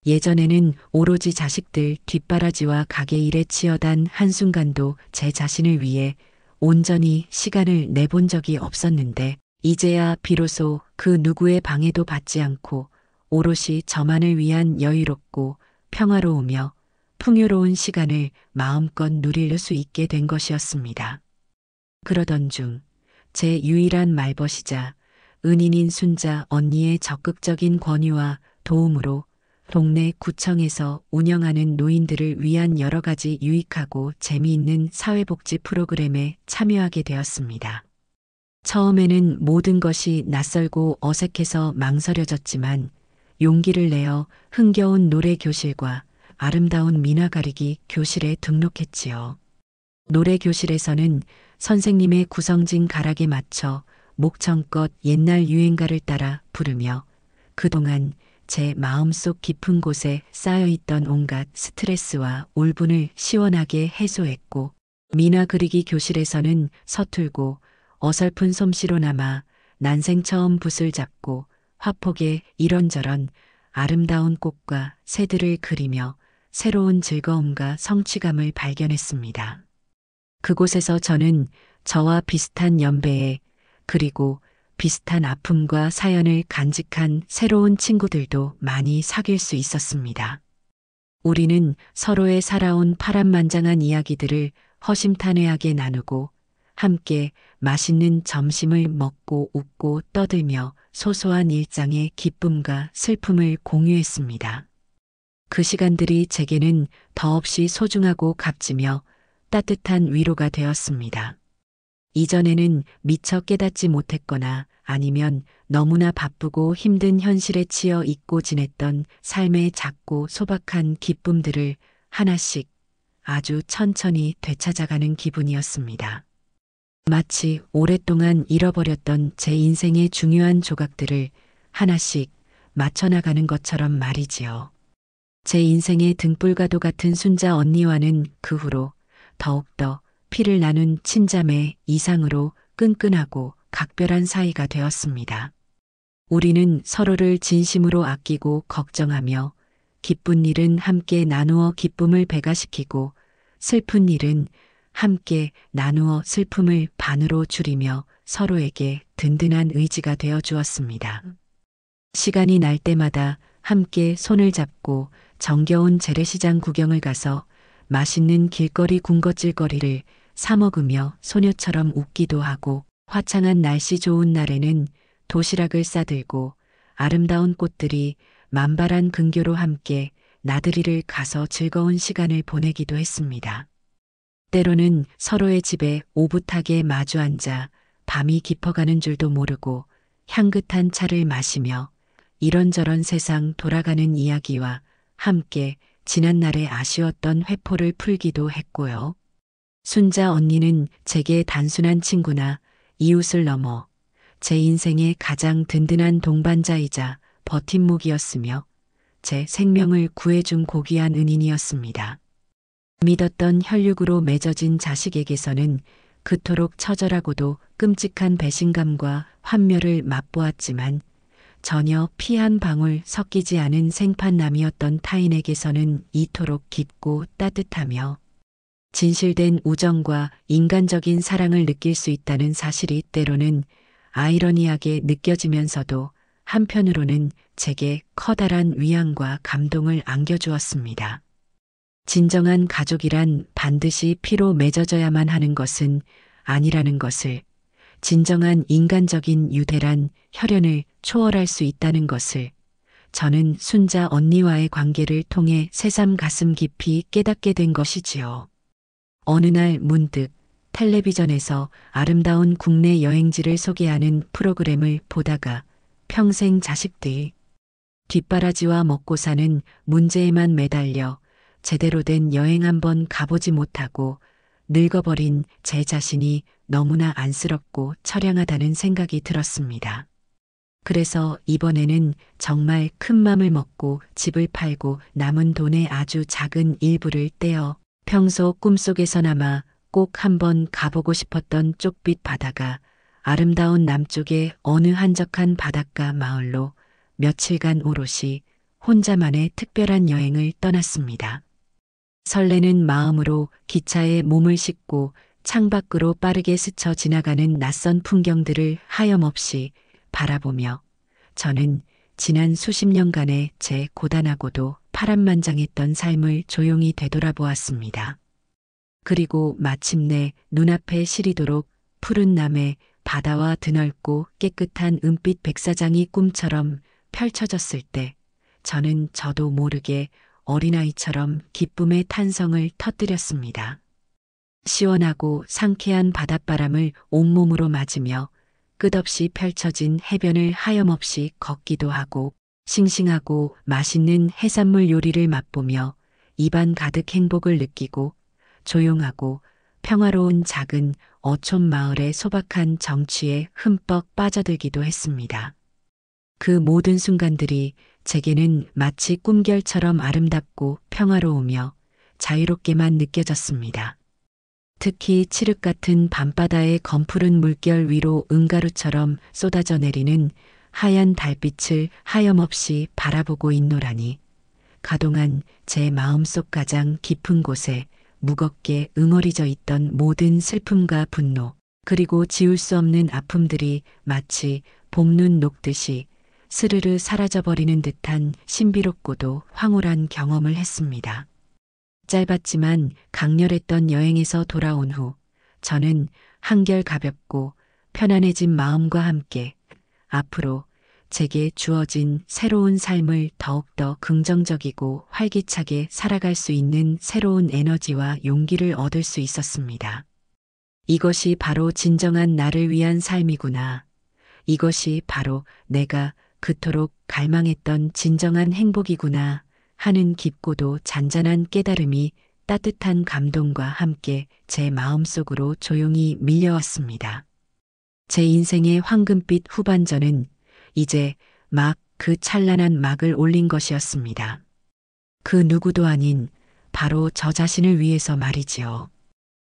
예전에는 오로지 자식들 뒷바라지와 가게 일에 치여단 한순간도 제 자신을 위해 온전히 시간을 내본 적이 없었는데 이제야 비로소 그 누구의 방해도 받지 않고 오롯이 저만을 위한 여유롭고 평화로우며 풍요로운 시간을 마음껏 누릴 수 있게 된 것이었습니다. 그러던 중 제 유일한 말벗이자 은인인 순자 언니의 적극적인 권유와 도움으로 동네 구청에서 운영하는 노인들을 위한 여러 가지 유익하고 재미있는 사회복지 프로그램에 참여하게 되었습니다. 처음에는 모든 것이 낯설고 어색해서 망설여졌지만 용기를 내어 흥겨운 노래 교실과 아름다운 민화 가리기 교실에 등록했지요. 노래 교실에서는 선생님의 구성진 가락에 맞춰 목청껏 옛날 유행가를 따라 부르며 그동안 제 마음속 깊은 곳에 쌓여있던 온갖 스트레스와 울분을 시원하게 해소했고 민화 그리기 교실에서는 서툴고 어설픈 솜씨로나마 난생 처음 붓을 잡고 화폭에 이런저런 아름다운 꽃과 새들을 그리며 새로운 즐거움과 성취감을 발견했습니다. 그곳에서 저는 저와 비슷한 연배에 그리고 비슷한 아픔과 사연을 간직한 새로운 친구들도 많이 사귈 수 있었습니다. 우리는 서로의 살아온 파란만장한 이야기들을 허심탄회하게 나누고 함께 맛있는 점심을 먹고 웃고 떠들며 소소한 일상의 기쁨과 슬픔을 공유했습니다. 그 시간들이 제게는 더없이 소중하고 값지며 따뜻한 위로가 되었습니다. 이전에는 미처 깨닫지 못했거나 아니면 너무나 바쁘고 힘든 현실에 치여 잊고 지냈던 삶의 작고 소박한 기쁨들을 하나씩 아주 천천히 되찾아가는 기분이었습니다. 마치 오랫동안 잃어버렸던 제 인생의 중요한 조각들을 하나씩 맞춰나가는 것처럼 말이지요. 제 인생의 등불과도 같은 순자 언니와는 그 후로 더욱더 피를 나눈 친자매 이상으로 끈끈하고 각별한 사이가 되었습니다. 우리는 서로를 진심으로 아끼고 걱정하며 기쁜 일은 함께 나누어 기쁨을 배가시키고 슬픈 일은 함께 나누어 슬픔을 반으로 줄이며 서로에게 든든한 의지가 되어 주었습니다. 시간이 날 때마다 함께 손을 잡고 정겨운 재래시장 구경을 가서 맛있는 길거리 군것질거리를 사 먹으며 소녀처럼 웃기도 하고 화창한 날씨 좋은 날에는 도시락을 싸들고 아름다운 꽃들이 만발한 근교로 함께 나들이를 가서 즐거운 시간을 보내기도 했습니다. 때로는 서로의 집에 오붓하게 마주 앉아 밤이 깊어가는 줄도 모르고 향긋한 차를 마시며 이런저런 세상 돌아가는 이야기와 함께 지난날의 아쉬웠던 회포를 풀기도 했고요. 순자 언니는 제게 단순한 친구나 이웃을 넘어 제 인생의 가장 든든한 동반자이자 버팀목이었으며 제 생명을 구해준 고귀한 은인이었습니다. 믿었던 혈육으로 맺어진 자식에게서는 그토록 처절하고도 끔찍한 배신감과 환멸을 맛보았지만 전혀 피 한 방울 섞이지 않은 생판남이었던 타인에게서는 이토록 깊고 따뜻하며 진실된 우정과 인간적인 사랑을 느낄 수 있다는 사실이 때로는 아이러니하게 느껴지면서도 한편으로는 제게 커다란 위안과 감동을 안겨주었습니다. 진정한 가족이란 반드시 피로 맺어져야만 하는 것은 아니라는 것을, 진정한 인간적인 유대란 혈연을 초월할 수 있다는 것을 저는 순자 언니와의 관계를 통해 새삼 가슴 깊이 깨닫게 된 것이지요. 어느 날 문득 텔레비전에서 아름다운 국내 여행지를 소개하는 프로그램을 보다가 평생 자식들 뒷바라지와 먹고 사는 문제에만 매달려 제대로 된 여행 한번 가보지 못하고 늙어버린 제 자신이 너무나 안쓰럽고 처량하다는 생각이 들었습니다. 그래서 이번에는 정말 큰 맘을 먹고 집을 팔고 남은 돈의 아주 작은 일부를 떼어 평소 꿈속에서나마 꼭 한번 가보고 싶었던 쪽빛 바다가 아름다운 남쪽의 어느 한적한 바닷가 마을로 며칠간 오롯이 혼자만의 특별한 여행을 떠났습니다. 설레는 마음으로 기차에 몸을 싣고 창밖으로 빠르게 스쳐 지나가는 낯선 풍경들을 하염없이 바라보며 저는 지난 수십 년간의 제 고단하고도 파란만장했던 삶을 조용히 되돌아보았습니다. 그리고 마침내 눈앞에 시리도록 푸른 남의 바다와 드넓고 깨끗한 은빛 백사장이 꿈처럼 펼쳐졌을 때 저는 저도 모르게 어린아이처럼 기쁨의 탄성을 터뜨렸습니다. 시원하고 상쾌한 바닷바람을 온몸으로 맞으며 끝없이 펼쳐진 해변을 하염없이 걷기도 하고 싱싱하고 맛있는 해산물 요리를 맛보며 입안 가득 행복을 느끼고 조용하고 평화로운 작은 어촌 마을의 소박한 정취에 흠뻑 빠져들기도 했습니다. 그 모든 순간들이 제게는 마치 꿈결처럼 아름답고 평화로우며 자유롭게만 느껴졌습니다. 특히 칠흑 같은 밤바다의 검푸른 물결 위로 은가루처럼 쏟아져 내리는 하얀 달빛을 하염없이 바라보고 있노라니 가동한 제 마음속 가장 깊은 곳에 무겁게 응어리져 있던 모든 슬픔과 분노 그리고 지울 수 없는 아픔들이 마치 봄눈 녹듯이 스르르 사라져버리는 듯한 신비롭고도 황홀한 경험을 했습니다. 짧았지만 강렬했던 여행에서 돌아온 후 저는 한결 가볍고 편안해진 마음과 함께 앞으로 제게 주어진 새로운 삶을 더욱더 긍정적이고 활기차게 살아갈 수 있는 새로운 에너지와 용기를 얻을 수 있었습니다. 이것이 바로 진정한 나를 위한 삶이구나. 이것이 바로 내가 그토록 갈망했던 진정한 행복이구나 하는 깊고도 잔잔한 깨달음이 따뜻한 감동과 함께 제 마음속으로 조용히 밀려왔습니다. 제 인생의 황금빛 후반전은 이제 막 그 찬란한 막을 올린 것이었습니다. 그 누구도 아닌 바로 저 자신을 위해서 말이지요.